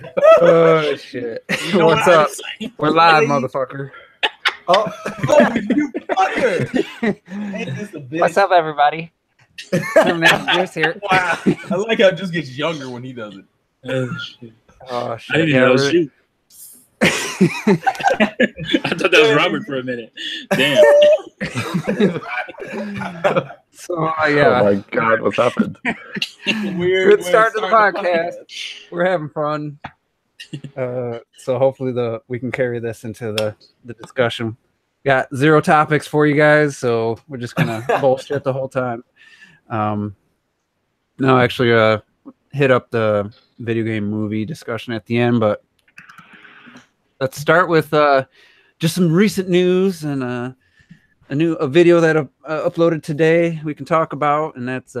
Oh shit! You know What's what up? We're live, motherfucker. Oh, you fucker! What's up, everybody? Juice here. Wow, I like how it just gets younger when he does it. Oh I shit! didn't Yeah, know we're- shoot. I thought that was Robert for a minute. Damn. So yeah, oh my God, what's happened? good start to the podcast. We're having fun. So hopefully we can carry this into the discussion. Got 0 topics for you guys, so we're just gonna bullshit the whole time. No, actually, hit up the video game movie discussion at the end, but let's start with just some recent news and a video that uploaded today we can talk about, and that's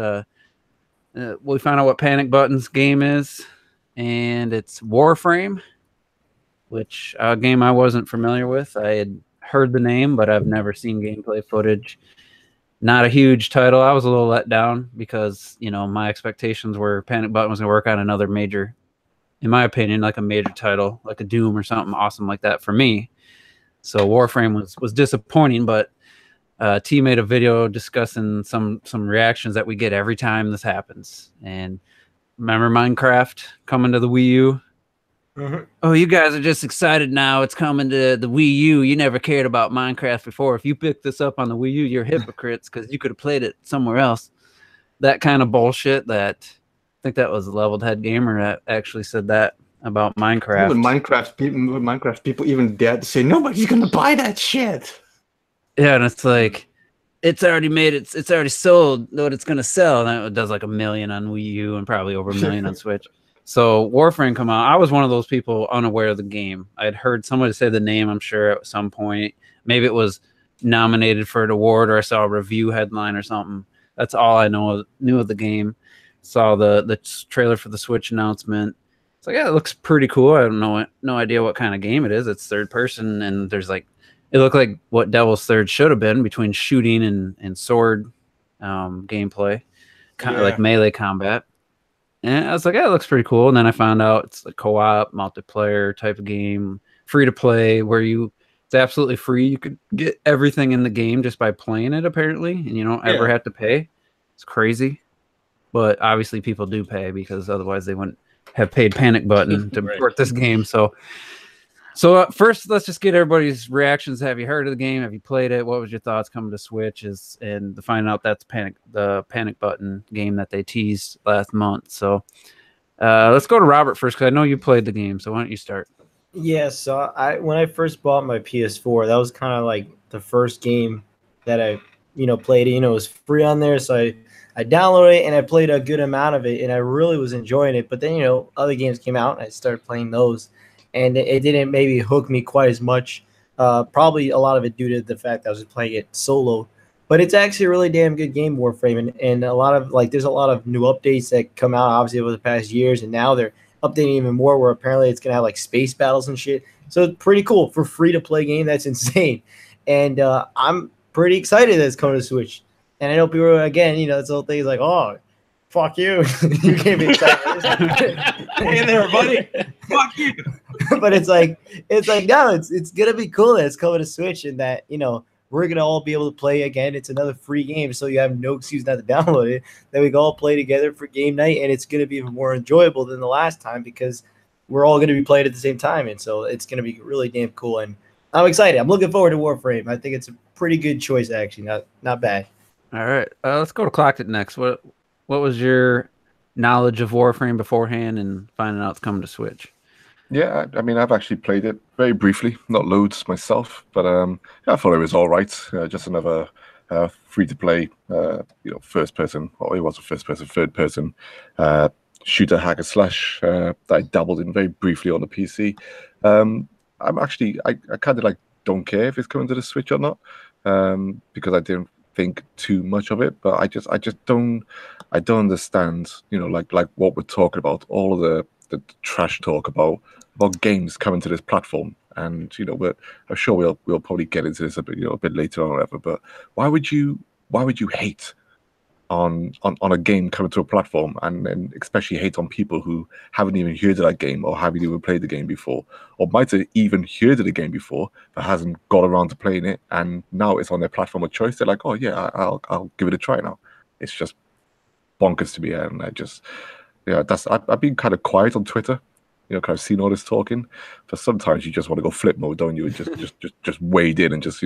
we found out what Panic Button's game is, and it's Warframe, which a game I wasn't familiar with. I had heard the name, but I've never seen gameplay footage. Not a huge title. I was a little let down because, you know, my expectations were Panic Button was going to work on another major, in my opinion, like a major title, like a Doom or something awesome like that for me. So Warframe was disappointing, but T made a video discussing some reactions that we get every time this happens. And remember Minecraft coming to the Wii U? Mm-hmm. Oh, you guys are just excited now. It's coming to the Wii U. You never cared about Minecraft before. If you picked this up on the Wii U, you're hypocrites because you could have played it somewhere else. That kind of bullshit. That I think that was Leveled Head Gamer that actually said that about Minecraft. Minecraft people even dared to say nobody's gonna buy that shit. Yeah, and it's like it's already made it. It's already sold what it's gonna sell. And it does like 1 million on Wii U and probably over 1 million on Switch. So Warframe come out. I was one of those people unaware of the game. I had heard somebody say the name, I'm sure, at some point. Maybe it was nominated for an award, or I saw a review headline or something. That's all I knew of the game. Saw the trailer for the Switch announcement. It's like, yeah, it looks pretty cool. I don't know, no idea what kind of game it is. It's third person, and there's like, it looked like what Devil's Third should have been, between shooting and sword gameplay, kind of like melee combat. And I was like, yeah, it looks pretty cool. And then I found out it's a co-op, multiplayer type of game, free to play, where it's absolutely free. You could get everything in the game just by playing it, apparently, and you don't ever have to pay. It's crazy. But obviously people do pay because otherwise they wouldn't have paid Panic Button to port this game. So first, let's just get everybody's reactions. Have you heard of the game? Have you played it? What was your thoughts coming to Switch? And to find out that's the Panic Button game that they teased last month. So let's go to Robert first, because I know you played the game. So why don't you start? Yeah, so when I first bought my PS4, that was kind of like the first game that I played. It was free on there, so I downloaded it and I played a good amount of it, and I really was enjoying it. But then other games came out and I started playing those. And it didn't maybe hook me quite as much. Probably a lot of it due to the fact that I was playing it solo. But it's actually a really damn good game, Warframe. And a lot of there's a lot of new updates that come out obviously over the past years, and now they're updating even more, where apparently it's gonna have like space battles and shit. So it's pretty cool for free to play game. That's insane. And I'm pretty excited that it's coming to Switch. And I know people again, this whole thing is like, oh, fuck you. You can't be excited. Hey there, buddy. Fuck you. But it's like no, it's gonna be cool that it's coming to Switch, and that we're gonna all be able to play again. It's another free game, so you have no excuse not to download it. That we can all play together for game night, and it's gonna be even more enjoyable than the last time because we're all gonna be playing at the same time, and so it's gonna be really damn cool. And I'm excited. I'm looking forward to Warframe. I think it's a pretty good choice, actually. Not bad. All right, let's go to Clocked It next. What was your knowledge of Warframe beforehand and finding out it's coming to Switch? Yeah, I mean, I've actually played it very briefly, not loads myself, but I thought it was all right. Just another free-to-play, first person, or it was a first-person, third-person shooter hack and slash that I dabbled in very briefly on the PC. I kind of like don't care if it's coming to the Switch or not, because I didn't think too much of it. But I just don't understand, like what we're talking about, all of the trash talk about games coming to this platform. And I'm sure we'll probably get into this a bit later on or whatever. But why would you hate on a game coming to a platform, and then especially hate on people who haven't even heard of that game or haven't even played the game before, or might have even heard of the game before but hasn't got around to playing it, and now it's on their platform of choice. They're like, oh yeah, I'll give it a try now. It's just bonkers to me, and I just I've been kind of quiet on Twitter, kind of seen all this talking, but sometimes you just want to go flip mode, don't you? Just wade in and just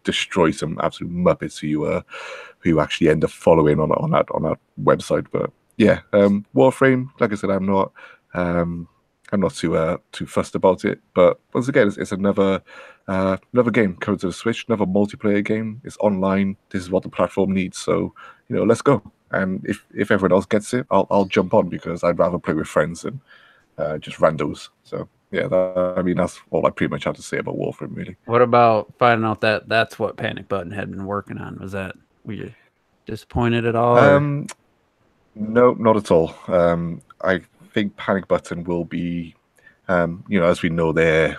destroy some absolute muppets who you actually end up following on that website. But yeah, Warframe, like I said, I'm not too fussed about it. But once again, it's another game coming to the Switch, another multiplayer game. It's online. This is what the platform needs. So let's go. And if everyone else gets it, I'll jump on, because I'd rather play with friends than just randos. So yeah, that's all I pretty much have to say about Warframe, really. What about finding out that that's what Panic Button had been working on? Were you disappointed at all? No, not at all. I think Panic Button will be, as we know, they're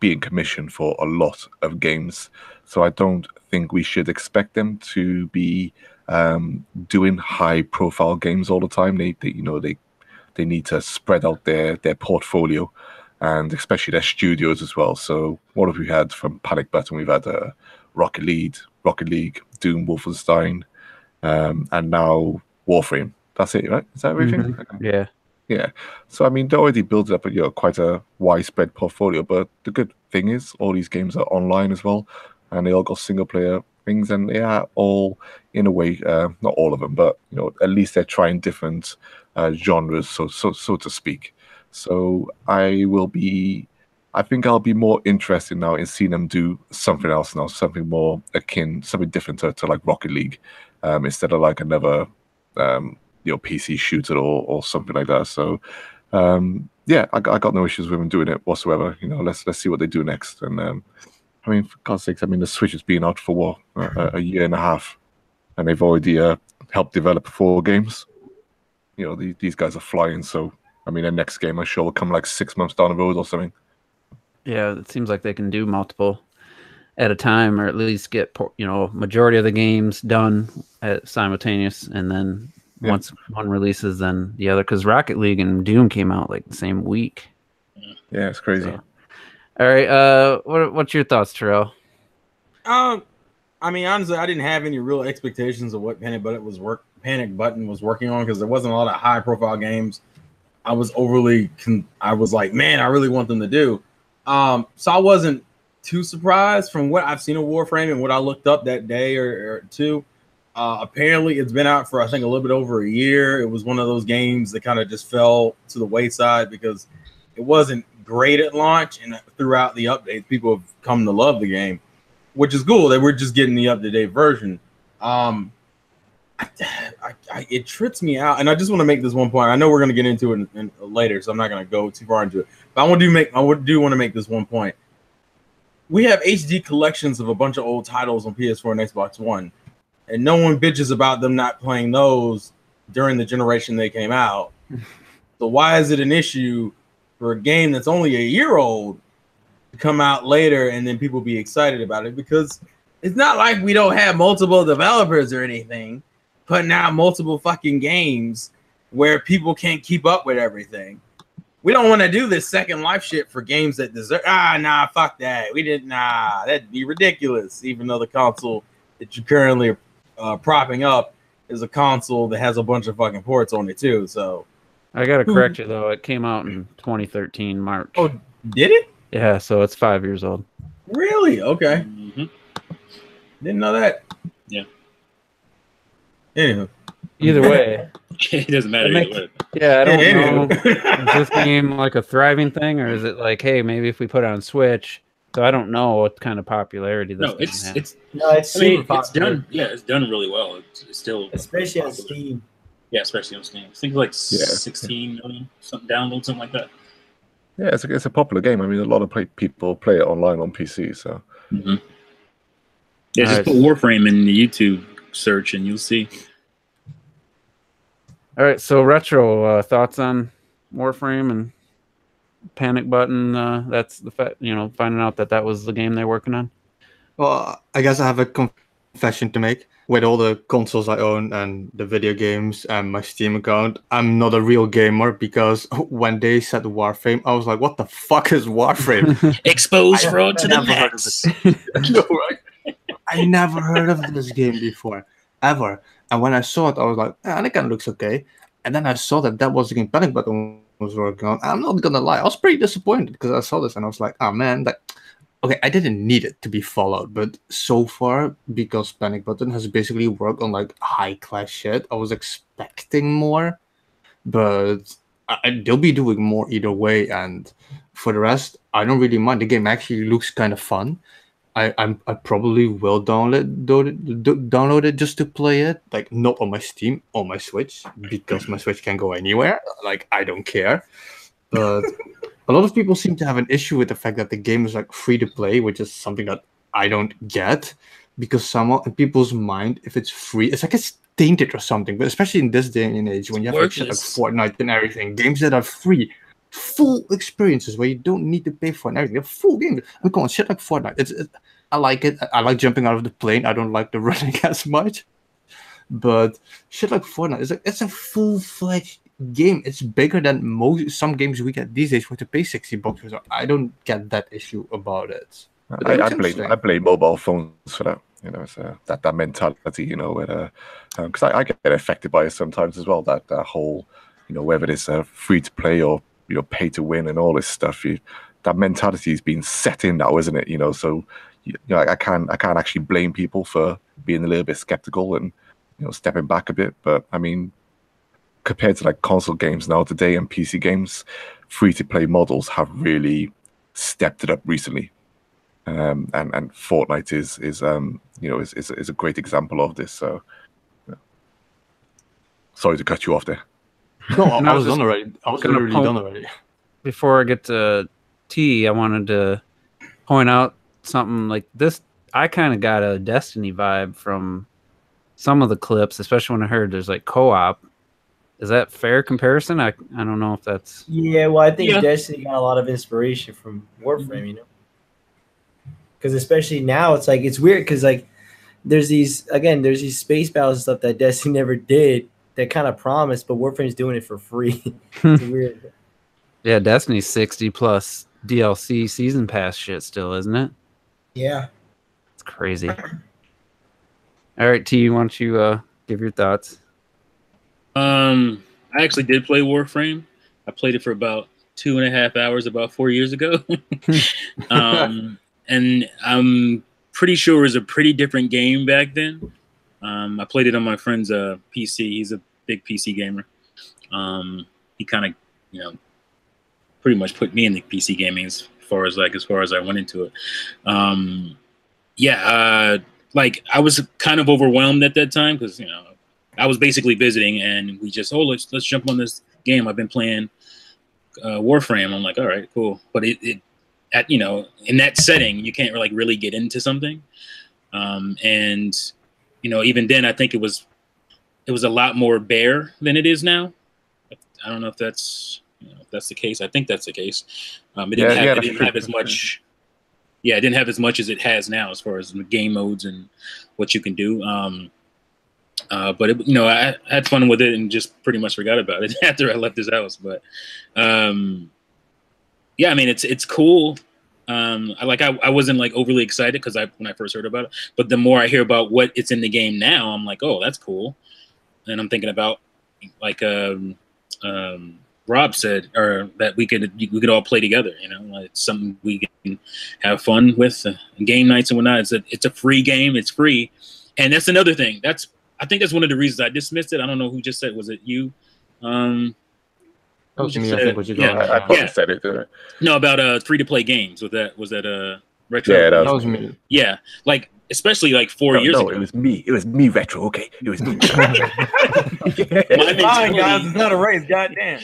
being commissioned for a lot of games. So I don't think we should expect them to be doing high-profile games all the time. They need to spread out their portfolio, and especially their studios as well. So what have we had from Panic Button? We've had Rocket League, Doom, Wolfenstein, and now Warframe. That's it, right? Is that everything? Mm-hmm. Yeah. Yeah. So I mean, they already built up quite a widespread portfolio. But the good thing is, all these games are online as well, and they all got single player things, and they are all, in a way, not all of them, but at least they're trying different genres, so to speak. So I think I'll be more interested now in seeing them do something else now, something more akin, something different to like Rocket League, instead of like another PC shooter or something like that. So yeah, I got no issues with them doing it whatsoever. Let's see what they do next. And I mean, for God's sakes, the Switch has been out for what, a year and a half, and they've already helped develop 4 games. These guys are flying. So I mean, the next game I'm sure will come like 6 months down the road or something. Yeah, it seems like they can do multiple at a time, or at least get majority of the games done at simultaneous, and then once one releases, then the other. Because Rocket League and Doom came out like the same week. Yeah, it's crazy. So. All right, what's your thoughts, Terrell? I mean, honestly, I didn't have any real expectations of what Panic Button was working on, because there wasn't a lot of high-profile games. I was I was like, man, I really want them to do. So I wasn't too surprised from what I've seen of Warframe and what I looked up that day or two. Apparently, it's been out for, I think, a little bit over a year. It was one of those games that kind of just fell to the wayside because it wasn't great at launch, and throughout the updates, people have come to love the game, which is cool that we're just getting the up-to-date version. It trips me out, and I just want to make this one point. I know we're going to get into it later, so I'm not going to go too far into it. But I do want to make this one point. We have HD collections of a bunch of old titles on PS4 and Xbox One, and no one bitches about them not playing those during the generation they came out. So why is it an issue for a game that's only a year old to come out later and then people be excited about it? Because it's not like we don't have multiple developers or anything putting out multiple fucking games where people can't keep up with everything. We don't want to do this Second Life shit for games that deserve. Nah, fuck that. That'd be ridiculous. Even though the console that you currently are propping up is a console that has a bunch of fucking ports on it too. So I gotta correct you though. It came out in 2013 March. Oh, did it? Yeah, so it's 5 years old. Really? Okay. Mm-hmm. Didn't know that. Yeah. Anywho. Either way, it doesn't matter either way. Yeah, I don't know. Is this game like a thriving thing, or is it like, hey, maybe if we put it on Switch? So I don't know what kind of popularity this. No, it's super popular. It's done. Yeah, it's done really well. It's still especially on popular. Steam. Yeah, especially on Steam. I think like 16 million something downloads, something like that. Yeah, it's a popular game. I mean, a lot of people play it online on PC. So yeah, just put Warframe in the YouTube search and you'll see. All right, so Retro, thoughts on Warframe and Panic Button? That's the fact, finding out that was the game they're working on. Well, I guess I have a confession to make. With all the consoles I own and the video games and my Steam account, I'm not a real gamer because when they said Warframe, I was like, what the fuck is Warframe? Expose fraud to the never heard of max. No, right? I never heard of this game before, ever. And when I saw it, I was like, it kind of looks okay. And then I saw that was the game Panic Button was working on. I'm not gonna lie, I was pretty disappointed because I saw this and I was like, oh man, okay, I didn't need it to be Fallout, but so far, because Panic Button has basically worked on like high-class shit, I was expecting more, but they'll be doing more either way. And for the rest, I don't really mind. The game actually looks kind of fun. I probably will download it just to play it, like not on my Steam, on my Switch, because my Switch can go anywhere. Like I don't care, but. A lot of people seem to have an issue with the fact that the game is like free to play, which is something that I don't get, because somehow in people's mind, if it's free, it's like it's tainted or something. But especially in this day and age, when you have like shit like Fortnite and everything, games that are free, full experiences where you don't need to pay for and everything, they're full games. I'm going shit like Fortnite. I like it. I like jumping out of the plane. I don't like the running as much, but shit like Fortnite it's a full-fledged game. It's bigger than some games we get these days with to pay $60. So I don't get that issue about it. I blame mobile phones for that. You know, it's that mentality. You know, where because I get affected by it sometimes as well. That whole, you know, whether it's free to play or pay to win and all this stuff. That mentality is being set in now, isn't it? You know, so I can't actually blame people for being a little bit skeptical and stepping back a bit. But I mean, compared to like console games now today and PC games, free-to-play models have really stepped it up recently, and Fortnite is a great example of this. So, sorry to cut you off there. No, I was done already. I was literally done already. Before I get to T, I wanted to point out something like this. I kind of got a Destiny vibe from some of the clips, especially when I heard there's like co-op. Is that fair comparison? I don't know if that's... Yeah, well, I think Destiny got a lot of inspiration from Warframe, you know? Because especially now, it's like, it's weird because like there's these space battles and stuff that Destiny never did that kind of promised, but Warframe's doing it for free. It's weird. Yeah, Destiny's 60 plus DLC season pass shit still, isn't it? Yeah. It's crazy. All right, T, why don't you give your thoughts? I actually did play Warframe. I played it for about 2.5 hours about 4 years ago. And I'm pretty sure it was a pretty different game back then. I played it on my friend's PC. He's a big PC gamer. He kind of, pretty much put me in the PC gaming as far as I went into it. Like I was kind of overwhelmed at that time because, I was basically visiting and we just, let's jump on this game. I've been playing Warframe. I'm like, all right, cool. But in that setting, you can't really get into something. And even then, I think it was a lot more bare than it is now. I don't know if that's the case. I think that's the case. It didn't have as much. Yeah, it didn't have as much as it has now as far as the game modes and what you can do. But I had fun with it and just pretty much forgot about it after I left his house. But I mean, it's cool. I wasn't overly excited because when I first heard about it, but the more I hear about what it's in the game now, I'm like, oh, that's cool. And I'm thinking about Rob said, or that we could all play together. It's something we can have fun with, game nights and whatnot. It's a free game. It's free, and that's another thing. I think that's one of the reasons I dismissed it. I don't know who just said. Was it you? That was me. I think what you got. I probably said it. Didn't I? No, about free-to-play games. Was that Retro? Yeah, that was me. Yeah, especially 4 years ago. It was me. It was me, Retro. Okay, it was me. Guys, it's not a race. Goddamn.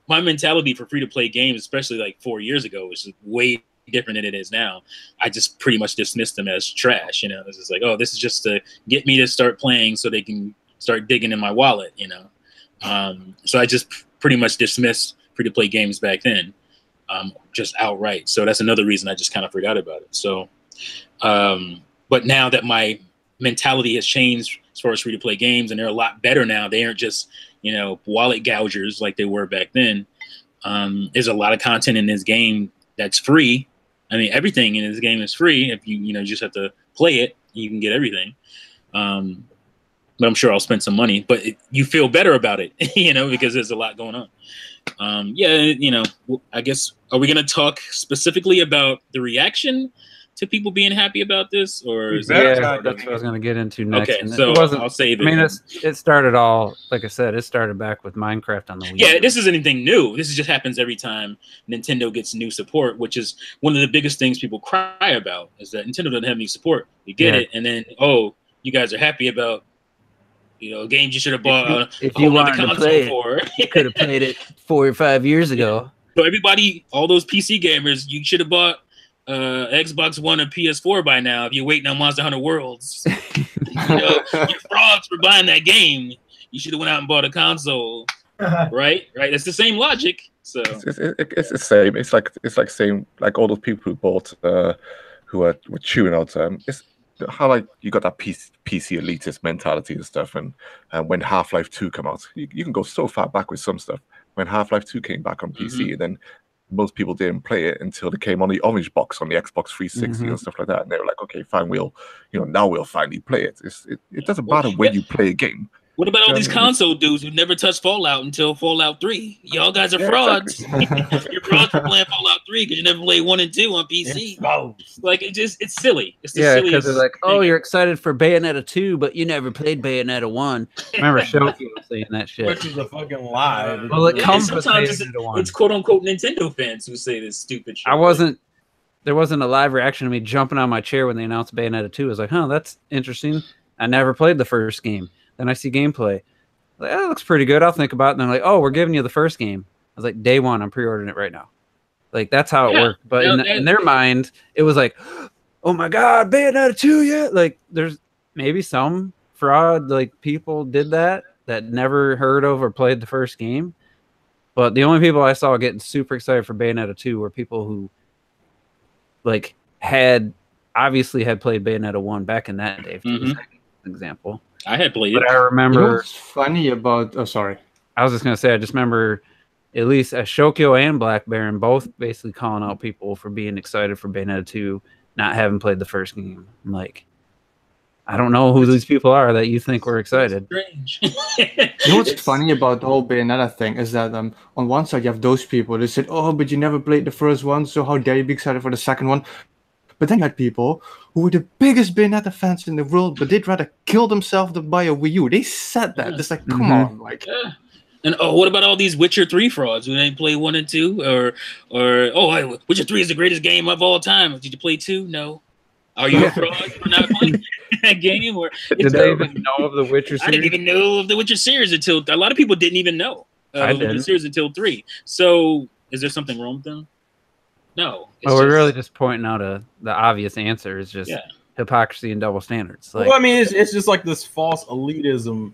My mentality for free-to-play games, especially 4 years ago, was way different than it is now. I just pretty much dismissed them as trash. It's just oh, this is just to get me to start playing so they can start digging in my wallet. So I just pretty much dismissed free-to-play games back then, just outright. So that's another reason I just kind of forgot about it. So, but now that my mentality has changed as far as free-to-play games, and they're a lot better now. They aren't just, wallet gougers like they were back then. There's a lot of content in this game that's free. I mean, everything in this game is free. If you just have to play it, you can get everything. But I'm sure I'll spend some money. But you feel better about it, because there's a lot going on. I guess, are we going to talk specifically about the reaction to people being happy about this, or is that's what I was going to get into next. Okay, so I'll save it. I mean, it started all, like I said, it started back with Minecraft on the Wii. Yeah, this isn't anything new. This just happens every time Nintendo gets new support, which is one of the biggest things people cry about, is that Nintendo doesn't have any support. We get it, and then, you guys are happy about games you should have bought if you wanted to play it, you could have played it 4 or 5 years ago. So everybody, all those PC gamers, you should have bought Xbox One or PS4 by now if you're waiting on Monster Hunter Worlds. You're frauds for buying that game. You should have went out and bought a console. Right? It's the same logic. So it's the same. It's like saying, like, all those people who bought who were chewing out it's how, like, you got that PC elitist mentality and stuff, and when Half-Life 2 came out, you can go so far back with some stuff. When Half-Life 2 came back on PC, and then most people didn't play it until it came on the orange box on the Xbox 360 and stuff like that, and they were like, okay, fine, now we'll finally play it. It doesn't matter when you play a game. What about all these console dudes who never touched Fallout until Fallout 3? Y'all guys are frauds. You're frauds for playing Fallout 3 because you never played 1 and 2 on PC. Like, it's silly. It's the silliest. Because they're like, you're excited for Bayonetta 2, but you never played Bayonetta 1. I remember Shoki was saying that shit. Which is a fucking lie. Well, it comes with sometimes Bayonetta 1. It's quote unquote Nintendo fans who say this stupid shit. There wasn't a live reaction to me jumping on my chair when they announced Bayonetta 2. I was like, that's interesting. I never played the first game. Then I see gameplay. Like, that looks pretty good. I'll think about it. And they're like, we're giving you the first game. I was like, day one, I'm pre-ordering it right now. Like, that's how it worked. But in their mind, it was like, oh my God, Bayonetta 2 yet? Like, there's maybe some fraud, like, people did that never heard of or played the first game. But the only people I saw getting super excited for Bayonetta 2 were people who, like, obviously had played Bayonetta 1 back in that day, for example. I had played it. But I remember... what's funny about... Oh, sorry. I was just going to say, I just remember at least Shokyo and Black Baron both basically calling out people for being excited for Bayonetta 2, not having played the first game. I'm like, I don't know who these people are that you think were excited. Strange. What's funny about the whole Bayonetta thing is that on one side you have those people that said, but you never played the first one, so how dare you be excited for the second one? But then you had people who were the biggest Bayonetta fans in the world, but they'd rather kill themselves than buy a Wii U. They said that. It's like, come on, like. Yeah. And what about all these Witcher 3 frauds who didn't play 1 and 2? Or Witcher 3 is the greatest game of all time. Did you play 2? No. Are you a fraud for not playing that game? Or did they even know of the Witcher series? I didn't even know of the Witcher series until a lot of people didn't even know of the series until 3. So is there something wrong with them? No. We're really just pointing out the obvious answer is just hypocrisy and double standards. Like, I mean, it's just like this false elitism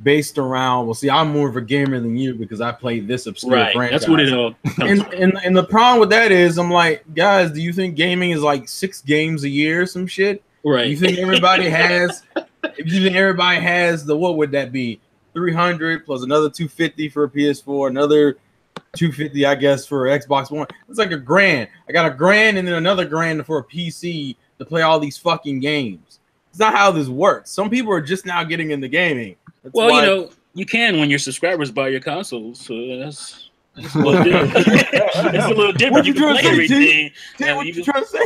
based around. See, I'm more of a gamer than you because I played this obscure franchise. That's what it all comes and the problem with that is, I'm like, guys, do you think gaming is like 6 games a year or some shit? Right. You think everybody has? If you think everybody has what would that be? 300 plus another 250 for a PS4, another 250, I guess, for Xbox One. It's like $1,000. I got $1,000 and then another $1,000 for a PC to play all these fucking games. It's not how this works. Some people are just now getting into gaming. That's why, you can when your subscribers buy your consoles. So that's a little different. It's a little different. You can play everything.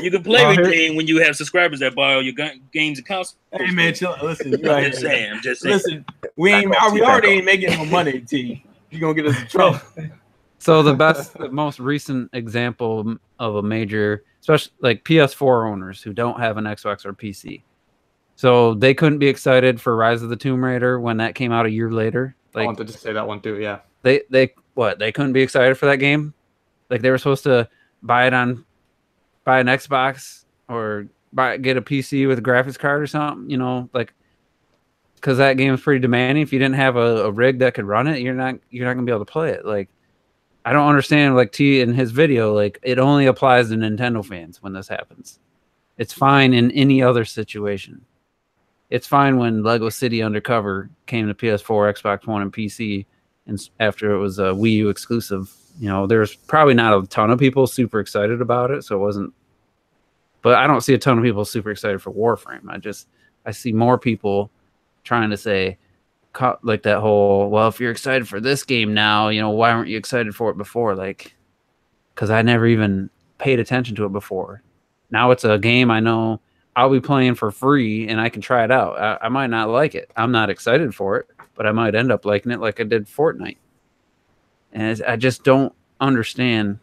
You can play everything when you have subscribers that buy all your games and consoles. Hey man, chill. Listen, I'm just saying. Listen, we already ain't making no money, T. You're gonna get us in trouble. So the most recent example of a major, especially like PS4 owners who don't have an Xbox or PC. So they couldn't be excited for Rise of the Tomb Raider when that came out a year later. Like, I wanted to say that one too, yeah. They couldn't be excited for that game? Like they were supposed to buy an Xbox or get a PC with a graphics card or something, like, because that game is pretty demanding. If you didn't have a rig that could run it, you're not gonna be able to play it. Like, I don't understand, like T in his video, like it only applies to Nintendo fans when this happens. It's fine in any other situation. it's fine when Lego City Undercover came to PS4, Xbox One, and PC, and after it was a Wii U exclusive. You know, there's probably not a ton of people super excited about it, so it wasn't. But I don't see a ton of people super excited for Warframe. I see more people trying to say, like that whole, well, if you're excited for this game now, you know, why weren't you excited for it before? Like, because I never even paid attention to it before. Now it's a game I know I'll be playing for free and I can try it out. I might not like it. I'm not excited for it, but I might end up liking it like I did Fortnite. And I just don't understand.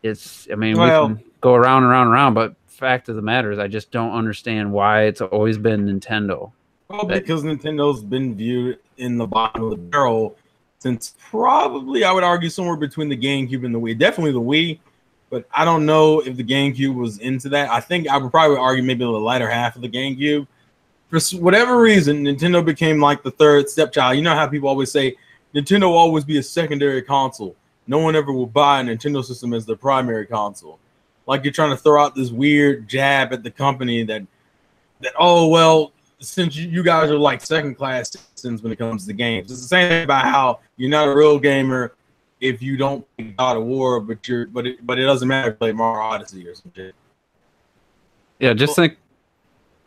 I mean, we can go around and around and around, but fact of the matter is I just don't understand why it's always been Nintendo. Well, because Nintendo's been viewed in the bottom of the barrel since probably, I would argue, somewhere between the GameCube and the Wii. Definitely the Wii, but I don't know if the GameCube was into that. I think I would probably argue maybe the latter half of the GameCube. For whatever reason, Nintendo became like the third stepchild. You know how people always say, Nintendo will always be a secondary console. No one ever will buy a Nintendo system as their primary console. Like you're trying to throw out this weird jab at the company that oh, well, since you guys are like second-class citizens when it comes to games. It's the same thing about how you're not a real gamer if you don't play God of War, but it doesn't matter if you play Mario Odyssey or some shit. Yeah,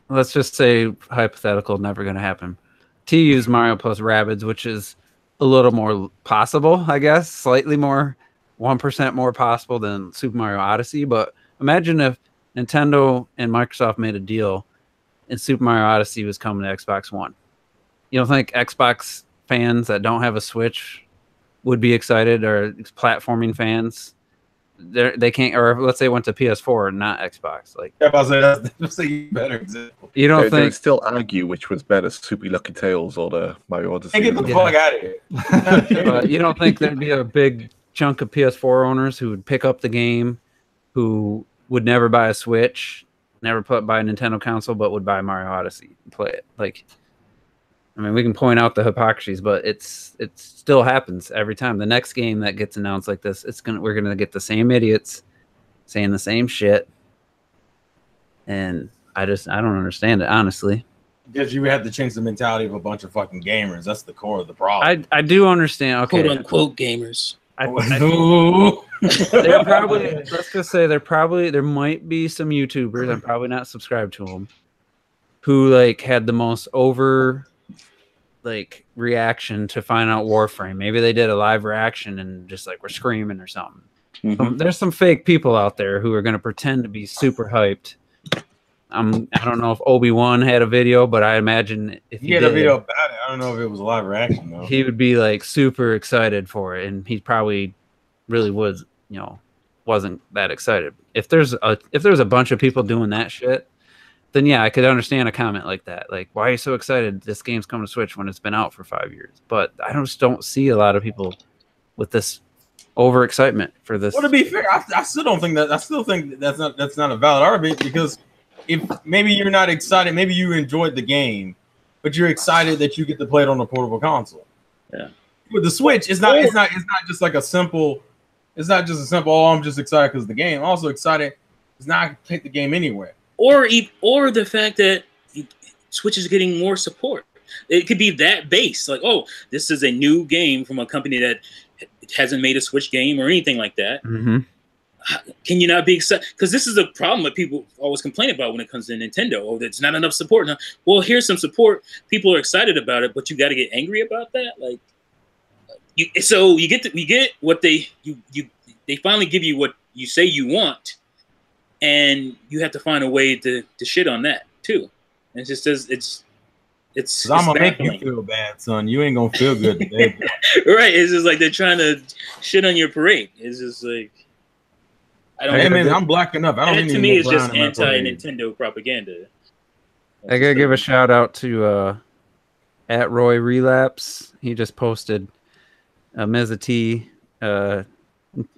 let's just say hypothetical, never going to happen. T use Mario plus Rabbids, which is a little more possible, I guess, slightly more, 1% more possible than Super Mario Odyssey. But imagine if Nintendo and Microsoft made a deal and Super Mario Odyssey was coming to Xbox One. You don't think Xbox fans that don't have a Switch would be excited, or platforming fans? They can't, or let's say it went to PS4, not Xbox. Like, that's a better example. You don't think they still argue which was better, Super Lucky Tales or the Mario Odyssey? Get the fuck out of here. But you don't think there'd be a big chunk of PS4 owners who would pick up the game, who would never buy a Switch, never buy a Nintendo console, but would buy Mario Odyssey and play it? Like, I mean, we can point out the hypocrisies, but it still happens every time. The next game that gets announced like this, we're gonna get the same idiots saying the same shit, and I don't understand it, honestly. Because you have to change the mentality of a bunch of fucking gamers. That's the core of the problem. I do understand. Okay, quote unquote gamers. They're probably, let's just say there might be some YouTubers, I'm probably not subscribed to them, who like had the most reaction to find out Warframe. Maybe they did a live reaction and just like were screaming or something. Mm-hmm. There's some fake people out there who are going to pretend to be super hyped. I don't know if Obi-Wan had a video, but I imagine if he had a video about it, I don't know if it was a live reaction though. He would be like super excited for it, and he probably really was, wasn't that excited. If there's a bunch of people doing that shit, then yeah, I could understand a comment like that. Like, why are you so excited this game's coming to Switch when it's been out for 5 years? But I just don't see a lot of people with this overexcitement for this. Well, to be fair, I still don't think that. I still think that's not a valid argument, because if maybe you're not excited, maybe you enjoyed the game, but you're excited that you get to play it on a portable console. Yeah. With the Switch, it's not just like a simple. It's not just a simple. Oh, I'm just excited because of the game. I'm also excited because now I can take the game anywhere. Or the fact that Switch is getting more support. It could be that base. Like, oh, this is a new game from a company that hasn't made a Switch game or anything like that. Mm-hmm. Can you not be excited? Because this is a problem that people always complain about when it comes to Nintendo. Oh, there's not enough support. Now, well, here's some support. People are excited about it, but you got to get angry about that. Like, you get what they finally give you what you say you want. And you have to find a way to shit on that too. And it just says it's I'm gonna make you feel bad, son. You ain't gonna feel good today. Right. It's just like they're trying to shit on your parade. It's just like I'm black enough. I don't. To me, it's just anti-Nintendo propaganda. I gotta give a shout out to at Roy Relapse. He just posted Meza T.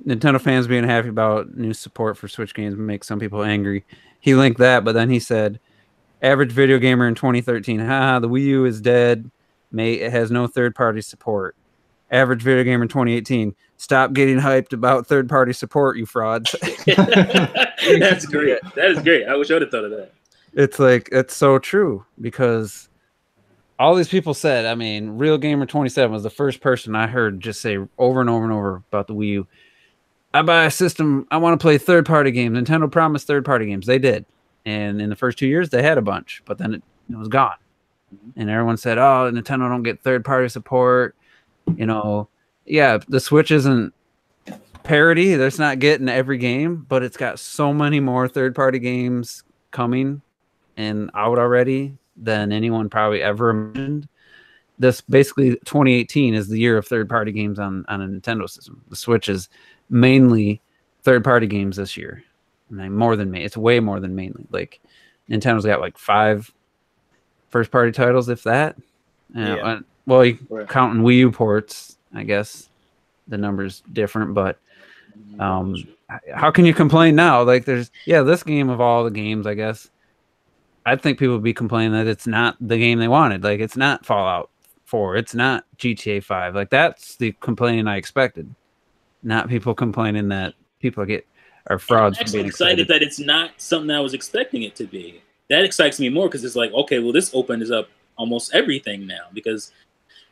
Nintendo fans being happy about new support for Switch games makes some people angry. He linked that, but then he said, average video gamer in 2013, haha, the Wii U is dead. It has no third-party support. Average video gamer in 2018, stop getting hyped about third-party support, you frauds. That's great. That is great. I wish I would have thought of that. It's like it's so true because all these people said. I mean, Real Gamer 27 was the first person I heard just say over and over and over about the Wii U. I buy a system. I want to play third-party games. Nintendo promised third-party games. They did, and in the first 2 years, they had a bunch, but then it was gone. And everyone said, "Oh, Nintendo don't get third-party support." You know, yeah, the Switch isn't parity. It's not getting every game, but it's got so many more third-party games coming and out already than anyone probably ever imagined. This basically 2018 is the year of third-party games on a Nintendo system. The Switch is mainly third-party games this year. I mean, more than it's way more than mainly. Like Nintendo's got like 5 first-party titles, if that. Yeah. Well, you counting Wii U ports, I guess the number's different, but how can you complain now? Like there's this game of all the games, I guess. I think people would be complaining that it's not the game they wanted. Like it's not Fallout 4, it's not GTA 5. Like that's the complaining I expected. Not people complaining that people are frauds. I'm actually excited that it's not something I was expecting it to be. That excites me more because it's like, okay, well, this opens up almost everything now. Because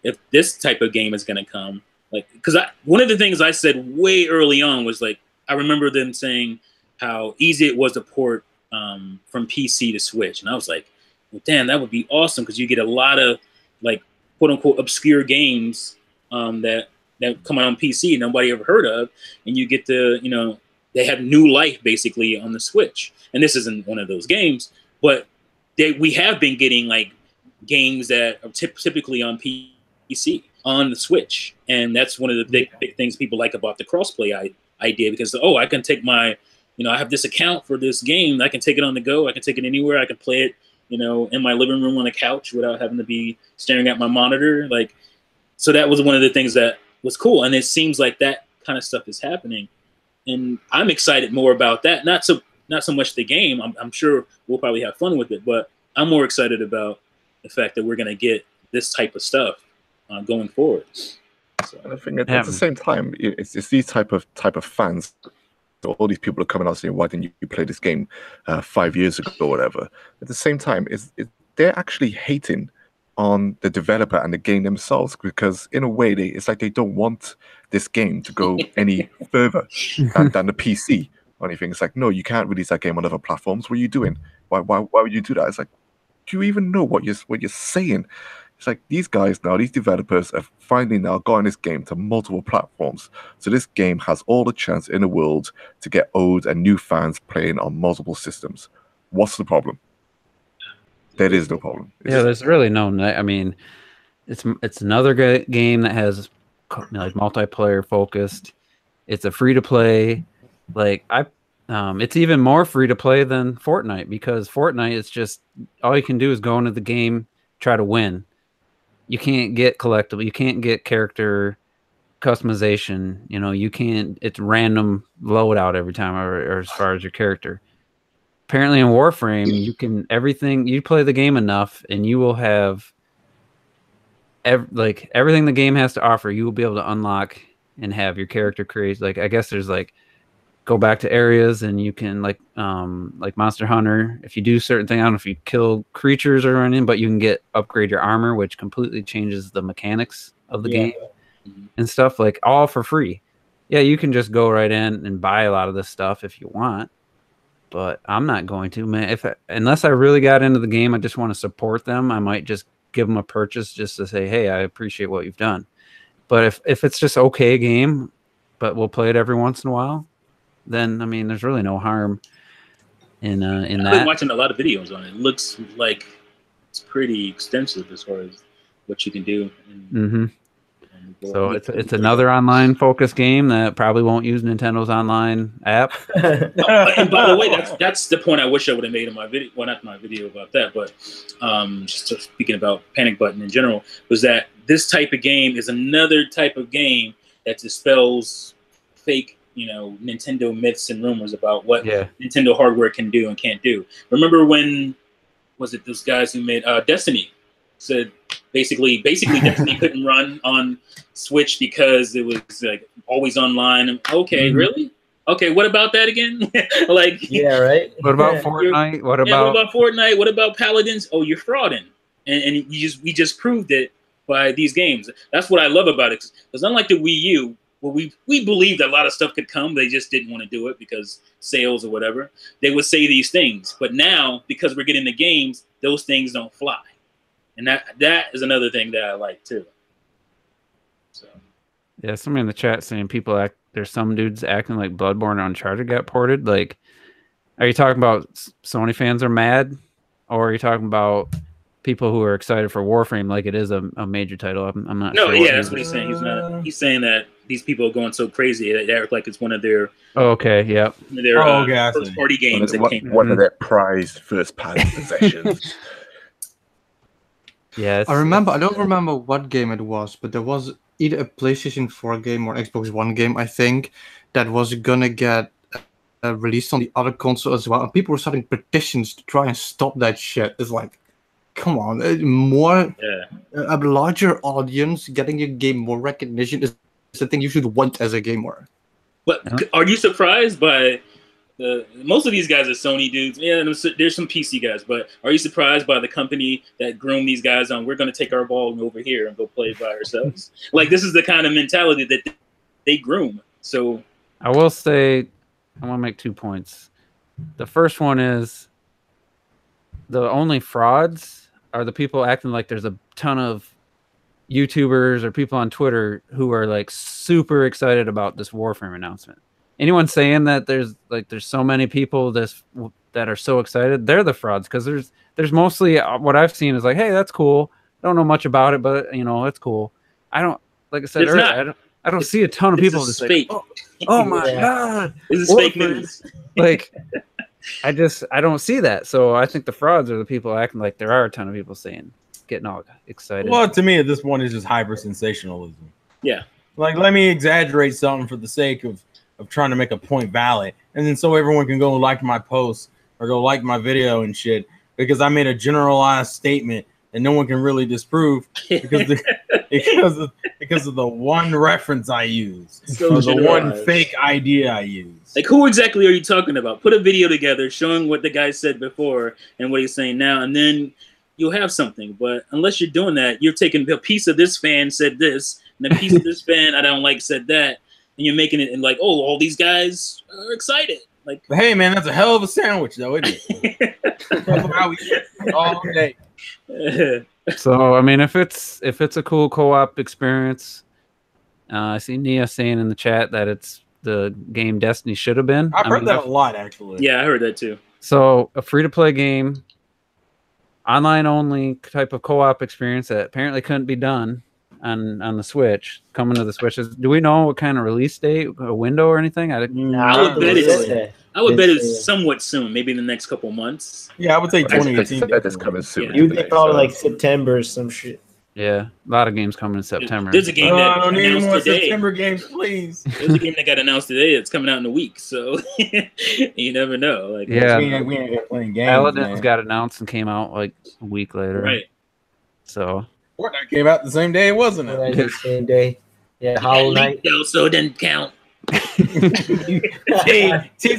if this type of game is going to come, like, because one of the things I said way early on was like, I remember them saying how easy it was to port from PC to Switch, and I was like, well, damn, that would be awesome because you get a lot of like quote unquote obscure games that come out on PC nobody ever heard of, and you get to, they have new life basically on the Switch. And this isn't one of those games, but we have been getting like games that are typically on PC on the Switch, and that's one of the big things people like about the crossplay idea, because I can take my, I have this account for this game, I can take it on the go, I can take it anywhere, I can play it, in my living room on the couch without having to be staring at my monitor. Like, so that was one of the things that was cool, and it seems like that kind of stuff is happening, and I'm excited more about that. Not so much the game. I'm sure we'll probably have fun with it, but I'm more excited about the fact that we're going to get this type of stuff going forward. So, and I think at the same time, it's these type of fans. So all these people are coming out saying, "Why didn't you play this game 5 years ago or whatever?" At the same time, they're actually hating on the developer and the game themselves, because in a way it's like they don't want this game to go any further than the PC or anything. It's like, no, you can't release that game on other platforms. What are you doing? Why would you do that? It's like, do you even know what you're saying? It's like these guys now, these developers have finally now gotten this game to multiple platforms. So this game has all the chance in the world to get old and new fans playing on multiple systems. What's the problem? There is no problem. There's really no. I mean, it's another game that has like multiplayer focused. It's a free to play. Like it's even more free to play than Fortnite, because Fortnite is just all you can do is go into the game, try to win. You can't get collectible. You can't get character customization. You can't. It's random loadout every time, or as far as your character. Apparently in Warframe, you can everything. You play the game enough, and you will have everything the game has to offer. You will be able to unlock and have your character create. Like, I guess there's like, go back to areas, and you can like Monster Hunter. If you do certain things, I don't know if you kill creatures or anything, but you can upgrade your armor, which completely changes the mechanics of the game and stuff. Like, all for free. Yeah, you can just go right in and buy a lot of this stuff if you want. But I'm not going to, man. Unless I really got into the game, I just want to support them. I might just give them a purchase just to say, hey, I appreciate what you've done. But if it's just okay game, but we'll play it every once in a while, then I mean, there's really no harm in that. I've been watching a lot of videos on it. It looks like it's pretty extensive as far as what you can do. So it's another online focused game that probably won't use Nintendo's online app. And by the way, that's the point I wish I would have made in my video. Well, not my video about that, but just speaking about Panic Button in general, was that this type of game is another type of game that dispels fake, Nintendo myths and rumors about what Nintendo hardware can do and can't do. Remember when was it those guys who made Destiny? Said basically Destiny couldn't run on Switch because it was like always online. Okay, really? okay, what about that again? Like, Yeah, right. What about Fortnite? What yeah, what about about Fortnite? What about Paladins? Oh, you're frauding, and we just proved it by these games. That's what I love about it, because unlike the Wii U, where we believed that a lot of stuff could come, they just didn't want to do it because sales or whatever. They would say these things, but now because we're getting the games, those things don't fly, and that is another thing that I like too. So yeah? Somebody in the chat saying there's some dudes acting like Bloodborne or Uncharted got ported. Like, are you talking about Sony fans are mad, or are you talking about people who are excited for Warframe like it is a major title? I'm not no, sure. yeah, that's what he's saying. He's saying that these people are going so crazy they act like it's one of their Okay, yep. first party games that came. One of their prized first party possessions. Yeah, I don't remember what game it was, but there was either a PlayStation 4 game or Xbox One game, I think, that was gonna get released on the other console as well. And people were starting petitions to try and stop that shit. It's like, come on, a larger audience getting your game more recognition is the thing you should want as a gamer. But are you surprised by most of these guys are Sony dudes? Yeah, there's some PC guys, but are you surprised by the company that groomed these guys on? We're going to take our ball over here and go play by ourselves. Like, this is the kind of mentality that they groom. So I will say, I want to make 2 points. The first one is the only frauds are the people acting like there's a ton of YouTubers or people on Twitter who are like super excited about this Warframe announcement. Anyone saying that there's so many people that are so excited, they're the frauds, because there's mostly what I've seen is like, hey, that's cool. I don't know much about it, but it's cool. I don't, like I said earlier, I don't see a ton of people just like, oh my god, this is fake news. Like, I don't see that. So I think the frauds are the people acting like there are a ton of people getting all excited. Well, to me at this point it's just hyper sensationalism. Yeah, like, let me exaggerate something for the sake of trying to make a point valid, and then so everyone can go like my post or go like my video and shit, because I made a generalized statement and no one can really disprove because of the one reference I use, or the one fake idea I use. Like, who exactly are you talking about? Put a video together showing what the guy said before and what he's saying now, and then you'll have something. But unless you're doing that, you're taking a piece of this fan said this, and a piece of this fan I don't like said that, and you're making it in like, oh, all these guys are excited. Like, hey man, that's a hell of a sandwich though, isn't it? That's how we eat all day. So I mean, if it's a cool co-op experience, I see Nia saying in the chat that it's the game Destiny should have been. I've heard that a lot, actually. Yeah, I heard that too. So a free-to-play game, online only type of co-op experience that apparently couldn't be done on the Switch, coming to the Switches. Do we know what kind of release date, a window or anything? I would bet it's somewhat soon, maybe in the next couple months. Yeah, I would say 2018. That's coming soon. You think probably like September or some shit. Yeah, a lot of games coming in September. There's a game that I don't need more today. September games, please. There's a game that got announced today. It's coming out in a week, so you never know. Like, yeah, we ain't playing games. Paladins got announced and came out like a week later. Right. So Fortnite came out the same day, wasn't it? Fortnite the same day. Yeah, Hollow Knight. So it didn't count. T's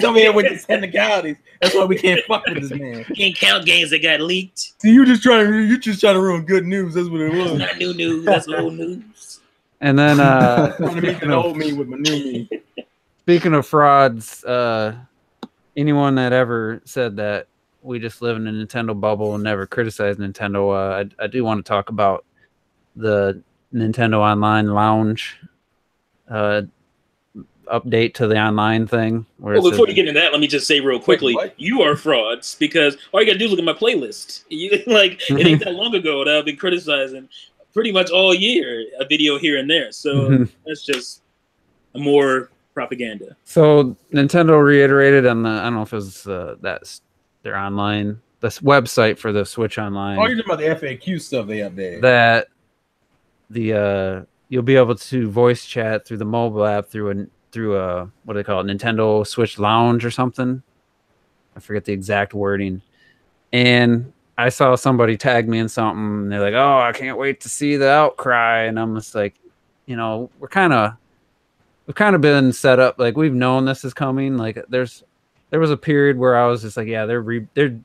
over here with his technicalities. That's why we can't fuck with this man. Can't count games that got leaked. See, you just trying to ruin good news. That's what it was. It's not new news. That's old news. and then Trying to meet the old me with my new me. speaking of frauds, anyone that ever said that we just live in a Nintendo bubble and never criticize Nintendo, I do want to talk about the Nintendo Online Lounge update to the online thing. Well, before you get into that, let me just say real quickly, you are frauds, because all you gotta do is look at my playlist. It ain't that long ago that I've been criticizing pretty much all year, a video here and there. So that's just more propaganda. So Nintendo reiterated on I don't know if it was that's their online, this website for the Switch Online. Oh, you're talking about the FAQ stuff they updated. That you'll be able to voice chat through the mobile app through a what do they call it, Nintendo Switch Lounge or something. I forget the exact wording. And I saw somebody tag me in something, and they're like, "Oh, I can't wait to see the outcry." And I'm just like, we've we've kind of been set up, like we've known this is coming. Like there was a period where I was just like, yeah, they're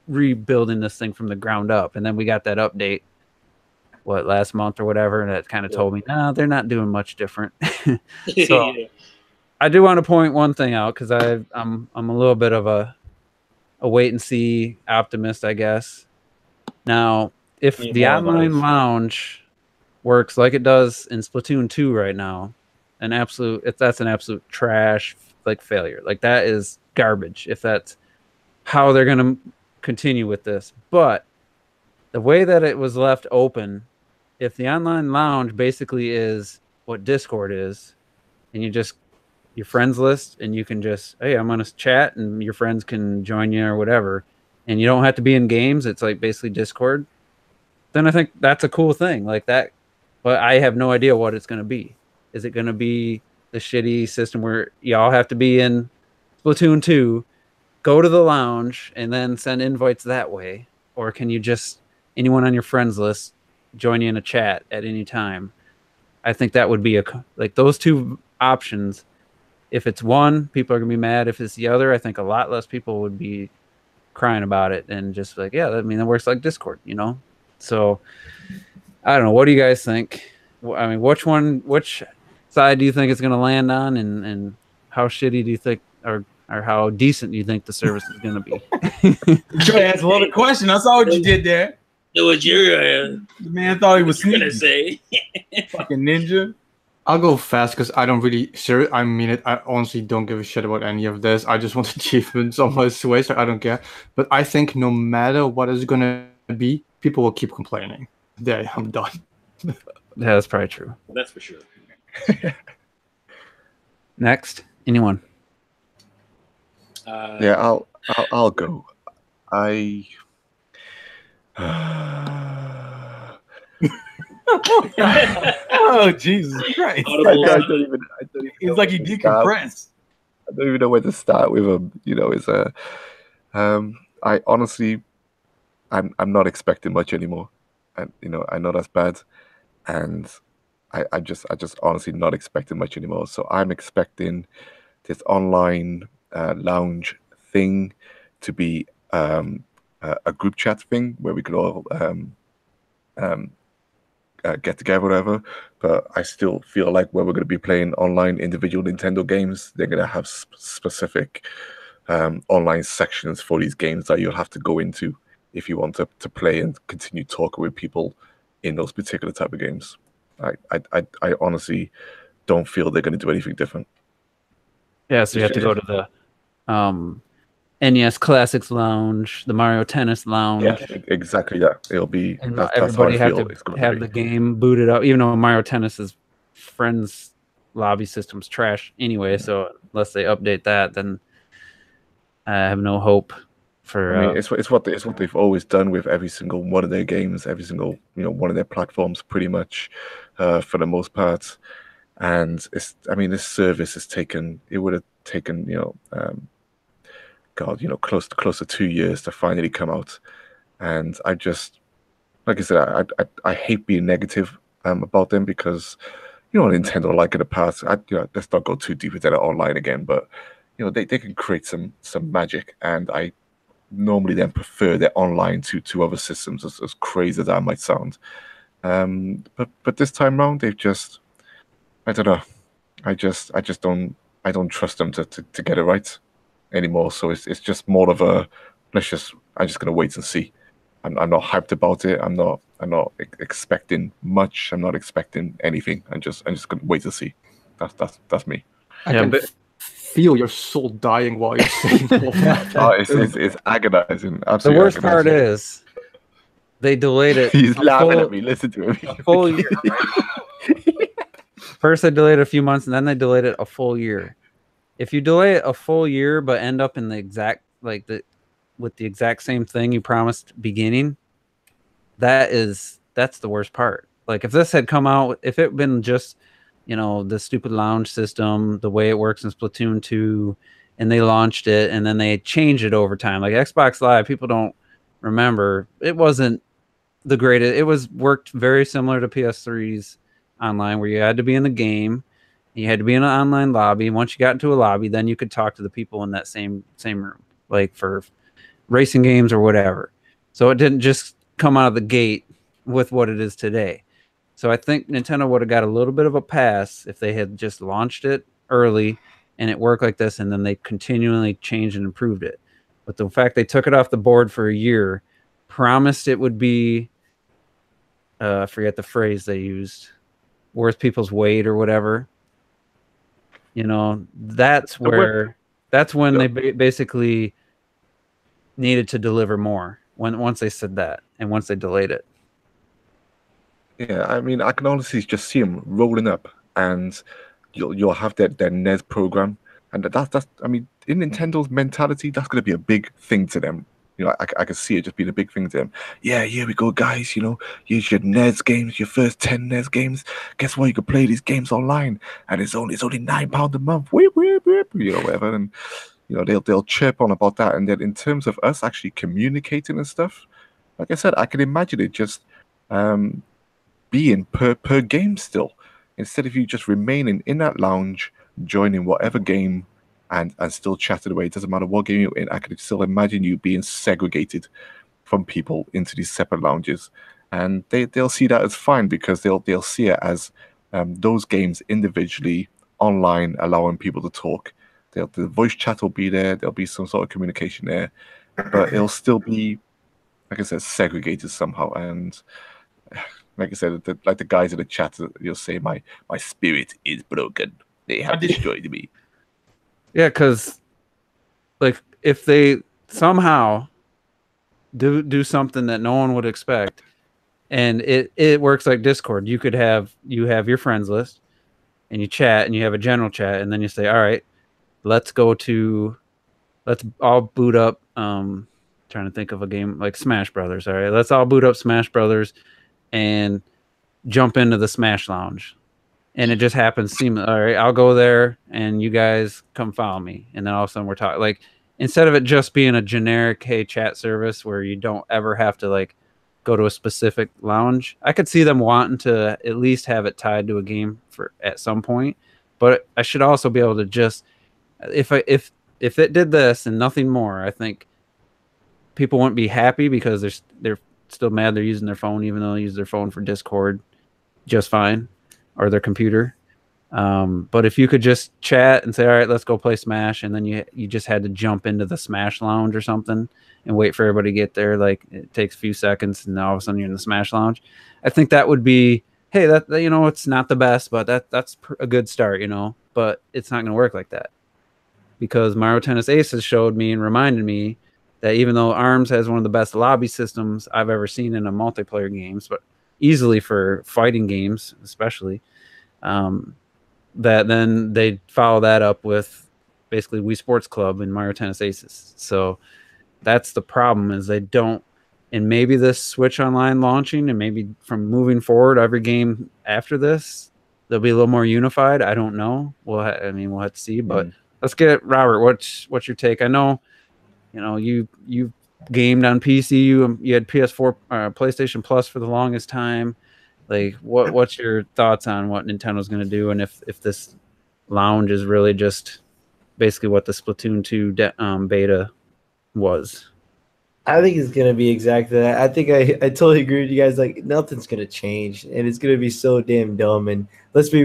rebuilding this thing from the ground up, and then we got that update last month or whatever, and it kind of told me, no, they're not doing much different. So I do want to point one thing out, because I'm a little bit of a wait and see optimist, I guess. Now, if the online lounge works like it does in Splatoon 2 right now, that's an absolute trash like failure. Like that is garbage if that's how they're going to continue with this. But the way that it was left open, if the online lounge basically is what Discord is, and you just your friends list, and you can just, hey, I'm going to chat, and your friends can join you or whatever, and you don't have to be in games. It's like basically Discord. Then I think that's a cool thing like that. But I have no idea what it's going to be. Is it going to be the shitty system where y'all have to be in Splatoon 2, go to the lounge, and then send invites that way? Or can you just, anyone on your friends list, join you in a chat at any time? I think that would be like those two options. If it's one, people are going to be mad. If it's the other, I think a lot less people would be crying about it and just like, yeah, I mean, it works like Discord, you know? So I don't know. What do you guys think? I mean, which side do you think it's going to land on, and how shitty do you think, or how decent do you think the service is going to be? Troy asked a lot of questions. I saw what you did there. Know what you're The man thought he was gonna sneaky. say. Fucking ninja. I'll go fast because I don't really. I mean it. I honestly don't give a shit about any of this. I just want achievements on my Switch. I don't care. But I think no matter what it's gonna be, people will keep complaining. There, I'm done. Yeah, that's probably true. That's for sure. Next, anyone? Yeah, I'll go. Oh Jesus Christ! I don't even It's like he decompressed. I don't even know where to start with him. You know, I honestly, I'm not expecting much anymore, and you know, I know that's bad, and I just honestly not expecting much anymore. So I'm expecting this online lounge thing to be a group chat thing where we could all get together, whatever. But I still feel like where we're going to be playing online individual Nintendo games, they're going to have specific online sections for these games that you'll have to go into if you want to play and continue talking with people in those particular type of games. I honestly don't feel they're going to do anything different. Yeah, so you have to go to the NES Classics Lounge, the Mario Tennis Lounge. Yeah, exactly. Yeah, it'll be. And that's everybody how I have feel to it's gonna have be. the game booted up, even though Mario Tennis's friends lobby system's trash anyway. So unless they update that, then I have no hope for. I mean, it's what they've always done with every single one of their games, every single one of their platforms, pretty much, for the most part. And this service has taken. It would have taken close to 2 years to finally come out. And I just, like I said, I hate being negative about them because Nintendo, like in the past, let's not go too deep into that online again, but they can create some magic, and I normally then prefer their online to other systems, as crazy as that might sound. But this time round, they've just, I don't know, I don't trust them to get it right anymore. So it's just more of a I'm just gonna wait and see. I'm not hyped about it. I'm not expecting much. I'm not expecting anything. I'm just gonna wait to see. That's me. I can feel your soul dying while you're saying all that. Oh, it's agonizing. Absolutely. The worst agonizing. part is they delayed it. He's laughing at me. Listen to him. A full year. First they delayed it a few months, and then they delayed it a full year. If you delay it a full year but end up in the exact with the exact same thing you promised beginning, that's the worst part. Like if this had come out, if it had been just the stupid lounge system, the way it works in Splatoon 2, and they launched it and then they changed it over time, like Xbox Live, people don't remember, it wasn't the greatest. It worked very similar to PS3's online, where you had to be in the game You had to be in an online lobby. Once you got into a lobby, then you could talk to the people in that same room, like for racing games or whatever. So it didn't just come out of the gate with what it is today. So I think Nintendo would have got a little bit of a pass if they had just launched it early and it worked like this, and then they continually changed and improved it. But the fact they took it off the board for a year, promised it would be, I forget the phrase they used, worth people's weight or whatever. You know, that's when they basically needed to deliver more. Once they said that, and once they delayed it. Yeah, I mean, I can honestly just see them rolling up, and you'll have their NES program, and that's I mean, in Nintendo's mentality, that's going to be a big thing to them. You know, I can see it just being a big thing to them. Yeah, here we go, guys. You know, use your NES games, your first 10 NES games. Guess what? You can play these games online, and it's only £9 a month. Whip, whip, whip, you know, whatever. And you know, they'll chirp on about that. And then in terms of us actually communicating and stuff, like I said, I can imagine it just being per game still, instead of you just remaining in that lounge, joining whatever game and still chatting away. It doesn't matter what game you're in. I could still imagine you being segregated from people into these separate lounges, and they'll see that as fine, because they'll see it as those games individually online, allowing people to talk. The voice chat will be there. There'll be some sort of communication there, but it'll still be, like I said, segregated somehow. And like I said, like the guys in the chat, you'll say, my spirit is broken. They have destroyed me. Yeah, because like if they somehow do something that no one would expect, and it works like Discord, you have your friends list, and you chat, and you have a general chat, and then you say, all right, let's all boot up. Trying to think of a game like Smash Brothers. All right, let's all boot up Smash Brothers and jump into the Smash Lounge. And it just happens seamless. All right, I'll go there and you guys come follow me. And then all of a sudden we're talking, like, instead of it just being a generic, hey, chat service where you don't ever have to like go to a specific lounge. I could see them wanting to at least have it tied to a game at some point. But I should also be able to just, if it did this and nothing more, I think people wouldn't be happy because they're still mad they're using their phone, even though they use their phone for Discord just fine, or their computer. But if you could just chat and say, all right, let's go play Smash, and then you just had to jump into the Smash Lounge or something and wait for everybody to get there, like it takes a few seconds and all of a sudden you're in the Smash Lounge. I think that would be, hey, that you know, it's not the best, but that's a good start, you know. But it's not going to work like that, because Mario Tennis Aces showed me and reminded me that even though ARMS has one of the best lobby systems I've ever seen in a multiplayer games, but easily for fighting games especially, that then they follow that up with basically Wii Sports Club and Mario Tennis Aces. So that's the problem, is they don't, and maybe this Switch Online launching, and maybe from moving forward, every game after this, they'll be a little more unified. I don't know. We'll have to see, but let's get Robert. What's your take? I know, you know, you gamed on PC. You had PS4, PlayStation Plus for the longest time. Like, what's your thoughts on what Nintendo's going to do, and if this lounge is really just basically what the Splatoon 2 beta was? I think it's going to be exactly that. I think I totally agree with you guys. Like, nothing's going to change, and it's going to be so damn dumb. And let's be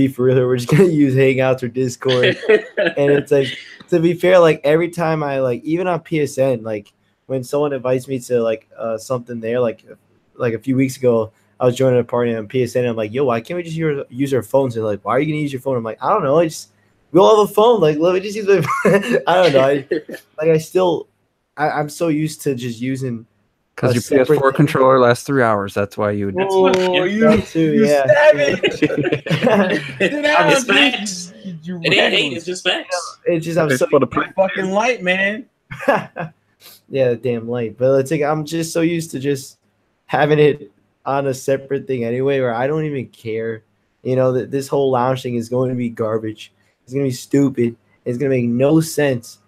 for real, we're just going to use Hangouts or Discord. And it's like, to be fair, like every time I even on PSN, like when someone invites me to like something there, like a few weeks ago, I was joining a party on PSN, and I'm like, yo, why can't we just use our phones? And like, why are you gonna use your phone? I'm like, I don't know. We all have a phone. Like, let me just use my phone. I don't know. I'm so used to just using, because your PS4 controller lasts 3 hours. That's why you would. Oh, you savage! It's facts. It ain't hate. It's just facts. It's just I'm so fucking light, man. Yeah, damn light. But it's like I'm just so used to just having it on a separate thing anyway, where I don't even care. You know, that this whole lounge thing is going to be garbage. It's going to be stupid. It's going to make no sense.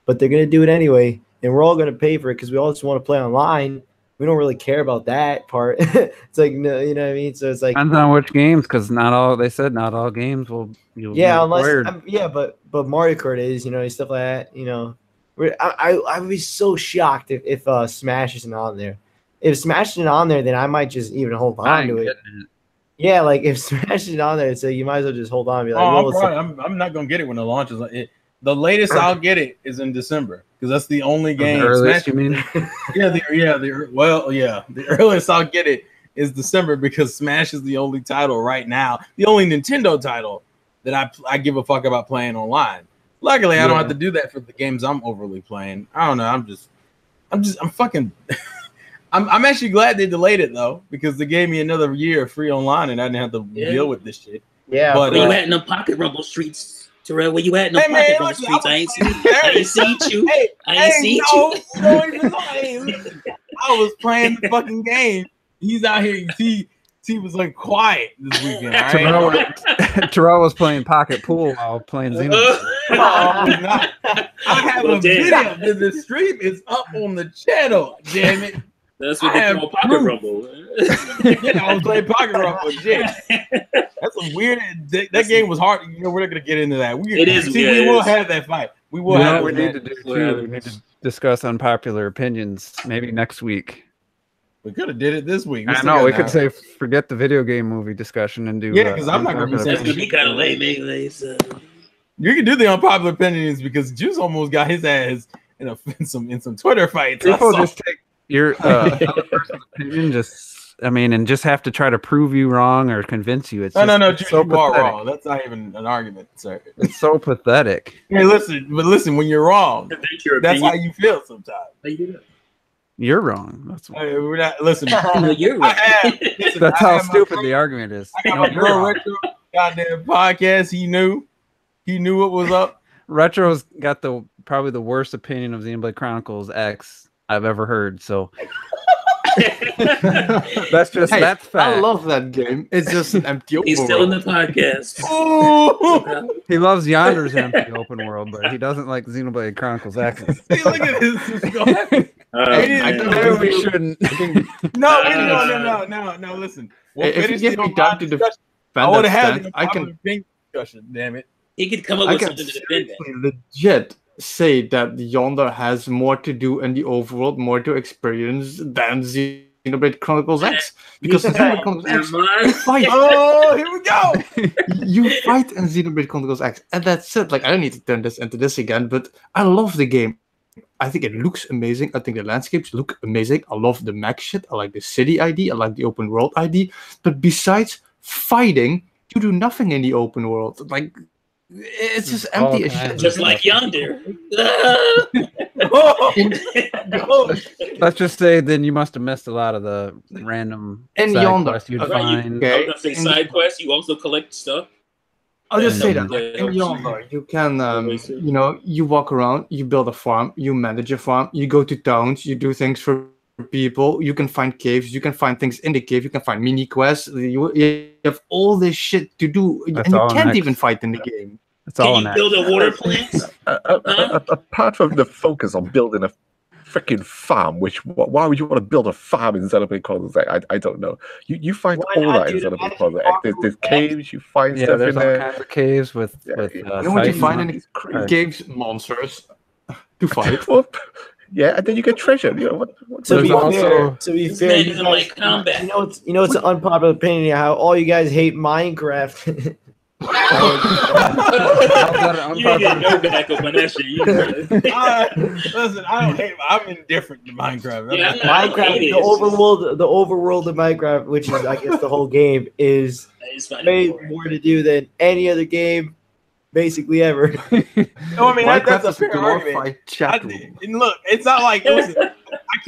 But they're going to do it anyway, and we're all going to pay for it because we all just want to play online. we don't really care about that part. It's like, no, you know what I mean? So it's like, Depends on which games, because not all games will you'll be yeah, unless required. but Mario Kart is, you know, stuff like that, you know. I would be so shocked if Smash isn't on there. If Smash isn't on there, then I might just even hold I on ain't to it. getting it. Yeah, like if Smash isn't on there, so you might as well just hold on and be like, Oh, well, I'm not gonna get it when it launches. The latest I'll get it is in December because that's the only game. The earliest, Smash, you mean? The earliest I'll get it is December because Smash is the only title right now, the only Nintendo title that I give a fuck about playing online. Luckily, I don't have to do that for the games I'm overly playing. I don't know. I'm fucking. I'm actually glad they delayed it though because they gave me another year of free online and I didn't have to deal with this shit. yeah, but Where you at in the Pocket Rumble streets? Terrell, where you at in the Pocket Rumble streets? I ain't seen you. I ain't seen you. Don't even lie. Listen, I was playing the fucking game. He's out here. T was like quiet this weekend. All right? Terrell was playing pocket pool while playing Xenoblade. I have a video. The stream is up on the channel. Damn it. That's what they call Pocket Rumble. Yeah, I was playing Pocket Rumble. Shit. That's a weird. That game was hard. You know, we're not gonna get into that. We will have that fight. We will have. We need to do too. We need to discuss unpopular opinions maybe next week. We could have did it this week. I know we could say forget the video game movie discussion and do. Yeah, because I'm not gonna be saying. He kind of lame anyway. So. You can do the unpopular opinions because Juice almost got his ass in some Twitter fights. People just take your other person's opinion, and just have to try to prove you wrong or convince you. It's no, it's so you are pathetic. wrong. That's not even an argument, sir. It's so pathetic. Hey, listen, when you're wrong, that's how you feel sometimes. How you do that? You're wrong. That's why. Hey, we're not listen. No, you're right. That's how stupid the argument is. I got my Bro Retro goddamn podcast. He knew what was up. Retro's got probably the worst opinion of Xenoblade Chronicles X I've ever heard. So that's fact. I love that game. It's just an empty open He's still in the podcast. He loves Yonder's empty open world, but he doesn't like Xenoblade Chronicles X. See, look at this. We shouldn't. No. Listen. If you get me down to defend I would have had that, I can discussion. Damn it. He could come up with something to defend that. Legit say that Yonder has more to do in the overworld, more to experience than Xenoblade Chronicles X. Because Xenoblade Chronicles X, you fight. Oh, here we go. You fight in Xenoblade Chronicles X, and that's it. Like, I don't need to turn this into this again, but I love the game. I think it looks amazing. I think the landscapes look amazing. I love the mech shit. I like the city ID. I like the open world ID. But besides fighting, you do nothing in the open world. Like, it's just empty as shit. Just like Yonder. Let's just say then you must have missed a lot of the random And side Yonder. quests you'd Okay. find. I was gonna say side quests. You also collect stuff. I'll just say that. Yeah. In Yonder, you can, you walk around, you build a farm, you manage a farm, you go to towns, you do things for people, you can find caves, you can find things in the cave, you can find mini quests, you have all this shit to do, and you can't even fight in the game. It's all Can you build a water plant? Apart from the focus on building a freaking farm, why would you want to build a farm in Xenoblade Chronicles X? I don't know. You find Why all not, that in dude? Xenoblade Chronicles X. There's caves, you find stuff there's in all there. kinds of caves with Yeah, You know what you sites. find in the caves? Monsters to fight. Well, yeah, and then you get treasure. You know what? To There's be also- fair, man you doesn't like guys, combat. you know, it's an unpopular opinion how all you guys hate Minecraft. You didn't get no backup on that shit. Listen, I don't hate. I'm indifferent to Minecraft. Yeah, Minecraft, the overworld of Minecraft, which is I guess the whole game, is It's fine. way more to do than any other game, basically ever. No, I mean that's Minecraft a is a fair argument. glorified chat room. And look, it's not like listen, I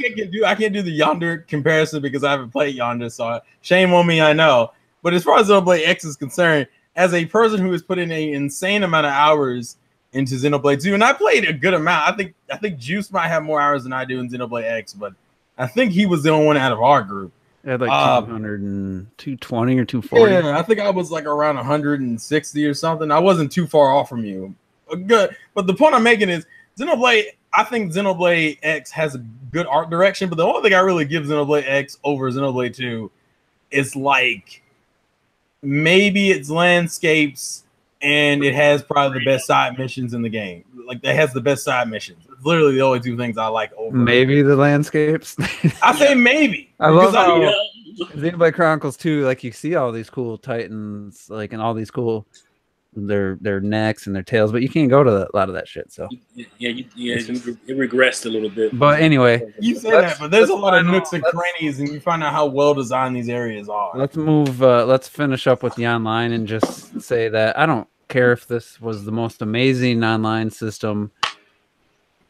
can't do the Yonder comparison because I haven't played Yonder, so shame on me. I know, but as far as Xenoblade X is concerned, as a person who has put in an insane amount of hours into Xenoblade 2, and I played a good amount. I think Juice might have more hours than I do in Xenoblade X, but I think he was the only one out of our group. It had like 220 or 240. Yeah, I think I was like around 160 or something. I wasn't too far off from you. Good, but the point I'm making is Xenoblade I think Xenoblade X has a good art direction, but the only thing I really give Xenoblade X over Xenoblade 2 is like maybe its landscapes, and it has probably the best side missions in the game. Like, that has the best side missions. It's literally the only two things I like over. Maybe the landscapes. I say maybe. I love how Xenoblade Chronicles 2, like, you see all these cool Titans, like, and all these cool their necks and their tails, but you can't go to a lot of that shit. So it regressed a little bit. But anyway, you say that, but there's a lot of nooks and crannies, and you find out how well designed these areas are. Let's move. Let's finish up with the online and just say that I don't care if this was the most amazing online system.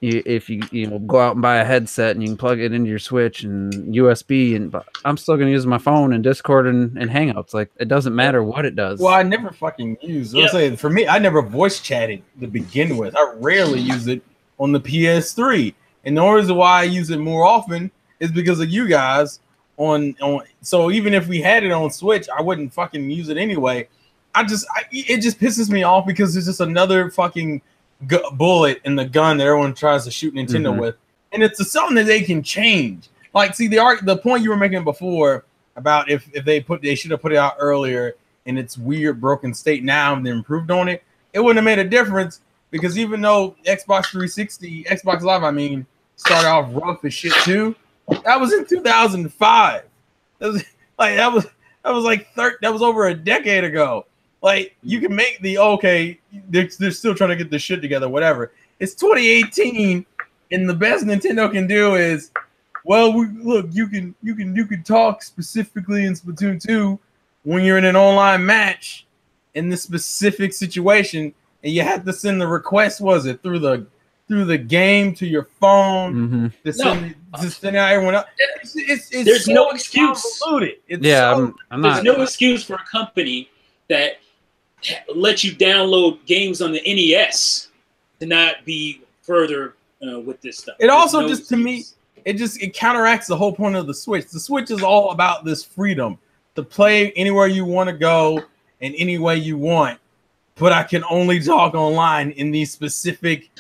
If you go out and buy a headset and you can plug it into your Switch and USB, but I'm still gonna use my phone and Discord and Hangouts. Like, it doesn't matter what it does. Well, I never fucking use. I'll say, for me, I never voice chatted to begin with. I rarely use it on the PS3, and the reason why I use it more often is because of you guys. So even if we had it on Switch, I wouldn't fucking use it anyway. It just pisses me off because it's just another fucking bullet in the gun that everyone tries to shoot Nintendo with, and it's something that they can change. Like, see, the point you were making before about if they should have put it out earlier in its weird broken state now and then improved on it, it wouldn't have made a difference, because even though Xbox Live, started off rough as shit too, that was in 2005. That was over a decade ago. Like, you can make they're still trying to get this shit together, whatever. It's 2018, and the best Nintendo can do is, well, you can talk specifically in Splatoon 2 when you're in an online match in this specific situation, and you have to send the request, through the game to your phone to send out everyone else. There's no excuse. I'm not. There's no excuse for a company that let you download games on the NES to not be further with this stuff. It also to me, it counteracts the whole point of the Switch. The Switch is all about this freedom to play anywhere you want to go and any way you want, but I can only talk online in these specific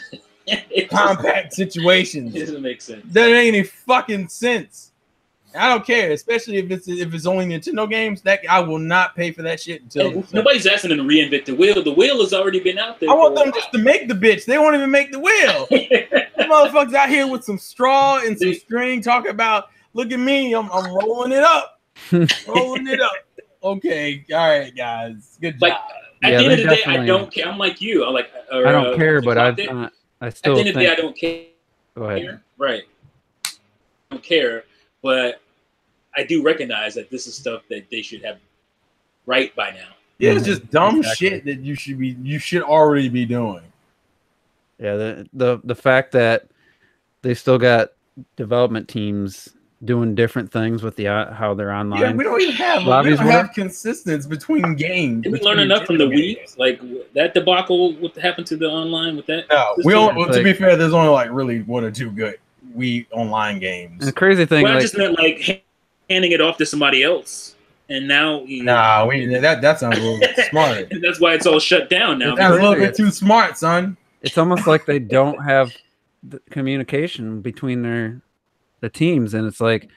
compact situations. It doesn't make sense. That ain't any fucking sense. I don't care, especially if it's only Nintendo games. That I will not pay for that shit until nobody's asking them to reinvent the wheel. The wheel has already been out there. I want them just to make the bitch. They won't even make the wheel. The motherfuckers out here with some straw and some string talking about, look at me, I'm rolling it up. Rolling it up. Okay, all right, guys. Good job. At the end of the day, I don't care. I'm like you. I don't care, but I still. At the end of the day, I don't care. Go ahead. Right. I don't care. But I do recognize that this is stuff that they should have right by now. Yeah, it's just dumb shit that you should already be doing. Yeah, the fact that they still got development teams doing different things with how they're online. Yeah, we don't even have consistency between games. Did we learn enough from the Wii? Like, that debacle, what happened to the online with that? No, to be fair, there's only really one or two good Wii online games. And the crazy thing, I just meant handing it off to somebody else, and now that sounds a little smart. And that's why it's all shut down now. That's a little bit too smart, son. It's almost like they don't have the communication between the teams, and it's like,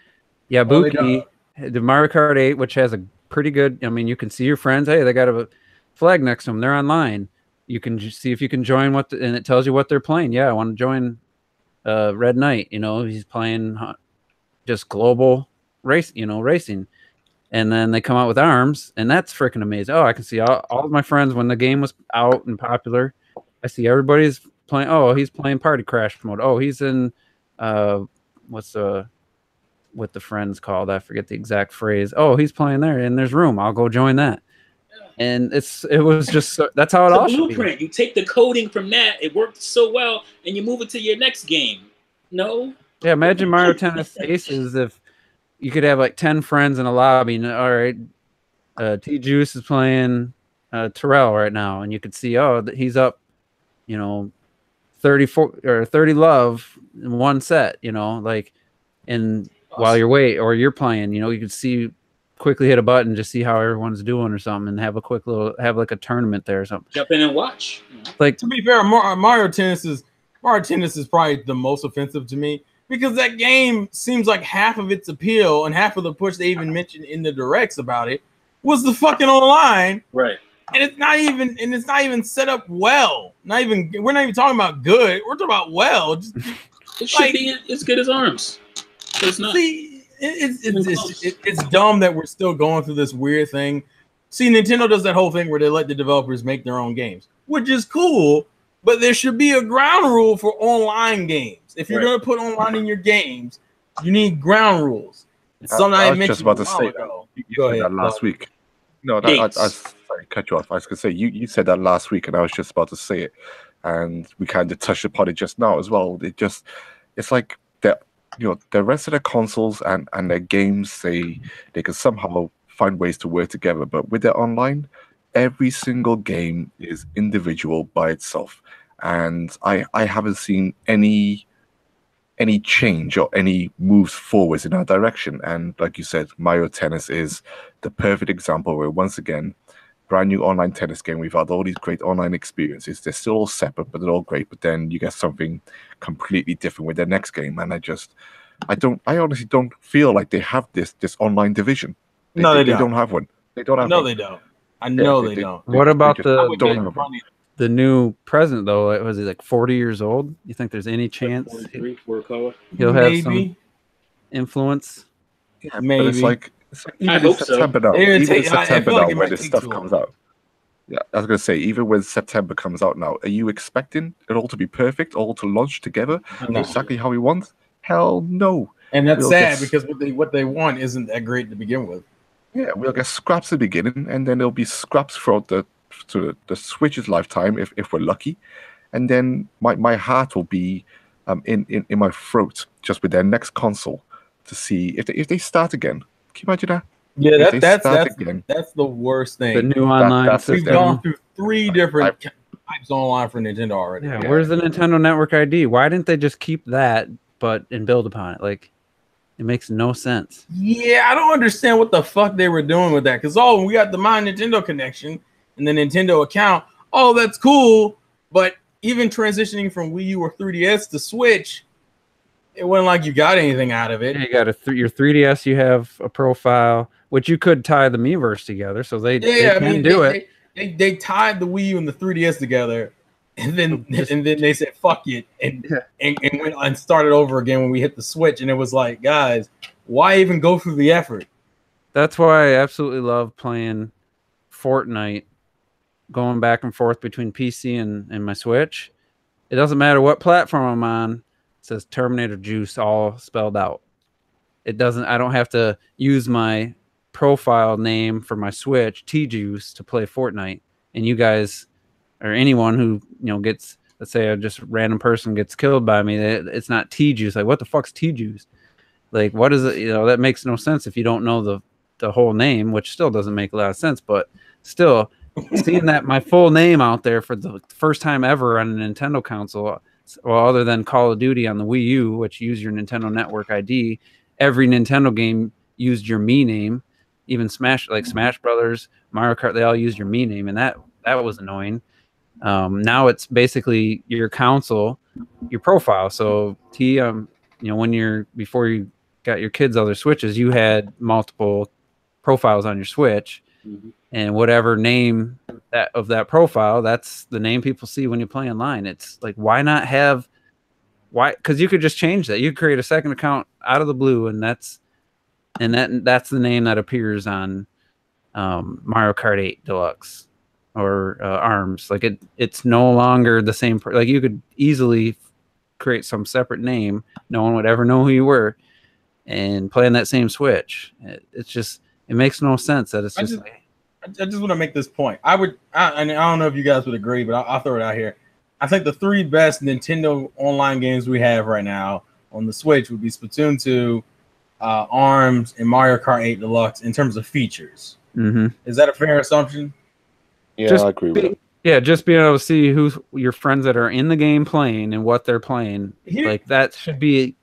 Buki, the Mario Kart 8, which has a pretty good. You can see your friends. Hey, they got a flag next to them. They're online. You can just see if you can join and it tells you what they're playing. Yeah, I want to join. Red Knight, he's playing just global racing, and then they come out with ARMS, and that's freaking amazing. Oh, I can see all of my friends when the game was out and popular. I see everybody's playing. Oh, he's playing Party Crash mode. Oh, he's in what the friends called? I forget the exact phrase. Oh, he's playing there, and there's room. I'll go join that. And it was just that's how it all should be. Blueprint. You take the coding from that, it worked so well, and you move it to your next game. No? Yeah, imagine Mario Tennis Aces if you could have like 10 friends in a lobby. And, all right, T Juice is playing Terrell right now, and you could see, he's up, 34 or 30 love in one set, and while you're playing, you could see. Quickly hit a button, just see how everyone's doing or something, and have a tournament there or something. Jump in and watch. Like, to be fair, Mario Tennis is Mario Tennis is probably the most offensive to me because that game seems like half of its appeal and half of the push they even mentioned in the directs about it was the fucking online. Right. And it's not even set up well. We're not even talking about good. We're talking about well. It should be as good as ARMS. But it's not. See, it's dumb that we're still going through this weird thing. See, Nintendo does that whole thing where they let the developers make their own games, which is cool, but there should be a ground rule for online games. If you're going to put online in your games, you need ground rules. I was just about to say that. You said that last week. No, I sorry, cut you off. I was going to say, you said that last week, and I was just about to say it. And we kind of touched upon it just now as well. It's like the rest of the consoles and their games, they can somehow find ways to work together. But with their online, every single game is individual by itself. And I haven't seen any change or any moves forwards in that direction. And like you said, Mario Tennis is the perfect example where, once again, brand new online tennis game. We've had all these great online experiences. They're still all separate, but they're all great. But then you get something completely different with their next game. And I honestly don't feel like they have this online division. They don't have one. They don't have one. They don't. I know they don't. What about the the new president, though? Was he like 40 years old? You think there's any chance he'll have some influence? Yeah, maybe. But it's like I hope so. Even in September now, when this stuff comes out. Yeah, I was going to say, even when September comes out now, are you expecting it all to be perfect, all to launch together, exactly how we want? Hell no. And that's sad because what they want isn't that great to begin with. Yeah, we'll get scraps at the beginning, and then there'll be scraps throughout the Switch's lifetime if we're lucky, and then my heart will be in my throat just with their next console to see if they start again. Can you imagine that? Yeah, that's the worst thing. The new online system. We've gone through 3 different types online for Nintendo already. Yeah, where's the Nintendo Network ID? Why didn't they just keep that and build upon it? Like, it makes no sense. Yeah, I don't understand what the fuck they were doing with that. Because we got the My Nintendo connection and the Nintendo account. Oh, that's cool. But even transitioning from Wii U or 3DS to Switch, it wasn't like you got anything out of it. Yeah, you got your 3DS. You have a profile, which you could tie the Miiverse together, so they can do it. They tied the Wii U and the 3DS together, and then they said fuck it and went and started over again when we hit the Switch, and it was like, guys, why even go through the effort? That's why I absolutely love playing Fortnite, going back and forth between PC and my Switch. It doesn't matter what platform I'm on. It says Terminator Juice all spelled out. It doesn't. I don't have to use my profile name for my Switch, T-Juice, to play Fortnite. And you guys, or anyone who gets, let's say a just random person gets killed by me, it's not T-Juice. Like, what the fuck's T-Juice? Like, what is it? That makes no sense if you don't know the whole name, which still doesn't make a lot of sense. But still, seeing that my full name out there for the first time ever on a Nintendo console, well, other than Call of Duty on the Wii U, which used your Nintendo Network ID, every Nintendo game used your Mii name. Even Smash Brothers, Mario Kart, they all used your Mii name, and that was annoying. Now it's basically your console, your profile. So before you got your kids' other Switches, you had multiple profiles on your Switch, and whatever name of that profile, that's the name people see when you play online. It's like, why not have? Why? Because you could just change that. You could create a second account out of the blue, and that's the name that appears on Mario Kart 8 Deluxe or ARMS. Like, it's no longer the same. Like, you could easily create some separate name. No one would ever know who you were, and play on that same Switch. It makes no sense that it's just. I just want to make this point. I don't know if you guys would agree, but I'll throw it out here. I think the 3 best Nintendo online games we have right now on the Switch would be Splatoon 2, ARMS, and Mario Kart 8 Deluxe in terms of features. Mm-hmm. Is that a fair assumption? Yeah, I agree with it. Yeah, just being able to see who's your friends that are in the game playing and what they're playing. Like, that should be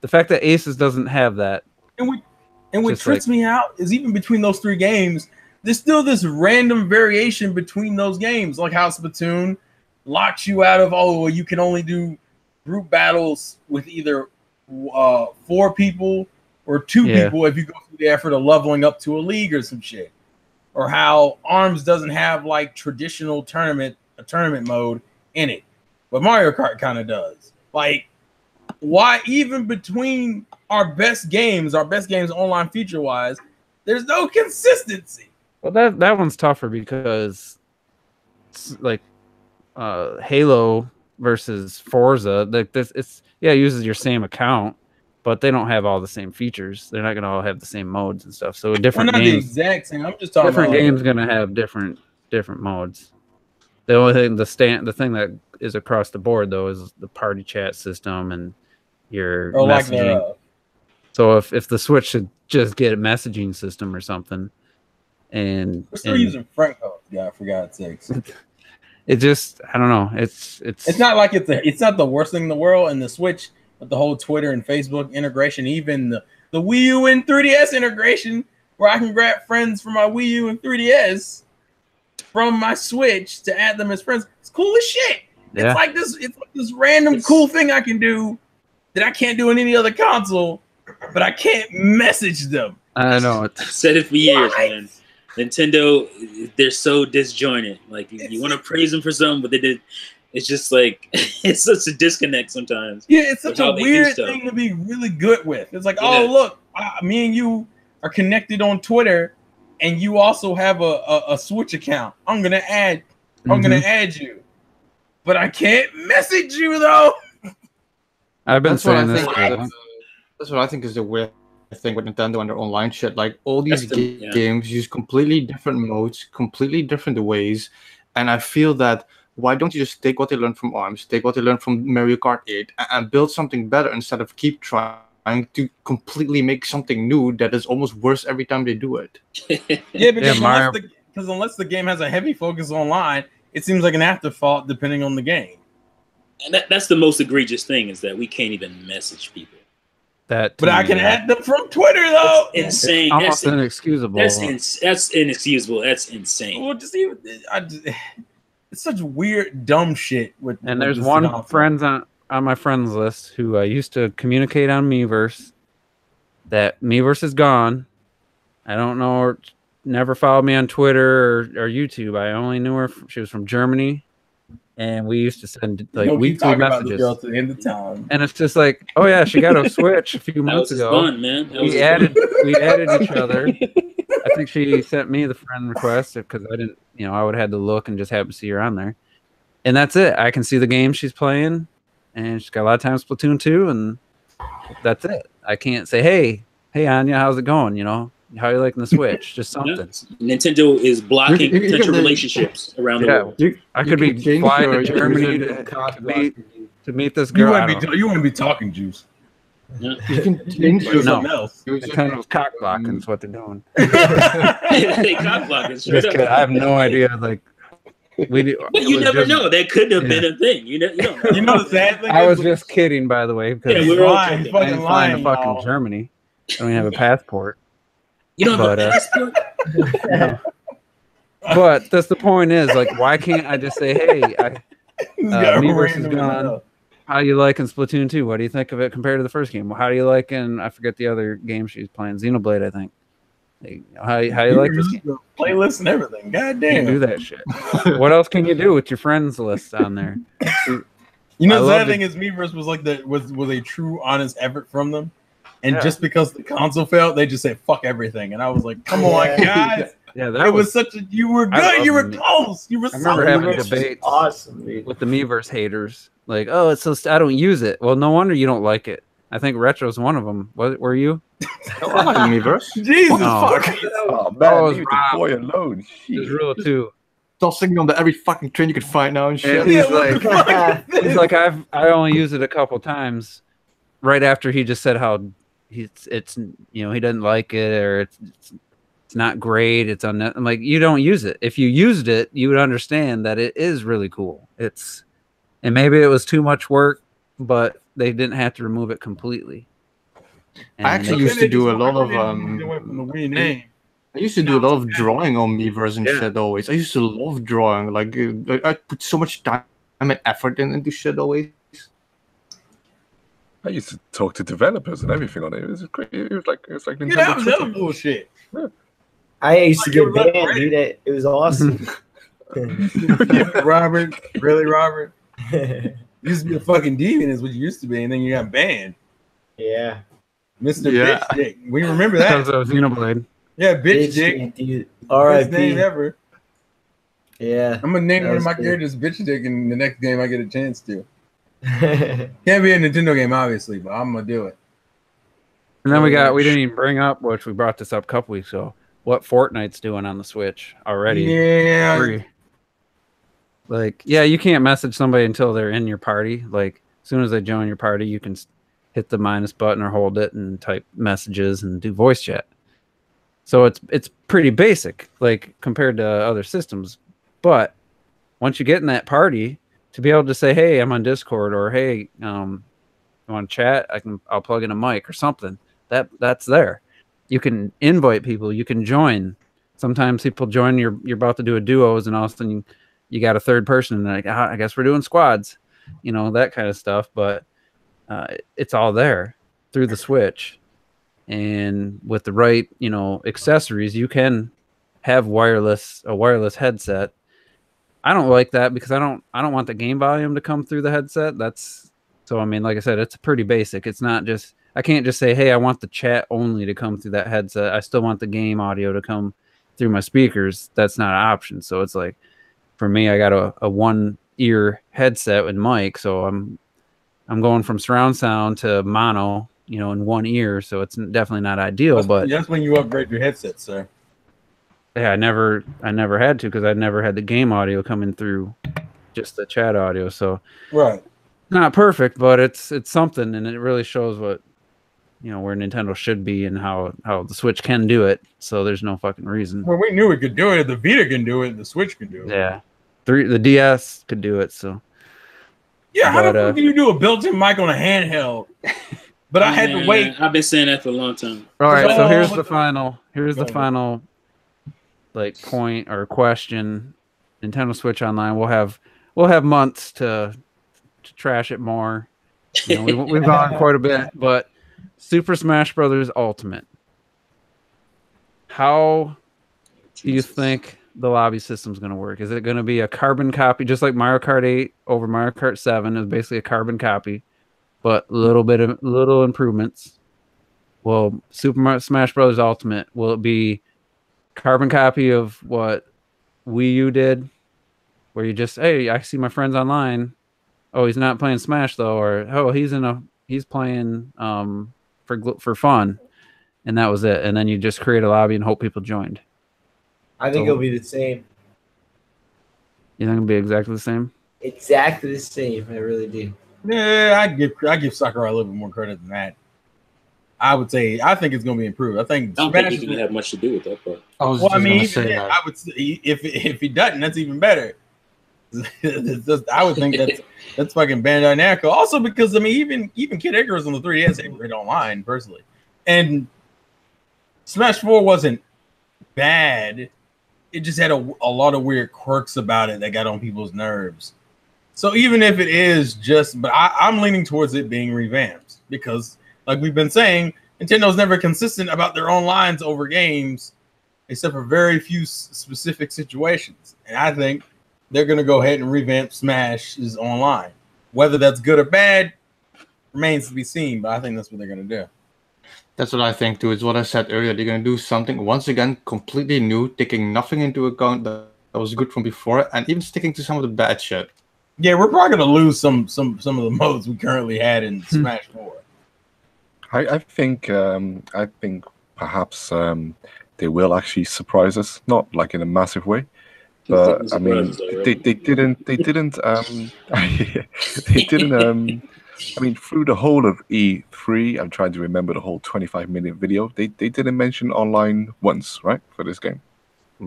the fact that Aces doesn't have that. And what trips me out is even between those 3 games, there's still this random variation between those games, like how Splatoon locks you out of, you can only do group battles with either 4 people or 2 people if you go through the effort of leveling up to a league or some shit. Or how ARMS doesn't have like traditional tournament mode in it, but Mario Kart kind of does. Like, why even between our best games online feature wise, there's no consistency. Well, that one's tougher because it's like Halo versus Forza. Like this, it uses your same account, but they don't have all the same features. They're not going to all have the same modes and stuff. So different games, the exact same. I'm just talking different about games going to have different modes. The only thing the thing that is across the board though is the party chat system and your messaging. Like so if the Switch should just get a messaging system or something, and we're still using friend code, for God's sakes. It just, I don't know. It's not like it's not the worst thing in the world. And the Switch with the whole Twitter and Facebook integration, even the Wii U and 3DS integration, where I can grab friends from my Wii U and 3DS from my Switch to add them as friends. It's cool as shit. Yeah. It's like this random cool thing I can do that I can't do on any other console, but I can't message them. I know. I've said it for years, man. Nintendo, they're so disjointed. Like you want to praise them for something, but they did. It's just like it's such a disconnect sometimes. Yeah, it's such a weird thing to be really good with. It's like, oh look, me and you are connected on Twitter, and you also have a Switch account. I'm gonna add you, but I can't message you though. I've been saying this. That's what I think is the weird thing with Nintendo and their online shit. Like all these games use completely different modes, completely different ways, and I feel that why don't you just take what they learned from ARMS, take what they learned from Mario Kart 8, and build something better instead of keep trying to completely make something new that is almost worse every time they do it. Yeah, because unless the game has a heavy focus online, it seems like an afterthought depending on the game. And that's the most egregious thing is that we can't even message people. But I can add them from Twitter though. It's insane. Almost inexcusable. That's inexcusable. That's insane. Well, it's such weird, dumb shit. And there's one friend on my friends list who used to communicate on Miiverse. That Miiverse is gone. I don't know her. Never followed me on Twitter or YouTube. I only knew her. She was from Germany. And we used to send like weekly messages. About the end of time. And it's just like, oh yeah, she got a Switch a few months ago. Fun, man. We added each other. I think she sent me the friend request because I didn't, I would have had to look and just happen to see her on there. And that's it. I can see the game she's playing, and she's got a lot of time Splatoon 2, and that's it. I can't say, hey Anya, how's it going? How are you liking the Switch? Just something. Yeah. Nintendo is blocking potential relationships around the world. I could be flying to Germany to meet this girl. You wouldn't be talking, Juice. Yeah. You can change something else. They're kind of cock blocking is what they're doing. They cock blocking. I have no idea. Like but you never know. That could have been a thing. You don't know. You know the sad thing. I was just kidding, by the way, because we're all I'm flying to fucking Germany. I don't even have a passport. You don't have a passport? But that's the point is, like, why can't I just say, hey, Miiverse is gone. How you liking Splatoon 2? What do you think of it compared to the first game? Well, how do you like, and I forget the other game she's playing, Xenoblade, I think. How you like this game? Playlist and everything. God damn. You do that shit. What else can you do with your friends list on there? The sad thing is Miiverse was like was a true honest effort from them. And just because the console failed, they just said fuck everything. And I was like, come on, guys. Yeah, that was such a you were good, you were close. You were I remember having debates with the Miiverse haters. Like, oh, it's so I don't use it. Well, no wonder you don't like it. I think Retro's one of them. Were you? No, I like Miiverse. Jesus fuck. Oh man, leave the boy alone. It's real too. Tossing on every fucking train you could find now and shit. And he's like, I only used it a couple times. Right after he just said how he doesn't like it or it's not great. It's I'm like, you don't use it. If you used it, you would understand that it is really cool. And maybe it was too much work, but they didn't have to remove it completely. And I actually used to do a lot of I used to do a lot of drawing on Miiverse and shit always. I used to love drawing. Like I put so much time and effort into shit always. I used to talk to developers and everything on it. It was great. It was like Nintendo Yeah, that was Twitter. other bullshit. I used to Like, get you're left banned, dude. It was awesome. Robert, really, Robert? You used to be a fucking demon, is what you used to be, and then you got banned. Yeah. Mr. Yeah. Bitch Dick. We remember Because that. of Xenoblade. Yeah, Bitch Dick. Dude. Best name R.I.P. ever. Yeah. I'm gonna name That one of was my good. characters Bitch Dick in the next game I get a chance to. Can't be a Nintendo game, obviously, but I'm gonna do it. And then we didn't even bring up, which we brought this up a couple weeks ago, what Fortnite's doing on the Switch already. Yeah. Free. Like, yeah, you can't message somebody until they're in your party. Like, as soon as they join your party, you can hit the minus button or hold it and type messages and do voice chat. So it's pretty basic, like, compared to other systems. But once you get in that party, to be able to say, hey, I'm on Discord, or hey, you want to chat, I'll plug in a mic or something. That's there. You can invite people, you can join. Sometimes people join, you're about to do a duos, and all of a sudden you got a third person, and like, I guess we're doing squads, that kind of stuff. But it's all there through the Switch, and with the right accessories, you can have a wireless headset. I don't like that because I don't want the game volume to come through the headset. So I mean, like I said, it's pretty basic. It's not just, I can't just say, hey, I want the chat only to come through that headset. I still want the game audio to come through my speakers. That's not an option. So it's like, for me, I got a one ear headset with mic, so I'm going from surround sound to mono, in one ear. So it's definitely not ideal. But that's when you upgrade your headset, sir. yeah, I never had to, because I never had the game audio coming through just the chat audio. So Right. not perfect, but it's something, and it really shows what where Nintendo should be and how the Switch can do it. So there's no fucking reason. Well, we knew it could do it. The Vita can do it. The Switch can do it. Yeah, the DS could do it. So yeah, how the fuck do you do a built-in mic on a handheld? But I had to wait. I've been saying that for a long time. All right, so here's the final like point or question. Nintendo Switch Online. We'll have months to trash it more. We've gone quite a bit, but Super Smash Brothers Ultimate. How do you think the lobby system is going to work? Is it going to be a carbon copy, just like Mario Kart 8 over Mario Kart 7 is basically a carbon copy, but little improvements? Well, Super Smash Brothers Ultimate, will it be carbon copy of what Wii U did, where you just, hey, I see my friends online. Oh, he's not playing Smash though, or oh, he's playing for fun, and that was it. And then you just create a lobby and hope people joined. I think it'll be the same. You think it'll be exactly the same? Exactly the same. I really do. Yeah, I give Sakurai a little bit more credit than that. I would say I think it's going to be improved. I think I don't think he can have much to do with that part. I would say if he doesn't, that's even better. I would think that's fucking Bandai Namco. Also because even Kid Icarus on the 3DS ain't great online personally, and Smash 4 wasn't bad. It just had a lot of weird quirks about it that got on people's nerves. So even if it is but I'm leaning towards it being revamped because, like we've been saying, Nintendo's never consistent about their own lines over games, except for very few specific situations. And I think they're going to go ahead and revamp Smash's online. Whether that's good or bad remains to be seen, but I think that's what they're going to do. That's what I think too. It's what I said earlier. They're going to do something, once again, completely new, taking nothing into account that was good from before, and even sticking to some of the bad shit. Yeah, we're probably going to lose some of the modes we currently had in Smash 4. I think perhaps they will actually surprise us, not like in a massive way. But I mean, they didn't they didn't I mean, through the whole of E3, I'm trying to remember the whole 25-minute video. They didn't mention online once, right, for this game.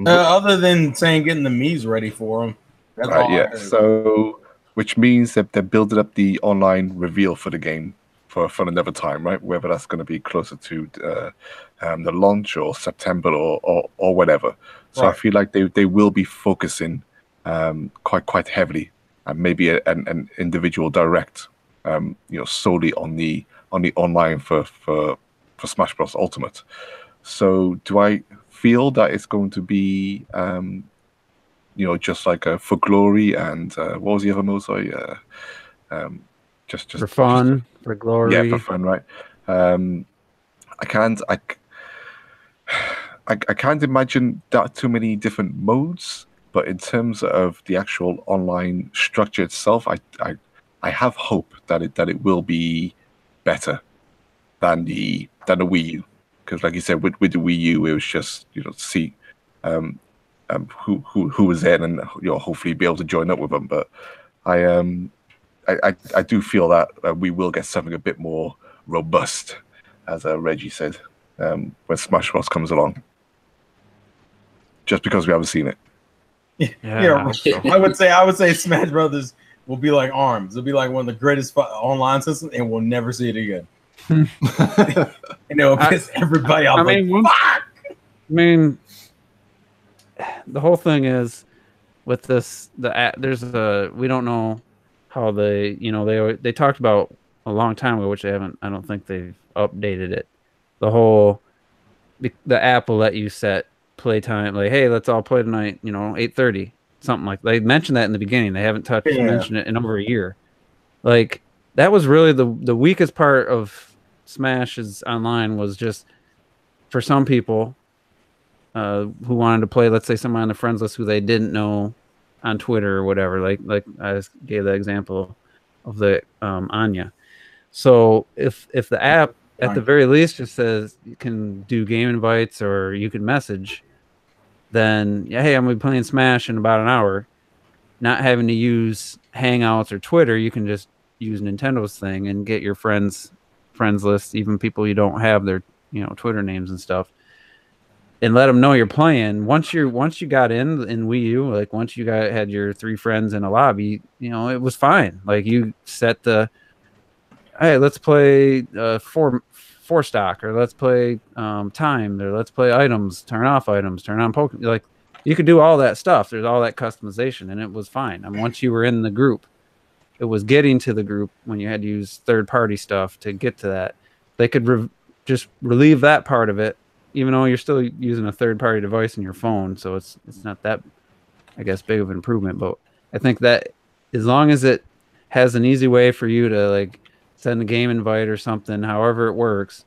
Other than saying getting the Mii's ready for them. That's all I heard. So which means that they're building up the online reveal for the game for another time, right? Whether that's going to be closer to the launch or September or whatever. So I feel like they will be focusing quite heavily, and maybe an individual direct solely on the online for Smash Bros. Ultimate. So do I feel that it's going to be just like for glory and what was the other mode? Sorry, just for fun, for glory. Yeah, for fun, right? I can't imagine that too many different modes, but in terms of the actual online structure itself, I have hope that it will be better than the Wii U, because like you said, with the Wii U, it was just see who was there and hopefully be able to join up with them. But I do feel that we will get something a bit more robust, as Reggie said, when Smash Bros comes along. Just because we haven't seen it. Yeah. I would say Smash Brothers will be like ARMS. It'll be like one of the greatest online systems, and we'll never see it again. And it'll piss everybody off. Fuck! I mean, the whole thing is with this. We don't know how they talked about a long time ago, which they haven't. I don't think they've updated it. The app will let you set playtime, like, hey, let's all play tonight, 8:30, something like they mentioned that in the beginning. They haven't mentioned it in over a year. Like, that was really the weakest part of Smash's online, was just for some people who wanted to play, let's say someone on the friends list who they didn't know on Twitter or whatever, like I just gave the example of the Anya. So if the app at the very least just says you can do game invites or you can message, then hey, I'm gonna be playing Smash in about an hour, not having to use Hangouts or Twitter, you can just use Nintendo's thing and get your friends list, even people you don't have their Twitter names and stuff, and let them know you're playing. Once you got in Wii U, like once you had your 3 friends in a lobby, it was fine. Like, you set the, hey, let's play four stock, or let's play time, or let's play items, turn off items, turn on Pokemon. Like, you could do all that stuff. There's all that customization, and it was fine. And once you were in the group, it was getting to the group when you had to use third-party stuff to get to that. They could just relieve that part of it, even though you're still using a third-party device in your phone, so it's not that, I guess, big of an improvement. But I think that as long as it has an easy way for you to, like, send a game invite or something, however it works,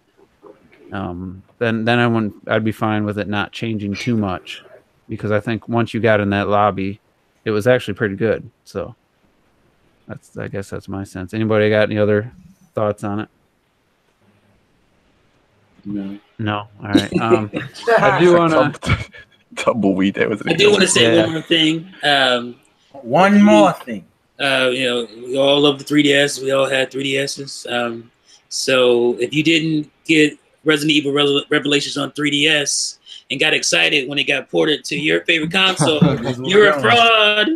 then I'd be fine with it not changing too much, because I think once you got in that lobby, it was actually pretty good. So I guess that's my sense. Anybody got any other thoughts on it? No. All right. I do want to tumbleweed there. I do want to say one more thing. One more thing. We all love the 3DS. We all had 3DSs. So if you didn't get Resident Evil Revelations on 3DS and got excited when it got ported to your favorite console, you're a fraud.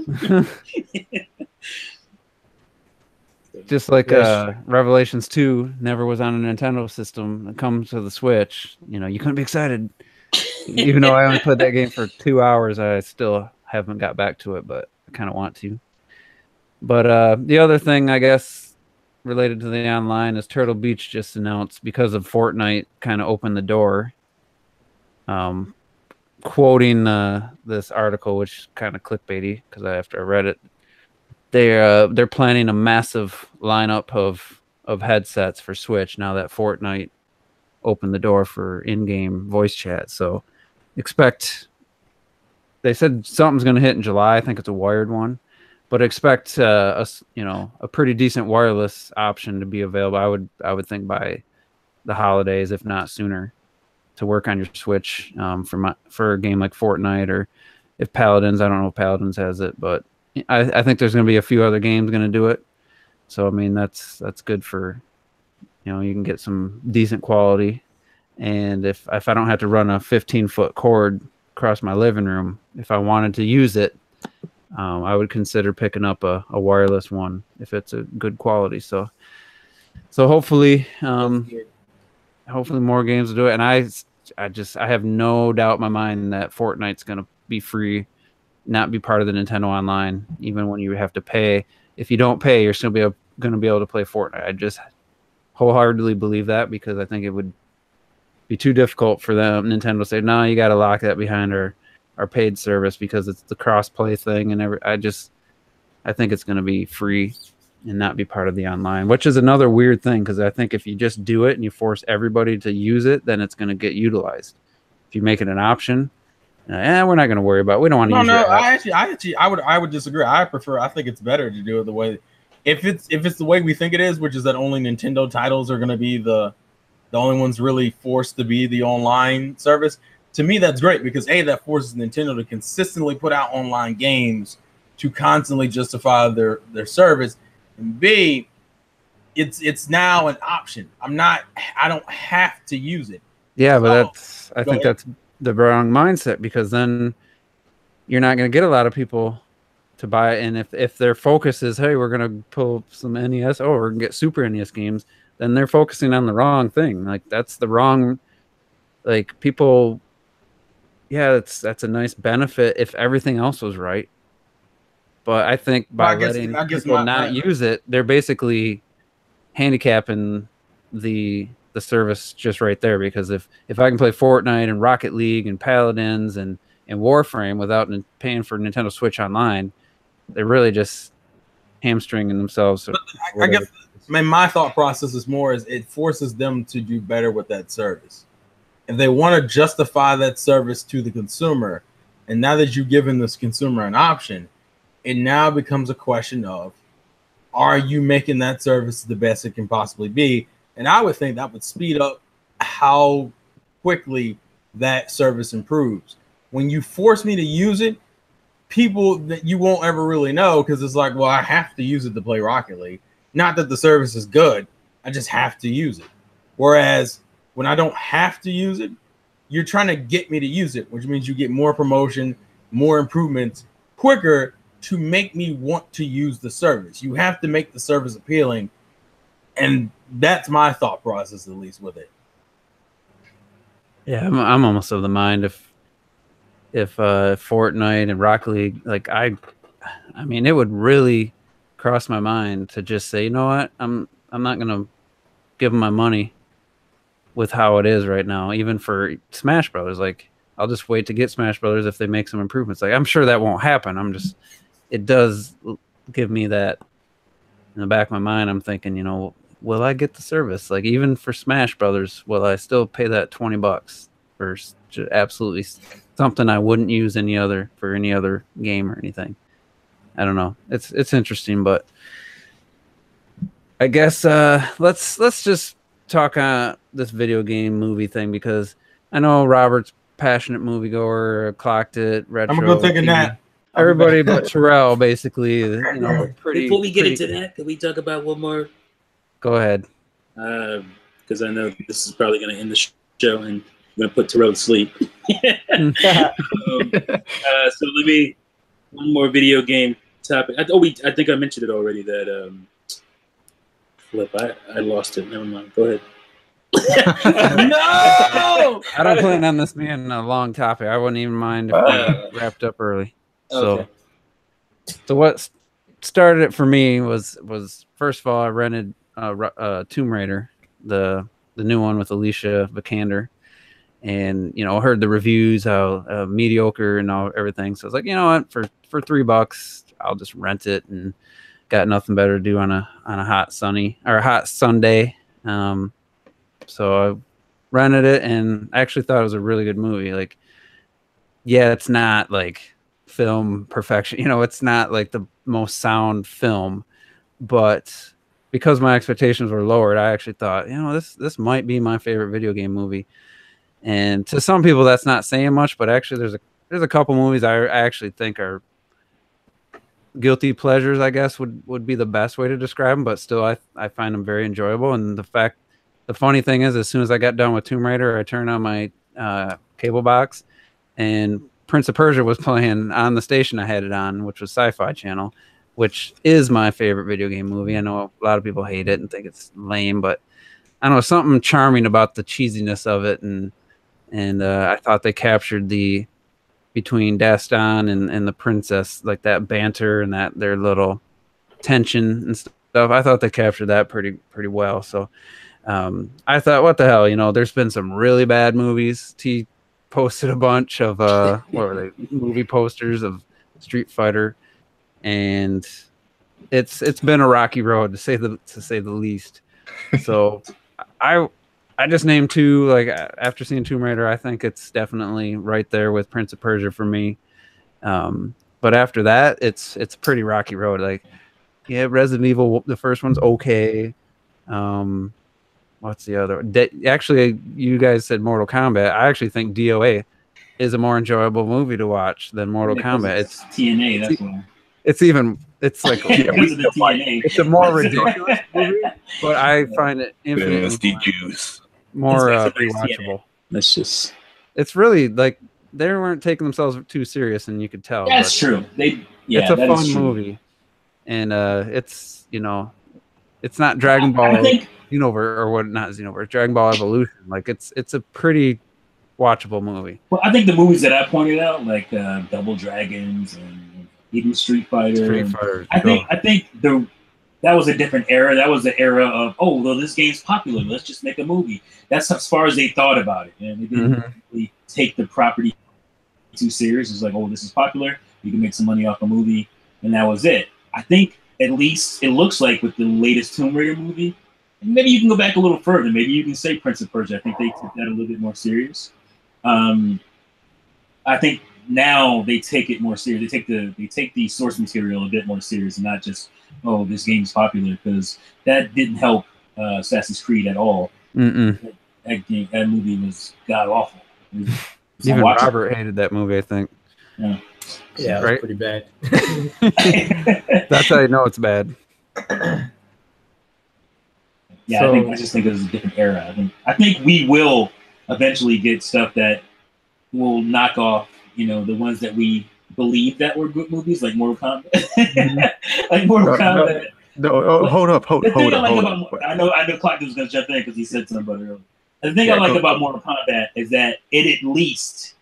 Just like Revelations 2 never was on a Nintendo system. It comes to the Switch. You couldn't be excited. Even though I only played that game for 2 hours, I still haven't got back to it, but I kind of want to. But the other thing, I guess, related to the online is Turtle Beach just announced, because of Fortnite kind of opened the door. Quoting this article, which is kind of clickbaity, because after I read it, they're planning a massive lineup of headsets for Switch now that Fortnite opened the door for in-game voice chat. So they said something's going to hit in July. I think it's a wired one. But expect a pretty decent wireless option to be available. I would think by the holidays, if not sooner, to work on your Switch for a game like Fortnite, or if Paladins. I don't know if Paladins has it, but I think there's going to be a few other games going to do it. So I mean that's good for you can get some decent quality, and if I don't have to run a 15-foot cord across my living room, if I wanted to use it. I would consider picking up a wireless one if it's a good quality. So hopefully more games will do it. And I have no doubt in my mind that Fortnite's going to be free, not be part of the Nintendo Online, even when you have to pay. If you don't pay, you're still be able going to be able to play Fortnite. I just wholeheartedly believe that, because I think it would be too difficult for them, Nintendo, to say, no, you got to lock that behind our paid service because it's the cross-play thing. And I think it's going to be free and not be part of the online, which is another weird thing, because I think if you just do it and you force everybody to use it, then it's going to get utilized. If you make it an option, we're not going to worry about it. We don't want to use it. I would disagree. I think it's better to do it the way, if it's the way we think it is, which is that only Nintendo titles are going to be the only ones really forced to be the online service. To me, that's great, because A, that forces Nintendo to consistently put out online games to constantly justify their service, and B, it's now an option. I don't have to use it. Yeah, but I think that's the wrong mindset, because then you're not going to get a lot of people to buy it. And if their focus is, hey, we're going to pull some NES, we're going to get Super NES games, then they're focusing on the wrong thing. Like, that's the wrong, like, people, yeah, that's a nice benefit if everything else was right. But I think by letting people not use it, they're basically handicapping the service just right there. Because if I can play Fortnite and Rocket League and Paladins and Warframe without paying for Nintendo Switch Online, they're really just hamstringing themselves. I guess my thought process is more is it forces them to do better with that service. If they want to justify that service to the consumer, and now that you've given this consumer an option, it now becomes a question of, are you making that service the best it can possibly be? And I would think that would speed up how quickly that service improves. When you force me to use it, people that you won't ever really know, because it's like, well, I have to use it to play Rocket League. Not that the service is good, I just have to use it. Whereas when I don't have to use it, you're trying to get me to use it, which means you get more promotion, more improvements quicker to make me want to use the service. You have to make the service appealing, and that's my thought process, at least, with it. Yeah, I'm almost of the mind if Fortnite and Rocket League, like, I mean, it would really cross my mind to just say, you know what, I'm not gonna give them my money with how it is right now. Even for Smash Brothers, like, I'll just wait to get Smash Brothers if they make some improvements. Like, I'm sure that won't happen. It does give me that in the back of my mind. I'm thinking, you know, will I get the service? Like, even for Smash Brothers, will I still pay that $20 for absolutely something I wouldn't use for any other game or anything? I don't know. It's interesting, but I guess let's just talk on this video game movie thing, because I know Robert's passionate moviegoer, clocked it, retro. I'm gonna go take a nap. Everybody but Terrell, basically, you know, pretty. Before we get into that, can we talk about one more? Go ahead. Because I know this is probably going to end the show, and I'm going to put Terrell to sleep. So let me, one more video game topic. I think I mentioned it already. That flip. I lost it. Never mind. Go ahead. No, I don't plan on this being a long topic. I wouldn't even mind if we wrapped up early. So what started it for me was first of all, I rented Tomb Raider, the new one with Alicia Vikander, and you know, heard the reviews how mediocre and everything. So I was like, you know what, for $3, I'll just rent it, and got nothing better to do on a hot Sunday. So I rented it, and I actually thought it was a really good movie. Like, yeah, it's not like film perfection, you know, it's not like the most sound film, but because my expectations were lowered, I actually thought, you know, this might be my favorite video game movie. And to some people that's not saying much, but actually there's a couple movies I actually think are guilty pleasures, I guess would be the best way to describe them, but still I find them very enjoyable. And the funny thing is, as soon as I got done with Tomb Raider, I turned on my cable box, and Prince of Persia was playing on the station I had it on, which was Sci-Fi Channel, which is my favorite video game movie. I know a lot of people hate it and think it's lame, but I don't know, something charming about the cheesiness of it, and I thought they captured between Dastan and the princess, like that banter and that their little tension and stuff stuff. I thought they captured that pretty well. So I thought, what the hell, there's been some really bad movies. T posted a bunch of what were they, movie posters of Street Fighter, and it's been a rocky road to say the least. So I just named two. Like after seeing Tomb Raider, I think it's definitely right there with Prince of Persia for me. But after that, it's a pretty rocky road. Like, yeah, Resident Evil, the first one's okay. What's the other? Actually, you guys said Mortal Kombat. I actually think DOA is a more enjoyable movie to watch than Mortal Kombat. It's TNA. That's why. It's like Because of the TNA. it's a more ridiculous movie, but I find it infinitely more rewatchable. That's just. It's really like they weren't taking themselves too serious, and you could tell. That's true. It's a fun movie, and it's it's not Dragon Ball Xenoverse or what? Not Xenoverse, Dragon Ball Evolution. Like it's a pretty watchable movie. Well, I think the movies that I pointed out, like Double Dragons and even Street Fighter. I think that was a different era. That was the era of, oh, well, this game's popular. Let's just make a movie. That's as far as they thought about it, and they didn't really take the property too serious. It's like, oh, this is popular. You can make some money off a movie, and that was it. I think at least it looks like with the latest Tomb Raider movie, and maybe you can go back a little further. Maybe you can say Prince of Persia. I think they took that a little bit more serious. I think now they take it more serious. They take the source material a bit more serious, and not just, oh, this game's popular, because that didn't help Assassin's Creed at all. That movie was god awful. Even Robert hated that movie, I think. Yeah, right? It was pretty bad. That's how you know it's bad. Yeah, I just think it was a different era. I think we will eventually get stuff that will knock off, the ones that we believe that were good movies, like Mortal Kombat. Like Mortal Kombat. No, hold up. I know Clark was going to jump in because he said something about it earlier. The thing I like about Mortal Kombat is that it at least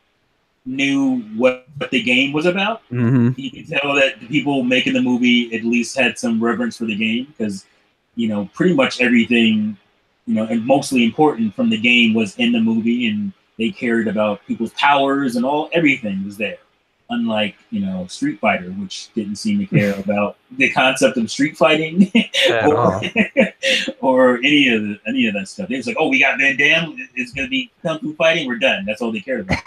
knew what the game was about. You can tell that the people making the movie at least had some reverence for the game, because pretty much everything, and mostly important from the game was in the movie, and they cared about people's powers and everything was there. Unlike, Street Fighter, which didn't seem to care about the concept of street fighting or any of that stuff. It was like, oh, we got Van Damme, it's going to be kung fu fighting, we're done. That's all they cared about.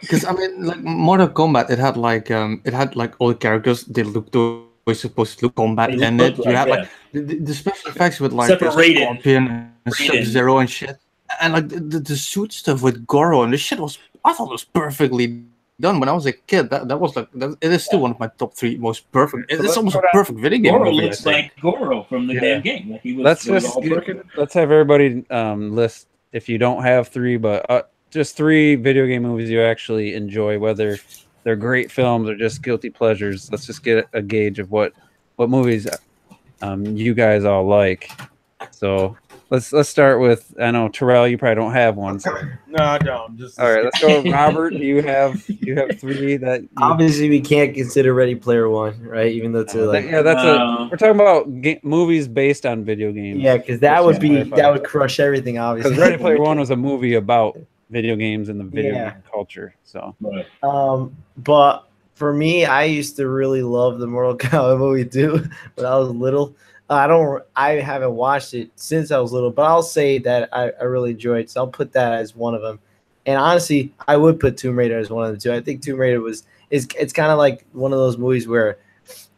Because like Mortal Kombat, it had like all the characters. They looked the way supposed to look combat in it. You had like the special effects with like Scorpion and Sub-Zero and shit, and like the suit stuff with Goro and the shit I thought it was perfectly done when I was a kid. That was like it is still one of my top 3 most perfect. It's almost a perfect video game. Goro looks like Goro from the damn game. Like he was. Let's have everybody list, if you don't have 3, but just 3 video game movies you actually enjoy, whether they're great films or just guilty pleasures. Let's just get a gauge of what movies you guys all like. So let's start with, I know Terrell, you probably don't have one. So. No, I don't. All right, let's go. Robert, you have 3 that. Obviously, we can't consider Ready Player One, right? Even though it's like we're talking about movies based on video games. Yeah, because that would crush everything. Obviously, because Ready Player One was a movie about video games and the video game culture. So, but for me, I used to really love the Mortal Kombat movie too when I was little. I haven't watched it since I was little, but I'll say that I really enjoyed it. So I'll put that as one of them. And honestly, I would put Tomb Raider as one of the 2. I think Tomb Raider it's kind of like one of those movies where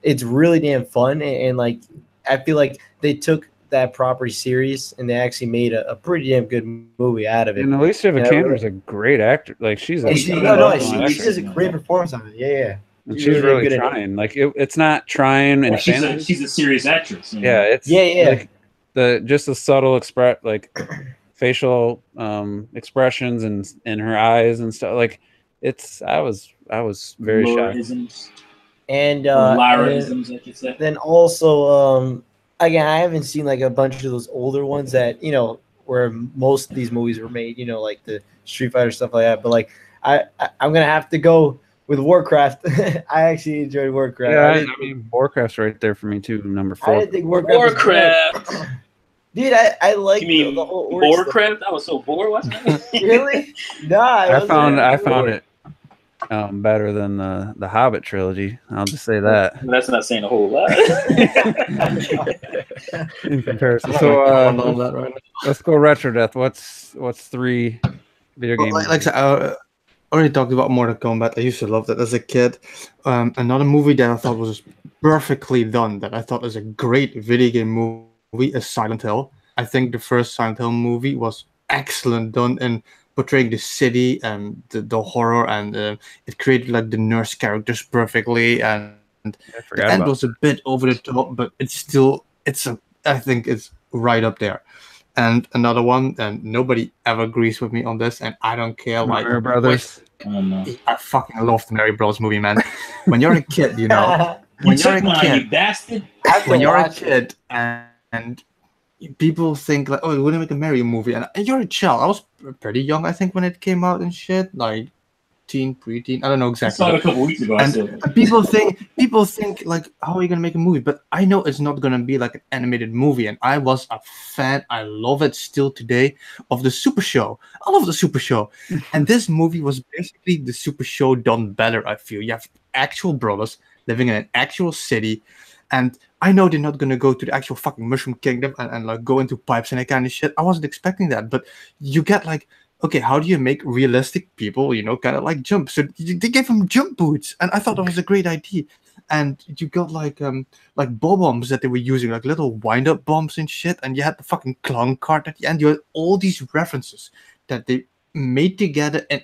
it's really damn fun, and like I feel like they took that property serious and they actually made a pretty damn good movie out of it. And Alicia Vikander is a great actor. Like she does a great performance on it. Yeah. And she's really trying. Like it's not trying, and she's a serious actress. Yeah, it's like the subtle facial expressions and her eyes and stuff. Like I was very shocked. And Lyra-isms, like you said. Then also again, I haven't seen like a bunch of those older ones that where most of these movies were made. Like the Street Fighter stuff like that. But like I'm gonna have to go with Warcraft. I actually enjoyed Warcraft. Yeah, I mean, Warcraft's right there for me too. Number I 4. didn't think Warcraft. Warcraft. Dude, I like You mean the whole orc Warcraft? I was so bored, wasn't stuff. it? Really? Nah, I found it better than the Hobbit trilogy. I'll just say that That's not saying a whole lot. in comparison. I'm not So gonna comment on that right now. let's go retro death. What's 3 video Well, games? like I said, I already talked about Mortal Kombat. I used to love that as a kid. Another movie that I thought was perfectly done, that I thought was a great video game movie, is Silent Hill. I think the first Silent Hill movie was excellent done in portraying the city and the horror, and it created like the nurse characters perfectly. And I the forgot end about was a bit over the top, but I think it's right up there. And another one, and nobody ever agrees with me on this, and I don't care. Mario Brothers. I fucking love the Mario Bros. Movie, man. When you're a kid, you know, when You you're took a mine, kid, you bastard. when you're a kid, and people think like, oh, we're gonna make a Mario movie, and you're a child. I was pretty young, I think, when it came out and shit, like preteen. I don't know I exactly. saw it a couple weeks ago. And people think like, how are you gonna make a movie? But I know it's not gonna be like an animated movie. And I was a fan. I love it still today of the Super Show. I love the Super Show. And this movie was basically the Super Show done better. I feel you have actual brothers living in an actual city, and I know they're not gonna go to the actual fucking Mushroom Kingdom and like go into pipes and that kind of shit. I wasn't expecting that, but you get like, okay, how do you make realistic people, you know, kind of like jump? So they gave them jump boots, and I thought that was a great idea. And you got like ball bombs that they were using, like little wind-up bombs and shit. And you had the fucking clown card at the end. You had all these references that they made together in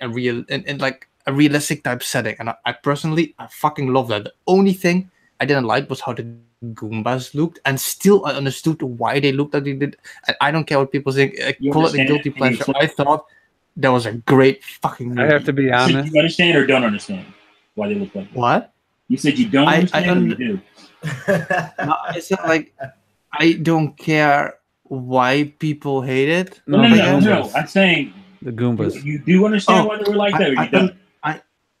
in like a realistic type setting. And I personally fucking love that. The only thing I didn't like was how the Goombas looked, and still I understood why they looked like they did. And I don't care what people think. You Call it a understand guilty and you pleasure. accept- I thought that was a great fucking movie. I have to be So honest. you understand or don't understand why they look like that? What? You said you don't I understand or you do? No, it's not like I don't care why people hate it. No, the no. Goombas. I'm saying The Goombas. you do understand Oh, why they were like that, or you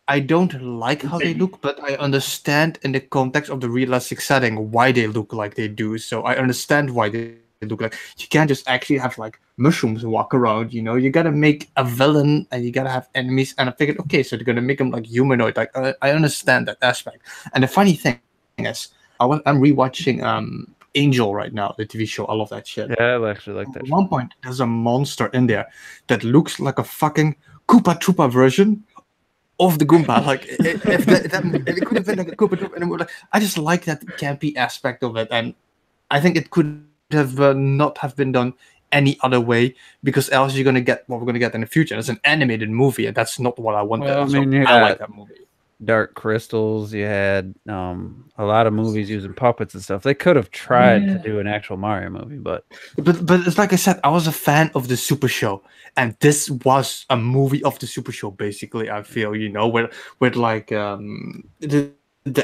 I don't? don't like how they look, but I understand in the context of the realistic setting why they look like they do. So I understand why they look like. You can't just actually have like mushrooms walk around, you know. You gotta make a villain and you gotta have enemies. And I figured, okay, so they're gonna make them like humanoid. Like I understand that aspect. And the funny thing is, I'm rewatching Angel right now, the TV show. I love that shit. Yeah, I actually like that. At one point, there's a monster in there that looks like a fucking Koopa Troopa version of the Goomba. Like, if it could have been like a Koopa Troopa. And like, I just like that campy aspect of it. And I think it could have not have been done any other way, because else you're going to get what we're going to get in the future. It's an animated movie, and that's not what I wanted. Well, I mean, so you I got like that movie. Dark Crystals. You had a lot of movies using puppets and stuff. They could have tried to do an actual Mario movie, but it's like I said, I was a fan of the Super Show, and this was a movie of the Super Show. Basically, I feel, you know, with like the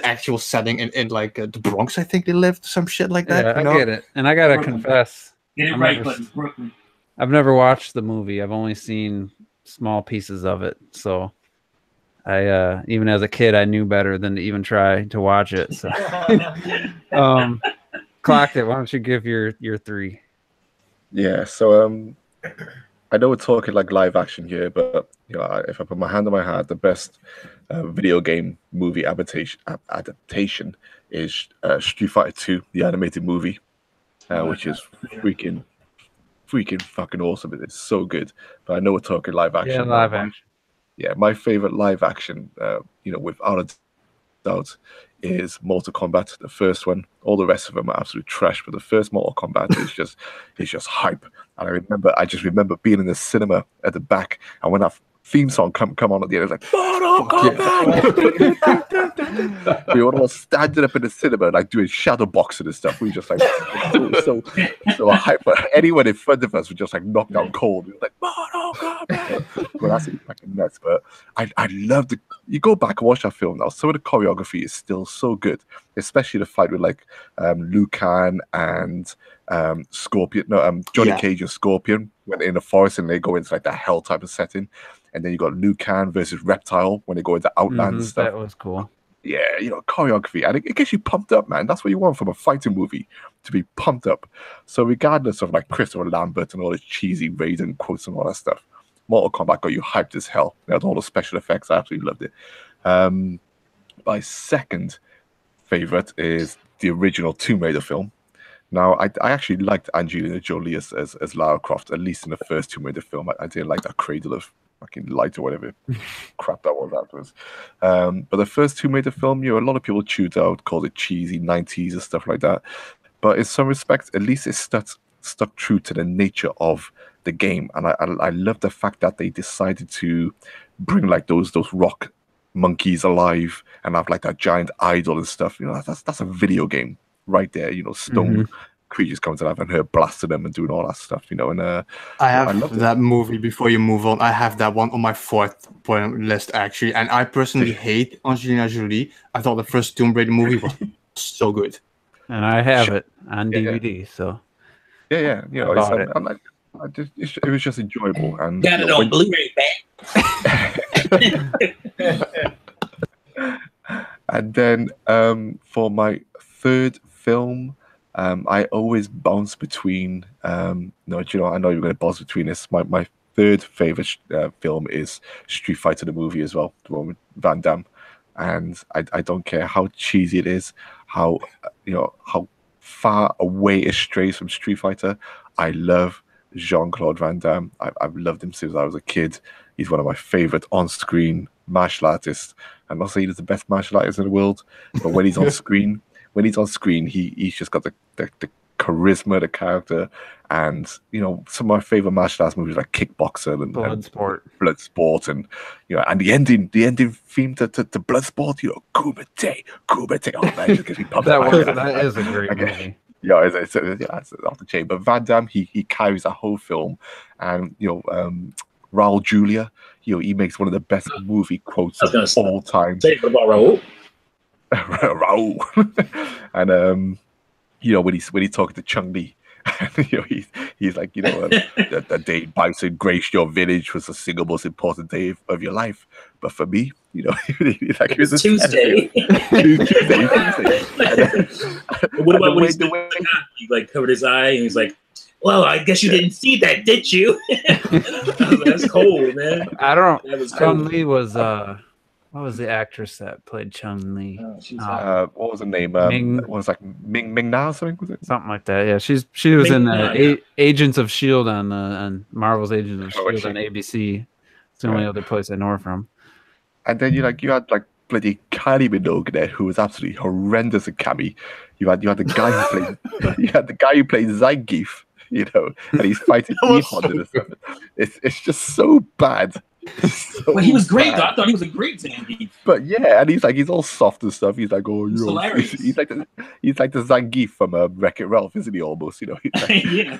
actual setting in like the Bronx. I think they lived, some shit like that. yeah, you know? I get it. And I gotta Brooklyn. confess, Get it I'm right, never- but it's Brooklyn. I've never watched the movie. I've only seen small pieces of it. So I even as a kid, I knew better than to even try to watch it. So clocked it. Why don't you give your 3? Yeah, so I know we're talking like live action here, but you know, if I put my hand on my heart, the best video game movie adaptation is Street Fighter 2, the animated movie, which is freaking fucking awesome. It's so good. But I know we're talking live action. Yeah, live action. Yeah, my favorite live action, you know, without a doubt, is Mortal Kombat, the first one. All the rest of them are absolute trash, but the first Mortal Kombat is just hype. And I just remember being in the cinema at the back, and when that theme song come on at the end, it was like Mortal Kombat. We were all standing up in the cinema, like doing shadow boxing and stuff. We were just like so hype. Anyone in front of us was just like knocked out cold. We were like Mortal Kombat. Well, that's fucking nuts. But I love you go back and watch that film now. Some of the choreography is still so good, especially the fight with like Liu Kang and Scorpion. No, Johnny Yeah. Cage and Scorpion when in the forest and they go into like that hell type of setting. and then you got Liu Kang versus Reptile when they go into Outland and stuff. That was cool. Yeah, choreography, and it gets you pumped up, man. That's what you want from a fighting movie, to be pumped up. So regardless of like Christopher Lambert and all the cheesy Raiden quotes and all that stuff, Mortal Kombat got you hyped as hell. They had all the special effects. I absolutely loved it. My second favorite is the original Tomb Raider film. Now, I actually liked Angelina Jolie as Lara Croft, at least in the first Tomb Raider film. I didn't like that cradle of fucking light or whatever crap that was afterwards. But the first Tomb Raider film, a lot of people chewed out, called it cheesy 90s and stuff like that. But in some respects, at least it stuck true to the nature of the game. And I love the fact that they decided to bring like those rock monkeys alive and have like that giant idol and stuff. That's a video game right there. Stone creatures coming to life and her blasting them and doing all that stuff. And I have that movie. Before you move on, I have that one on my 4th point list actually, and I personally hate Angelina Jolie. I thought the first Tomb Raider movie was so good, and I have it on DVD. So yeah, it was just enjoyable and got it on Blu-ray back. And then for my third film, I always bounce between. I know you're going to bounce between this. My third favorite film is Street Fighter the movie as well, the one with Van Damme, and I don't care how cheesy it is, how far away it strays from Street Fighter. I love Jean-Claude Van Damme. I've loved him since I was a kid. He's one of my favorite on-screen martial artists. I'm not saying he's the best martial artist in the world, but when he's on screen, he's just got the charisma, the character, and some of my favorite martial arts movies like Kickboxer and Bloodsport, and and the ending theme to Bloodsport, Kumite. Oh man, it just gets me pumped. That is a great movie. Yeah, it's off the chain. But Van Damme, he carries that whole film, and Raul Julia, he makes one of the best movie quotes of all time. Say it about Raul. And when he's talking to Chun-Li, he's like, the day bison graced your village was the single most important day of your life, but for me, he's like, it was Tuesday. Tuesday. What about when he like covered his eye and he's like, well, I guess you didn't see that, did you? That's cold, man. I don't. Chun-Li was what was the actress that played Chun-Li? What was her name? What was Ming Na or something? Was it something like that? Yeah, she was in Agents of S.H.I.E.L.D. on Marvel's Agents of S.H.I.E.L.D. on ABC. It's the only other place I know her from. And then you had bloody Kylie Minogue there, who was absolutely horrendous at Cammy. You had the guy who played Zangief. And he's fighting Ehon and stuff. It's just so bad. Well, he was great. Though. I thought he was a great Zangief. But yeah, and he's all soft and stuff. He's like, oh, he's like the Zangief from Wreck-It Ralph, isn't he? Almost, yeah.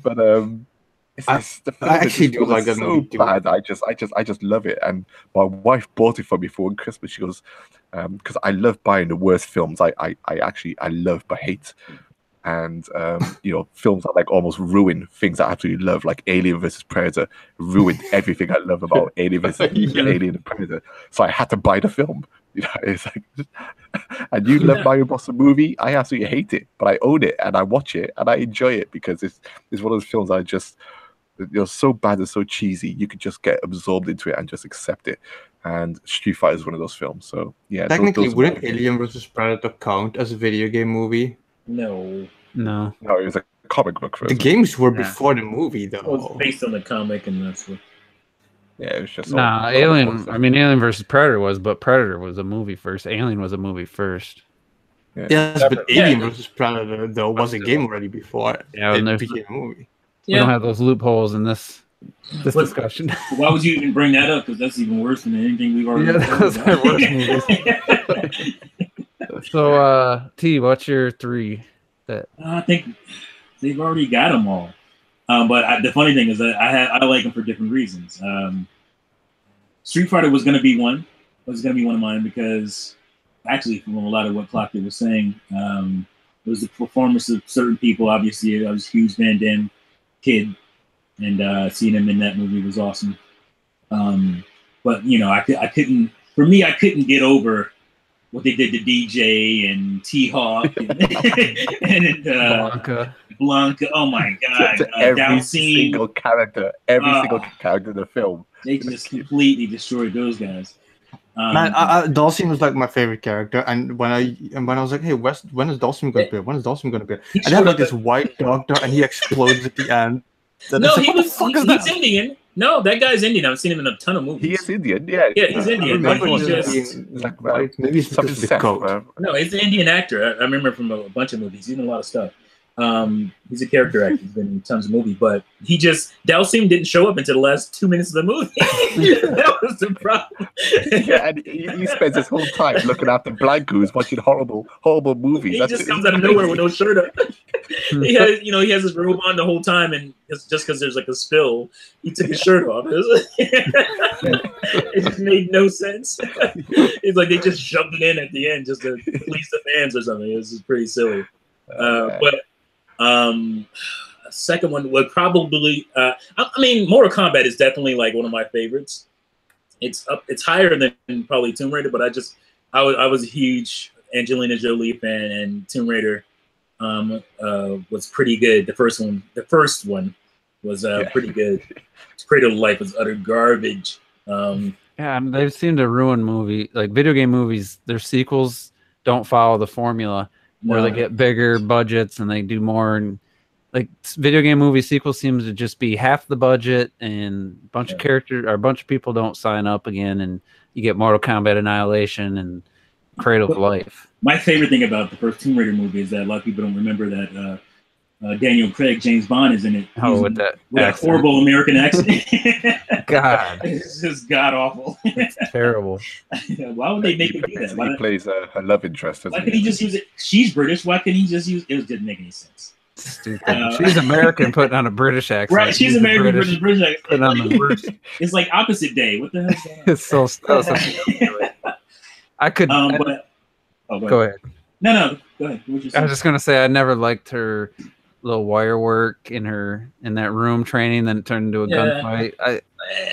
But I actually do like that movie too. Bad. I just love it. And my wife bought it for me for Christmas. She goes, because I love buying the worst films. I love but hate. And films that like almost ruin things I absolutely love, like Alien versus Predator ruined everything I love about Alien versus Alien and Predator. So I had to buy the film. It's like, and you love Mario Bros. Movie. I absolutely hate it, but I own it and I watch it and I enjoy it because it's one of those films I just so bad and so cheesy you could just get absorbed into it and just accept it. And Street Fighter is one of those films. So yeah, technically, wouldn't Alien versus Predator count as a video game movie? No, it was a comic book first. The games were before the movie, though. It was based on the comic, and that's what. Yeah, it was just. Alien. I mean, Alien versus Predator was, but Predator was a movie first. Alien was a movie first. Yeah. Yes, but Alien versus Predator though was a game already before it became a movie. We don't have those loopholes in this discussion. Why would you even bring that up? Because that's even worse than anything we've already. Yeah, those are worse movies. So, T, what's your 3? I think they've already got them all. But the funny thing is that I like them for different reasons. Street Fighter was going to be one. Was going to be one of mine because actually, from a lot of what Clockton was saying, it was the performance of certain people. Obviously, I was a huge Van Damme kid, and seeing him in that movie was awesome. But you know, I couldn't. For me, I couldn't get over what they did to DJ and T-Hawk and Blanca. Oh my God! Every single character in the film. They just completely destroyed those guys. Man, Dalsim was like my favorite character, and when I was like, hey, when is Dalsim going to appear? When is Dalsim going to appear? And they have like this white doctor, and he explodes at the end. No, he's Indian. No, that guy's Indian. I've seen him in a ton of movies. He is Indian, yeah. Yeah, he's Indian. But he's maybe it's because of the coat. No, he's an Indian actor. I remember from a bunch of movies. He's in a lot of stuff. He's a character actor. He's been in tons of movies, but Dalsim didn't show up until the last 2 minutes of the movie. That was the problem. Yeah, and he spends his whole time looking after blancos, watching horrible movies. He just comes out of nowhere with no shirt up. He has his robe on the whole time, and just because there's like a spill, he took his shirt off. It just made no sense. It's like they just shoved it in at the end just to please the fans or something. It was just pretty silly. Second one would probably Mortal Kombat is definitely like one of my favorites. It's higher than probably Tomb Raider, but I was a huge Angelina Jolie fan, and Tomb Raider was pretty good. The first one was pretty good. Cradle of Life was utter garbage. Yeah, they seem to ruin video game movies. Their sequels don't follow the formula. Where they get bigger budgets and they do more, and like video game movie sequel seems to just be half the budget, and a bunch of characters or a bunch of people don't sign up again, and you get Mortal Kombat Annihilation and Cradle of Life. My favorite thing about the first Tomb Raider movie is that a lot of people don't remember that Daniel Craig, James Bond, is in it. With that horrible American accent. God, it's just god awful. It's terrible. Why would they make him do that? He plays a love interest. Why can't he just use it? She's British. Why can't he just use it? It didn't make any sense. Stupid. She's American, putting on a British accent. Right, she's American, British accent. Putting on the worst. It's like opposite day. What the hell is that? It's so I could. Go ahead. No, go ahead. I was just gonna say I never liked her little wire work in that room training, then it turned into a gunfight.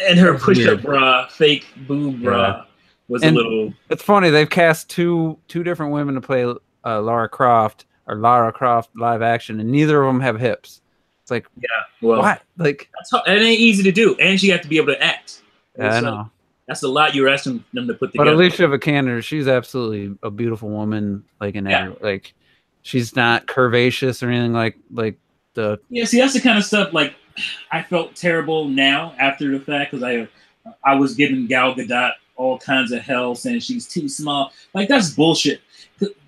And her push-up bra, fake boob bra, was a little. It's funny they've cast two different women to play Lara Croft live action, and neither of them have hips. It's like, what? Like, it ain't easy to do, and she have to be able to act. Yeah, I know. That's a lot you're asking them to put together. But Alicia Vikander, she's absolutely a beautiful woman. Like like, she's not curvaceous or anything like the. Yeah, see, that's the kind of stuff like I felt terrible now after the fact because I was giving Gal Gadot all kinds of hell saying she's too small. Like that's bullshit.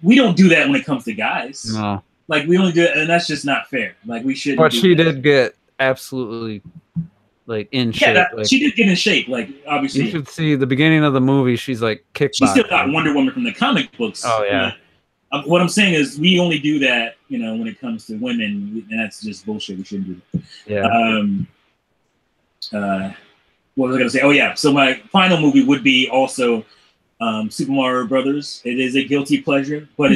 We don't do that when it comes to guys. No. Like we only do it, and that's just not fair. Like we shouldn't. But she did get absolutely like in shape. Yeah, she did get in shape. Like obviously, you should see the beginning of the movie. She's like kickboxing. She's still got Wonder Woman from the comic books. Oh yeah. What I'm saying is, we only do that, when it comes to women, and that's just bullshit. We shouldn't do that. Yeah. What was I gonna say? Oh yeah. So my final movie would be also Super Mario Brothers. It is a guilty pleasure, but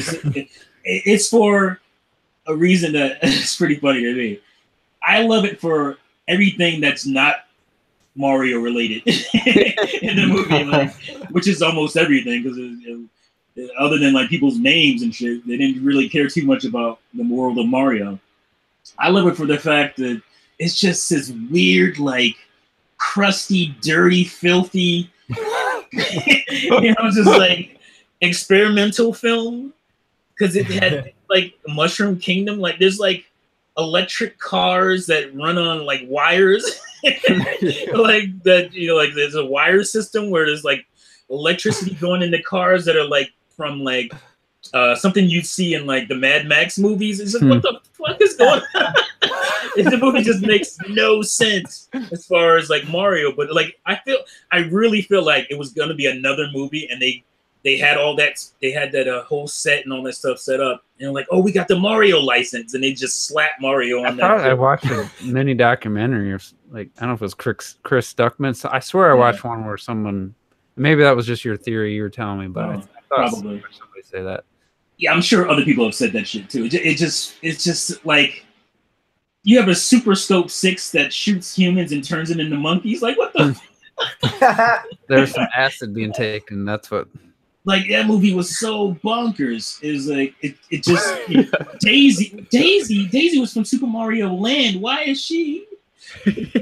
it's for a reason that it's pretty funny to me. I love it for everything that's not Mario related in the movie, which is almost everything, because other than like people's names and shit, they didn't really care too much about the world of Mario. I love it for the fact that it's just this weird, like crusty, dirty, filthy, just like experimental film, because it had like Mushroom Kingdom. Like there's like electric cars that run on like wires, like that. Like there's a wire system where there's like electricity going into cars that are like from like something you'd see in like the Mad Max movies. It's like, what the fuck is going on? The movie just makes no sense as far as like Mario, but like I really feel like it was gonna be another movie, and they had all that, they had that whole set and all that stuff set up, and like, oh, we got the Mario license, and they just slapped Mario on that. I watched a mini documentary, or like I don't know if it was Chris Stuckman. So I swear I watched one where someone, maybe that was just your theory you were telling me, but I thought probably somebody say that. Yeah, I'm sure other people have said that shit too. It's just like you have a Super Scope 6 that shoots humans and turns them into monkeys. Like what the? There's some acid being taken. That's what. Like that movie was so bonkers. It was like it just Daisy was from Super Mario Land. Why is she? It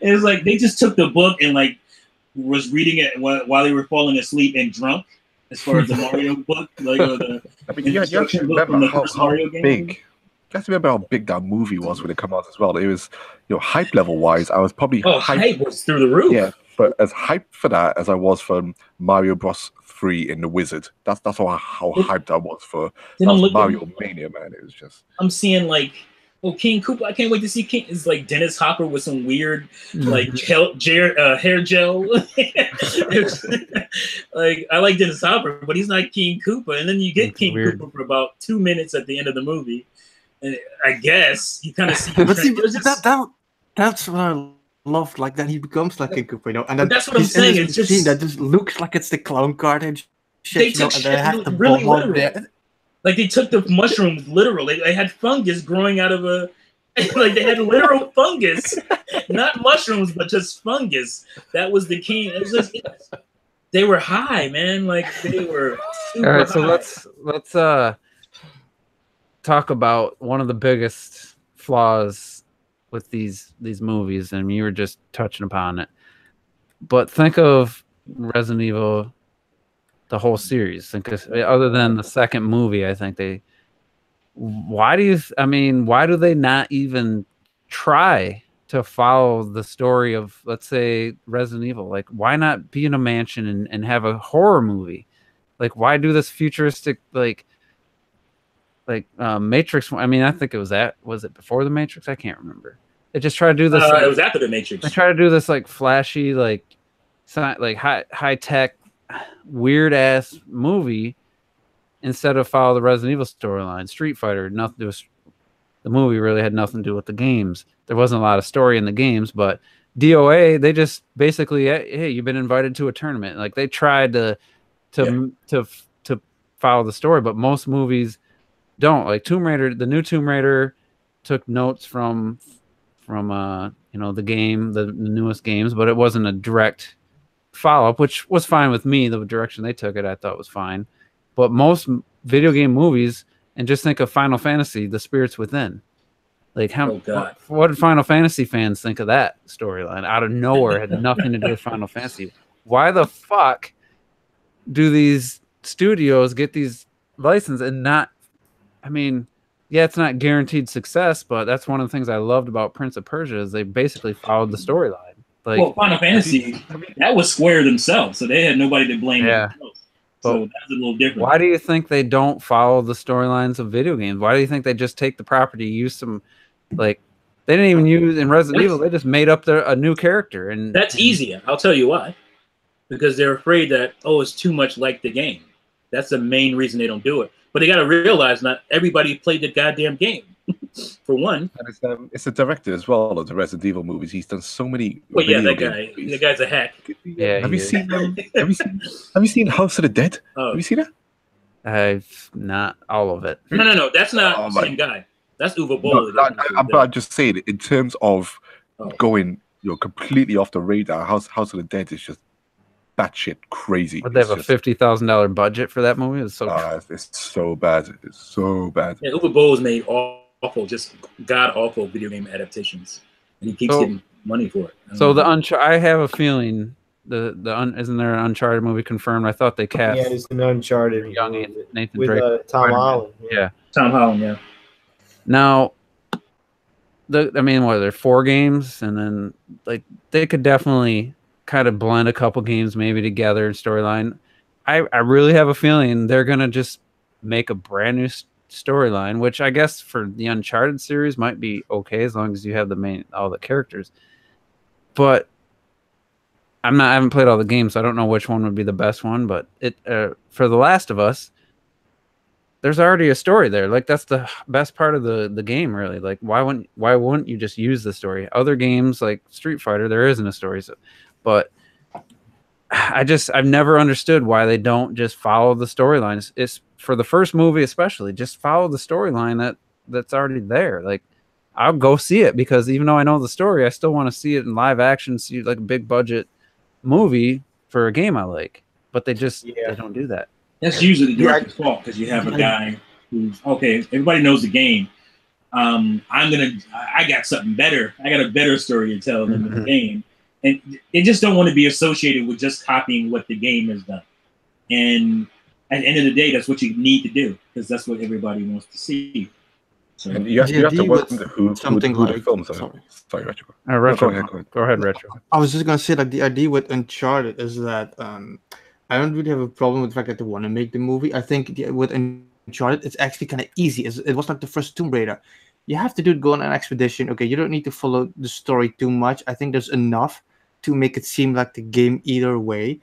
was like they just took the book and like was reading it while they were falling asleep and drunk. As far as the Mario book, like you have to remember how big. You have to remember how big that movie was when it came out as well. It was, hype level wise, I was probably hype was through the roof. Yeah, but as hyped for that as I was for Mario Bros. 3 in the Wizard. That's how hyped I was for Mario Mania, man. It was just. I'm seeing like. Oh, King Koopa! I can't wait to see King. It's like Dennis Hopper with some weird, like hair gel. Like I like Dennis Hopper, but he's not King Koopa. And then you get King Koopa for about 2 minutes at the end of the movie, and I guess you kind of see. But see, that's what I love. Like that he becomes like King Koopa, and then that's what I'm saying. It's just that just looks like it's the clown card and shit. They took and they have the really bomb literal. there. Like they took the mushrooms literal. They had fungus growing out of a, like they had literal fungus, not mushrooms, but just fungus. That was the key. It was just, they were high, man. Like they were. Super All right, so high. let's talk about one of the biggest flaws with these movies, and you were just touching upon it. But think of Resident Evil. The whole series, other than the second movie, I think why do they not even try to follow the story of, let's say, Resident Evil? Like, why not be in a mansion and have a horror movie? Like, why do this futuristic, like Matrix? I mean, I think it was it before the Matrix? I can't remember. They just try to do this. It was after the Matrix. They try to do this like flashy, like high tech, weird ass movie instead of follow the Resident Evil storyline. Street Fighter, nothing to do with the movie, really had nothing to do with the games. There wasn't a lot of story in the games, but DOA, they just basically, hey, you've been invited to a tournament. Like they tried to follow the story, but most movies don't. Like Tomb Raider, the new Tomb Raider took notes from the game, the newest games, but it wasn't a direct follow-up, which was fine with me. The direction they took it, I thought was fine. But most video game movies, and just think of Final Fantasy, The Spirits Within. Like what did Final Fantasy fans think of that storyline? Out of nowhere, had nothing to do with Final Fantasy. Why the fuck do these studios get these licenses and not? I mean, yeah, it's not guaranteed success, but that's one of the things I loved about Prince of Persia is they basically followed the storyline. Like, well, Final Fantasy, that was Square themselves, so they had nobody to blame. Yeah. So that's a little different. Why do you think they don't follow the storylines of video games? Why do you think they just take the property, use some, like, they didn't even use in Resident Evil, they just made up a new character. And that's easier. I'll tell you why. Because they're afraid that, it's too much like the game. That's the main reason they don't do it. But they got to realize not everybody played the goddamn game. For one, and it's the director as well of the Resident Evil movies. He's done so many. Well, yeah, that guy. The guy's a hack. Yeah. Have you seen House of the Dead? Oh. Have you seen that? I've not all of it. No. That's not the same guy. That's Uwe Boll. I'm just saying, in terms of going, completely off the radar. House of the Dead is just batshit crazy. Would they have a $50,000 budget for that movie? It's so bad. It's so bad. Yeah, Uwe Boll has made awful, just god awful video game adaptations, and he keeps getting money for it. So I have a feeling isn't there an Uncharted movie confirmed? I thought they cast. Yeah, it's an Uncharted young Nathan with Drake Tom Holland. Yeah, Tom Holland. Yeah. Now, what are there 4 games, and then like they could definitely kind of blend a couple games maybe together in storyline. I really have a feeling they're gonna just make a brand new storyline, which I guess for the Uncharted series might be okay as long as you have all the characters. But I haven't played all the games, so I don't know which one would be the best one. But for The Last of Us, there's already a story there. Like that's the best part of the game, really. Like why wouldn't you just use the story? Other games like Street Fighter, there isn't a story. But I've never understood why they don't just follow the storylines. It's for the first movie, especially, just follow the storyline that's already there. Like, I'll go see it, because even though I know the story, I still want to see it in live action, see like a big budget movie for a game I like. But they don't do that. That's usually the director's fault, because you have a guy who's okay. Everybody knows the game. I got something better. I got a better story to tell than the game, and they just don't want to be associated with just copying what the game has done. And at the end of the day, that's what you need to do, because that's what everybody wants to see. So, and you have to work with who the films are. Sorry, Retro. Retro. Go ahead, Retro. I was just gonna say, like, the idea with Uncharted is that I don't really have a problem with the fact that they want to make the movie. I think with Uncharted, it's actually kind of easy. It was like the first Tomb Raider. You have to go on an expedition. Okay, you don't need to follow the story too much. I think there's enough to make it seem like the game either way.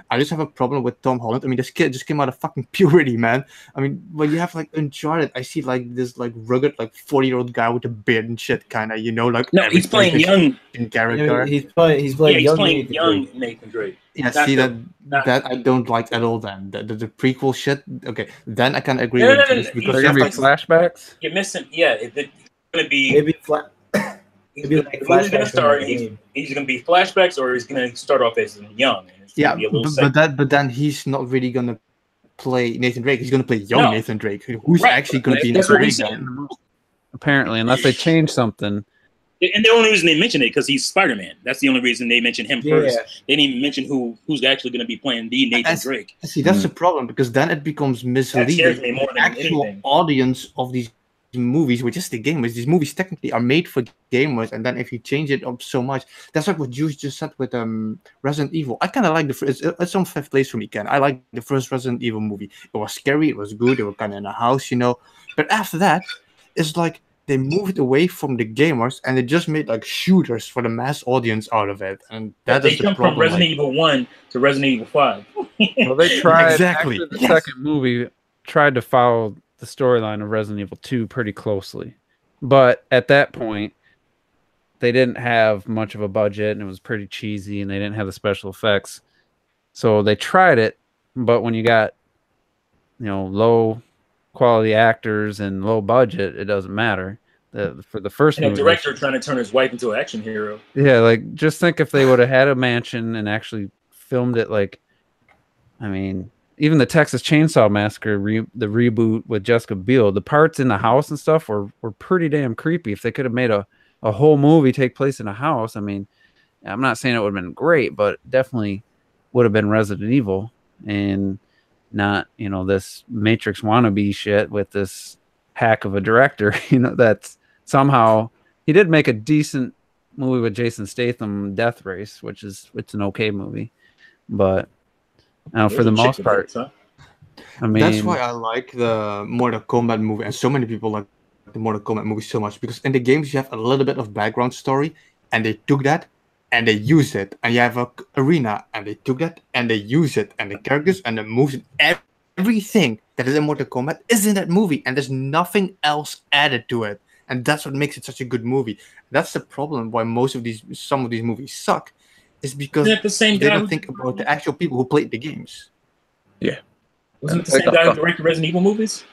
I just have a problem with Tom Holland. I mean, this kid just came out of fucking puberty, man. I mean, when you have like Uncharted, I see like this like rugged like 40-year-old guy with a beard and shit, kind of, like. No, he's playing young in character. He's playing young Nathan Drake. Yeah, see that I don't like at all. Then the prequel shit. Okay, then I can agree with this, because there's gonna be flashbacks. You're missing. Yeah, it's gonna be maybe like flashbacks. Gonna start. He's gonna be flashbacks, or he's gonna start off as young. Yeah, but then he's not really gonna play Nathan Drake. He's gonna play young Nathan Drake, who's actually gonna be Nathan Drake then. Apparently, unless they change something. And the only reason they mention it because he's Spider-Man. That's the only reason they mention him first. They didn't even mention who's actually going to be playing the Nathan Drake. See, that's the problem, because then it becomes misleading. That scares me more than the actual anything. Audience of these movies, which is the gamers. These movies technically are made for gamers, and then if you change it up so much, that's like what Juice just said with Resident Evil. I kind of like the first. It's on fifth place for me, Ken. I like the first Resident Evil movie. It was scary. It was good. They were kind of in a house, But after that, it's like they moved away from the gamers and they just made like shooters for the mass audience out of it, and that is the problem. They jumped from Resident Evil 1 to Resident Evil 5. Well, they tried exactly. The second movie tried to follow the storyline of Resident Evil 2 pretty closely, but at that point, they didn't have much of a budget and it was pretty cheesy, and they didn't have the special effects. So they tried it, but when you got low quality actors and low budget, it doesn't matter. For the first movie, a director trying to turn his wife into an action hero. Yeah, like just think if they would have had a mansion and actually filmed it, like, I mean, even the Texas Chainsaw Massacre, the reboot with Jessica Biel, the parts in the house and stuff were pretty damn creepy. If they could have made a whole movie take place in a house, I mean, I'm not saying it would have been great, but definitely would have been Resident Evil, and not this Matrix wannabe shit with this hack of a director. That's somehow he did make a decent movie with Jason Statham, Death Race, it's an okay movie, but for the most part, I mean, that's why I like the Mortal Kombat movie, and so many people like the Mortal Kombat movie so much, because in the games you have a little bit of background story, and they took that and they used it, and you have a arena, and they took that and they used it, and the characters and the moves and everything that is in Mortal Kombat is in that movie, and there's nothing else added to it, and that's what makes it such a good movie. That's the problem why some of these movies suck, is because they don't think about the actual people who played the games. Yeah, wasn't it the same guy who directed Resident Evil movies?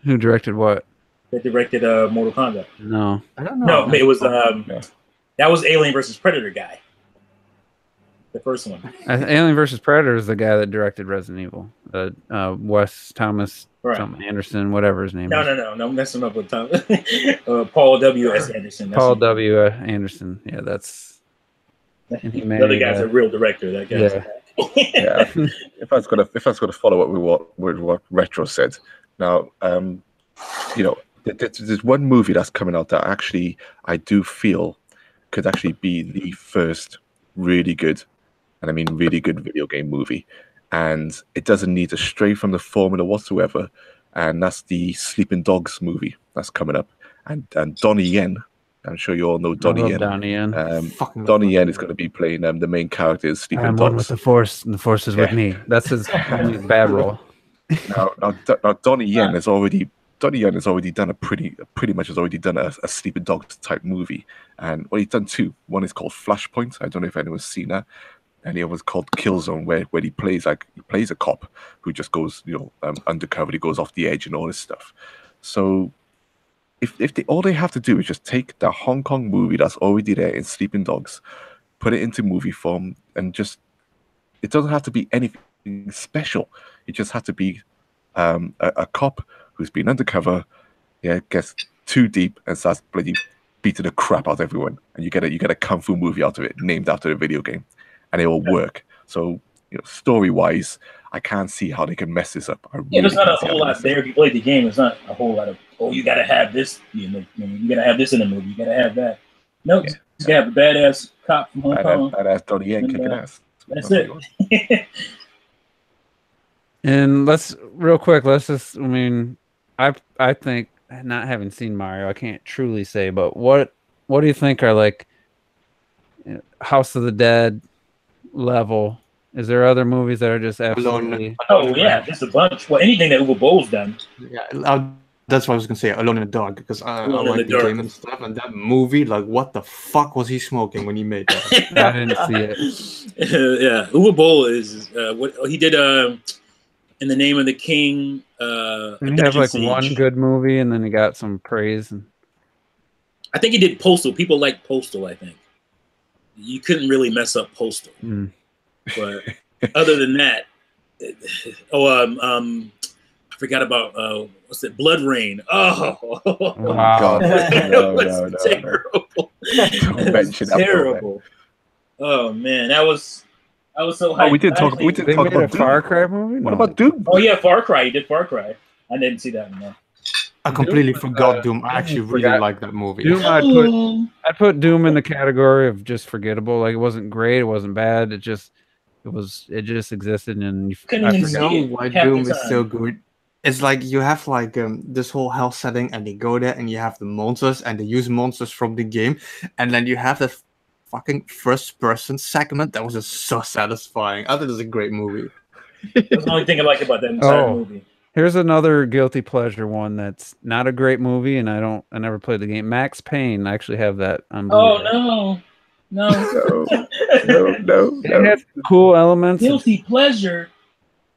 Who directed what? That directed Mortal Kombat. No, I don't know. No, it was that was Alien versus Predator guy. The first one. Alien versus Predator is the guy that directed Resident Evil. Wes Thomas, something Anderson, whatever his name is. No, I'm messing up with Tom. Paul W. S. Anderson. Paul W. Anderson. Yeah, that's. And he made, the other guy's a real director. That guy. Yeah. If I was gonna follow up with what Retro said, now there's one movie that's coming out that actually I do feel could actually be the first really good, and I mean really good, video game movie, and it doesn't need to stray from the formula whatsoever, and that's the Sleeping Dogs movie that's coming up, and Donnie Yen. I'm sure you all know Donnie Yen. Donnie Yen. Donnie Yen is going to be playing the main character is Sleeping Dogs. I'm one with the Force, and the Force is with me. That's his bad role. Now Donnie Yen has already done pretty much has already done a Sleeping Dogs type movie, and he's done two. One is called Flashpoint. I don't know if anyone's seen that, and the other one's called Killzone, where he plays a cop who just goes undercover. He goes off the edge and all this stuff. So if they all they have to do is just take the Hong Kong movie that's already there in Sleeping Dogs, put it into movie form, and just it doesn't have to be anything special. It just has to be a cop who's been undercover, gets too deep and starts bloody beating the crap out of everyone, and you get a kung fu movie out of it, named after the video game, and it will work. So story wise, I can't see how they can mess this up. There's not a whole lot there. If you played the game, it's not a whole lot of you gotta have this. You gotta have this in the movie. You gotta have that. No, you gotta have a badass cop from Hong Kong. Badass Donnie Yen kicking ass. That's it. And let's just. I mean, I think, not having seen Mario, I can't truly say, but what do you think are like House of the Dead level? Is there other movies that are just absolutely? Oh yeah, just a bunch. Well, anything that Uwe Boll's done. Yeah, that's what I was gonna say. Alone in the Dark, because I like the game and stuff, and that movie. Like, what the fuck was he smoking when he made that? I didn't see it. Yeah, Uwe Boll is what he did. In the Name of the King. Didn't he have like one good movie, and then he got some praise? And I think he did Postal. People like Postal. I think you couldn't really mess up Postal. But other than that, I forgot about what's it? Blood Rain. Oh, wow. No, terrible. Don't mention that. Terrible. Oh man, I was so hyped. We did talk about a Far Cry movie. What about Doom? Oh yeah, Far Cry. He did Far Cry. I didn't see that one. I completely forgot Doom. I actually really like that movie. Doom, I'd put Doom in the category of just forgettable. Like, it wasn't great, it wasn't bad. It just existed, and I know why Doom is so good. It's like you have like this whole hell setting, and they go there, and you have the monsters, and they use monsters from the game, and then you have the fucking first-person segment that was just so satisfying. I thought it was a great movie. That's the only thing I like about that entire movie. Here's another guilty pleasure one that's not a great movie, and I never played the game. Max Payne. I actually have that on Blu-ray. Oh no. It has cool elements. Guilty pleasure.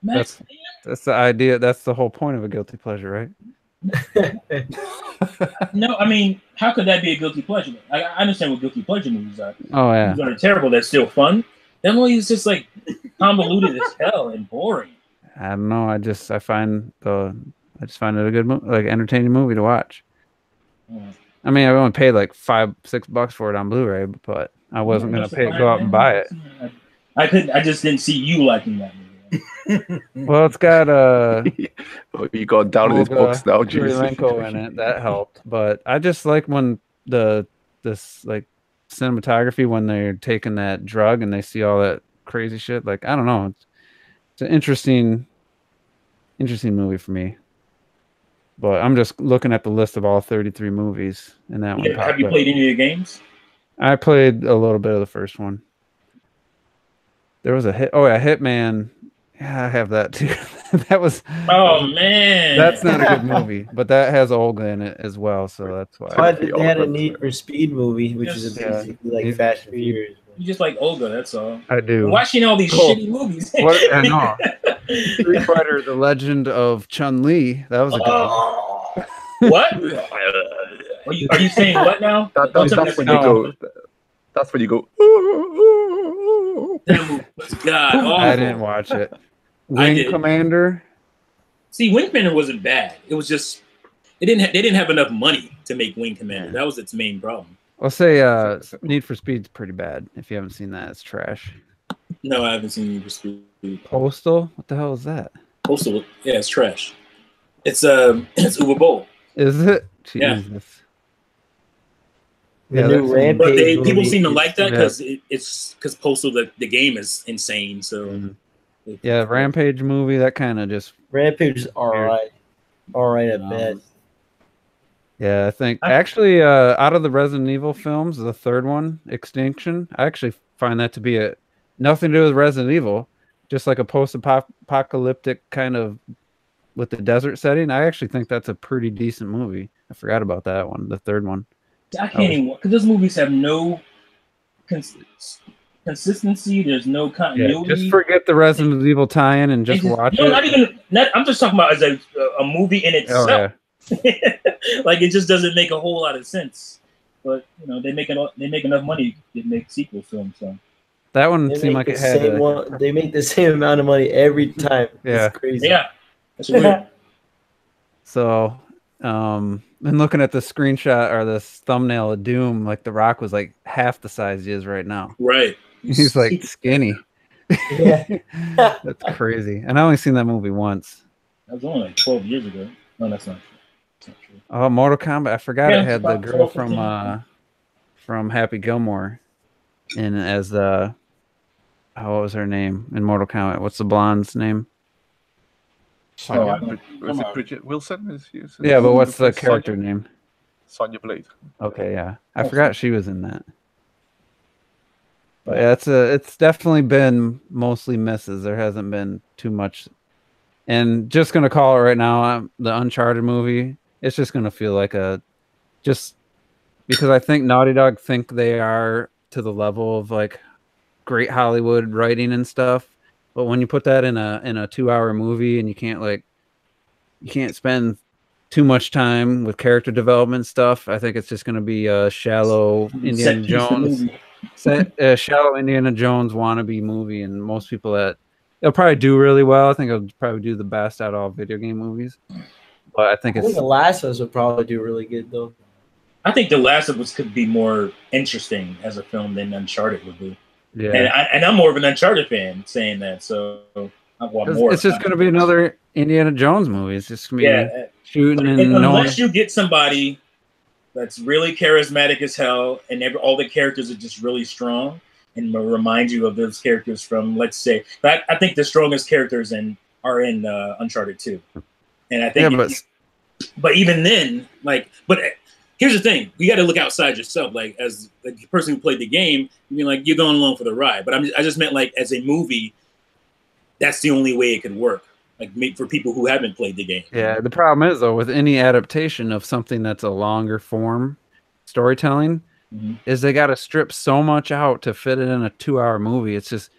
That's the idea. That's the whole point of a guilty pleasure, right? No, I mean, how could that be a guilty pleasure? I understand what guilty pleasure movies are. Oh yeah, movies are terrible. They're still fun. That movie is just like convoluted as hell and boring. I don't know. I just find it a good like entertaining movie to watch. I mean, I only paid like $5-6 for it on Blu-ray, but I wasn't gonna go out and buy it. I just didn't see you liking that movie. Well, it's got you got down in his books now, Kurylenko in it. That helped, but I just like when this like cinematography when they're taking that drug and they see all that crazy shit. Like, I don't know, it's an interesting movie for me. But I'm just looking at the list of all 33 movies, and that one. Have you played any of the games? I played a little bit of the first one. There was a Hitman. Yeah, I have that too. That was. Oh man, that's not a good movie, but that has Olga in it as well, so that's why. But they had a Need for Speed movie, which is basically like Fast and Furious. You just like Olga, that's all. I do. I'm watching all these shitty movies. I know. Street Fighter: The Legend of Chun-Li. That was a good one. What? Are you saying what now? That's when you go. That's when you go. God, I didn't watch it. Wing Commander. See, Wing Commander wasn't bad. It was just they didn't have enough money to make Wing Commander. That was its main problem. I'll say Need for Speed's pretty bad. If you haven't seen that, it's trash. No, I haven't seen Need for Speed. Postal? What the hell is that? Postal, yeah, it's trash. It's Uwe Boll. Is it? Jesus. Yeah. The new Rampage. But people seem to like that because Postal the game is insane. So yeah, Rampage movie, that kind of just Rampage is all right at best. Yeah, I think actually out of the Resident Evil films, the third one, Extinction, I actually find that to be nothing to do with Resident Evil, just like a post-apocalyptic kind of with the desert setting. I actually think that's a pretty decent movie. I forgot about that one, the third one. I can't even, because those movies have no consistency. There's no continuity. Yeah, just forget the Resident Evil tie-in and just watch it. I'm just talking about as a movie in itself. Oh, yeah. Like it just doesn't make a whole lot of sense. But you know, they make enough money to make sequels to them. So That one They seemed make like the it had same a, one. They make the same amount of money every time. Yeah. It's crazy. yeah, that's weird. so and looking at the screenshot or the thumbnail of Doom, like The Rock was like half the size he is right now. Right. He's like skinny. Yeah. That's crazy. And I only seen that movie once. That was only like 12 years ago. No, that's not true. That's not true. Oh, Mortal Kombat. I forgot Yeah, it it's had the about girl 12, from Happy Gilmore in as the what was her name in Mortal Kombat? What's the blonde's name? Sonya, I don't- was it Bridget Wilson? Yeah, but what's the Sonya? character name? Sonya Blade. Okay, yeah. I forgot she was in that. But yeah, it's definitely been mostly misses. There hasn't been too much. And just gonna call it right now, the Uncharted movie, it's just gonna feel like just because I think Naughty Dog think they are to the level of like great Hollywood writing and stuff. But when you put that in a 2-hour movie and you can't spend too much time with character development stuff, I think it's just gonna be a shallow Indiana Jones. Shallow Indiana Jones wannabe movie, and most people it'll probably do really well. I think it'll probably do the best out of all video game movies. But I think I think The Last of Us would probably do really good though. I think The Last of Us could be more interesting as a film than Uncharted would be. yeah. And I'm more of an Uncharted fan saying that, so I want more. It's just going to be another Indiana Jones movie. It's just going to be shooting and unless you get somebody that's really charismatic as hell, and all the characters are just really strong, and remind you of those characters from, let's say, I think the strongest characters are in Uncharted 2. And I think, but even then, but here's the thing: you got to look outside yourself. Like as the person who played the game, you mean like you're going along for the ride. But I just meant like as a movie, that's the only way it could work. Like for people who haven't played the game. Yeah, the problem is though with any adaptation of something that's a longer form storytelling, is they got to strip so much out to fit it in a 2-hour movie. It's just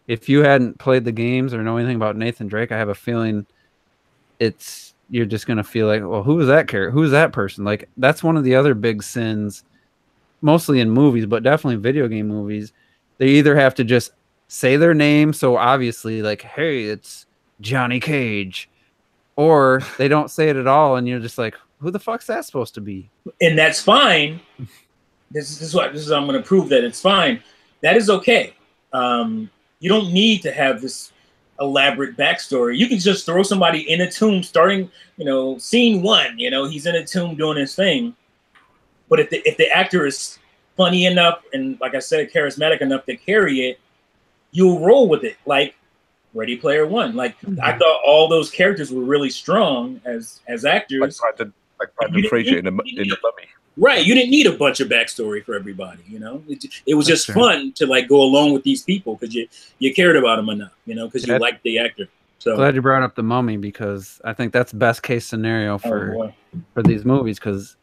if you hadn't played the games or know anything about Nathan Drake, I have a feeling you're just gonna feel like, well, who is that character? Who's that person? Like that's one of the other big sins, mostly in movies, but definitely video game movies. They either have to just say their name, so obviously, like, hey, it's Johnny Cage, or they don't say it at all, and you're just like, who the fuck's that supposed to be? And that's fine. This is I'm going to prove that it's fine. That is okay. You don't need to have this elaborate backstory. You can just throw somebody in a tomb, starting, scene 1. He's in a tomb doing his thing. But if the actor is funny enough and, like I said, charismatic enough to carry it, you'll roll with it. Like Ready Player One. Like I thought all those characters were really strong as actors. Like Brandon Fraser in the Mummy. Right. You didn't need a bunch of backstory for everybody. It was just fun to like go along with these people because you cared about them enough. Because you liked the actor. So glad you brought up the Mummy because I think that's best case scenario for these movies. Because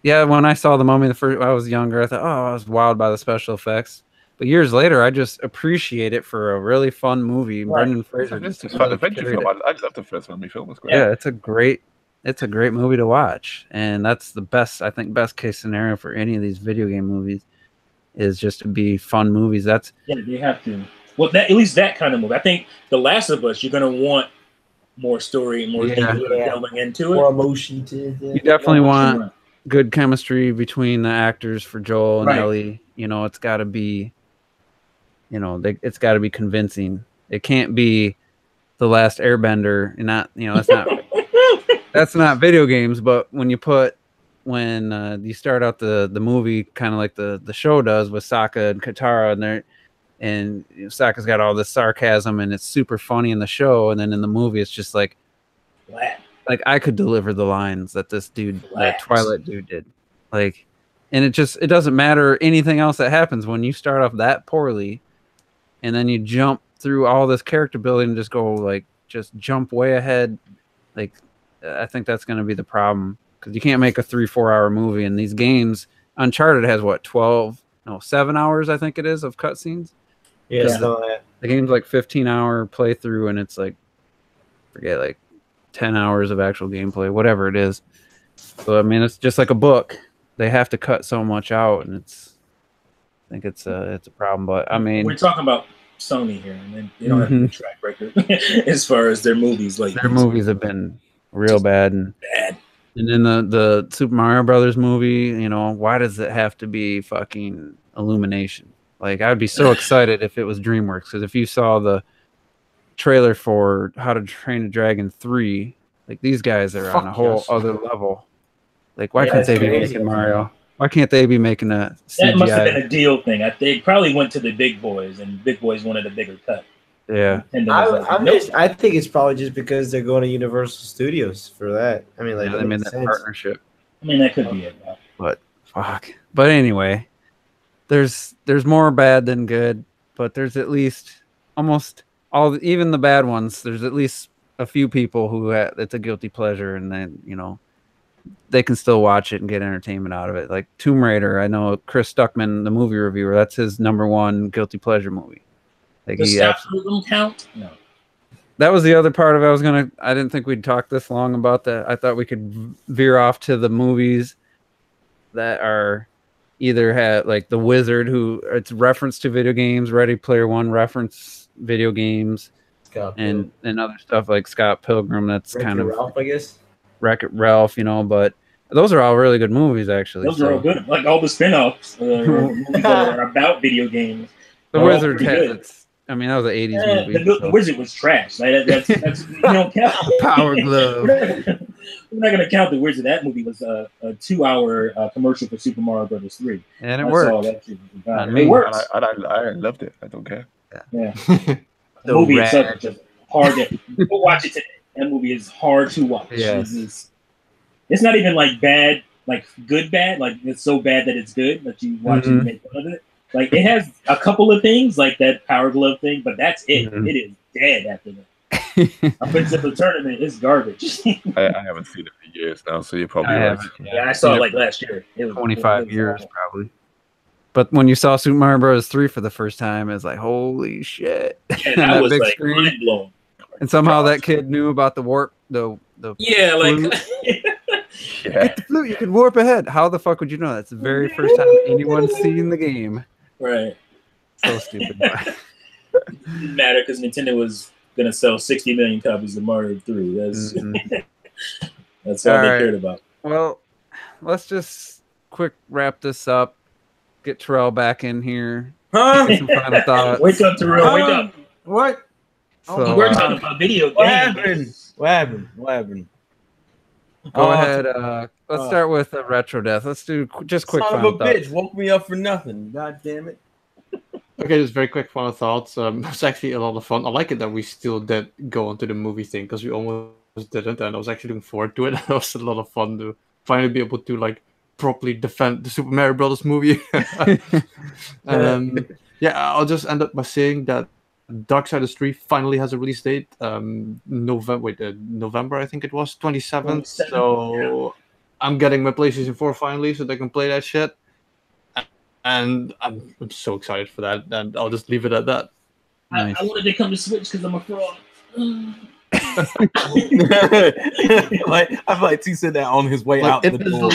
when I saw the Mummy I was younger, I thought, oh, I was wowed by the special effects. But years later, I just appreciate it for a really fun movie. Right. Brendan Fraser. It's a fun adventure film. I love the first Mummy film. It's great. Yeah, it's a great movie to watch, and that's the best. I think best case scenario for any of these video game movies is just to be fun movies. They have to. Well, at least that kind of movie. I think The Last of Us, you're gonna want more story, more delving into it, more emotion to it. You definitely want good chemistry between the actors for Joel and Ellie. It's got to be. It's got to be convincing. It can't be The Last Airbender, and not. That's not. That's not video games. But when you start out the movie, kind of like the show does with Sokka and Katara, and Sokka's got all this sarcasm, and it's super funny in the show, and then in the movie, it's just like I could deliver the lines that this dude, that Twilight dude, did, like, and it doesn't matter anything else that happens when you start off that poorly. And then you jump through all this character building and just jump way ahead. Like, I think that's going to be the problem because you can't make a 3-4 hour movie. And these games, Uncharted has 7 hours, I think it is, of cutscenes. Yeah. The game's like 15-hour playthrough, and it's like, forget, like 10 hours of actual gameplay, whatever it is. So I mean, it's just like a book. They have to cut so much out, and I think it's a problem. But I mean, we're talking about Sony here, and they don't have a good track record as far as their movies. Like their movies have been real bad, and then the Super Mario Brothers movie. You know, why does it have to be fucking Illumination? Like, I'd be so excited if it was DreamWorks, because if you saw the trailer for How to Train a Dragon 3, like, these guys are on a whole other level. Like, why can't they be making Mario? Why can't they be making a CGI? That must have been a deal thing. They probably went to the big boys, and big boys wanted a bigger cut. Yeah. I think it's probably just because they're going to Universal Studios for that. I mean, like, they made that partnership. I mean, that could be it. But fuck. But anyway, there's more bad than good, but there's at least almost even the bad ones. There's at least a few people who it's a guilty pleasure, and then, you know, they can still watch it and get entertainment out of it. Like Tomb Raider, I know Chris Stuckman, the movie reviewer, that's his #1 guilty pleasure movie. Like, does Scott Pilgrim count? No. That was the other part of it. I didn't think we'd talk this long about that. I thought we could veer off to the movies that are either had, like, The Wizard, who it's reference to video games, Ready Player One reference video games, and other stuff like Scott Pilgrim. That's kind of Ralph, I guess. Wreck-It Ralph, you know, but those are all really good movies, actually. Those are all good. Like all the spin-offs movies that are about video games. The Wizard has I mean, that was an 80s movie. The Wizard was trash. Like, that's you don't count. Power Glove. We're not going to count The Wizard. That movie was a 2-hour commercial for Super Mario Brothers 3. And it worked. It works. I loved it. I don't care. Yeah. The movie itself is just hard to go watch it today. That movie is hard to watch. Yes. It's not even like bad, like good bad. Like, it's so bad that it's good that you watch it and make fun of it. Like, it has a couple of things, like that Power Glove thing, but that's it. It is dead after that. Up until the tournament, it's garbage. I haven't seen it for years now, so you're probably right. Yeah, I saw it like last year. It was 25 years probably. But when you saw Super Mario Bros. 3 for the first time, it's like, holy shit! Yeah, that was like mind blowing. And somehow that kid knew about the warp, the yeah, like get the flute, you can warp ahead. How the fuck would you know? That's the very first time anyone's seen the game. Right. So stupid. It didn't matter because Nintendo was gonna sell 60 million copies of Mario 3. That's all they cared about. Well, let's just quick wrap this up. Get Terrell back in here. Some final thoughts. Wake up, Terrell. Wake up. What? So, we're talking about video games. What happened? Go ahead. Let's start with Retro Death. Let's do just quick Son final of a thoughts. bitch woke me up for nothing. God damn it. Okay, just very quick final thoughts. It's actually a lot of fun. I like it that we still did go onto the movie thing because we almost didn't, and I was actually looking forward to it. It was a lot of fun to finally be able to like properly defend the Super Mario Brothers movie. I'll just end up by saying that Darksiders 3 finally has a release date. November, I think it was 27th. So I'm getting my PlayStation 4 finally, so they can play that shit. And I'm so excited for that. And I'll just leave it at that. Nice. I wanted to come to Switch because I'm a fraud. Like, I feel like T said that on his way out the door.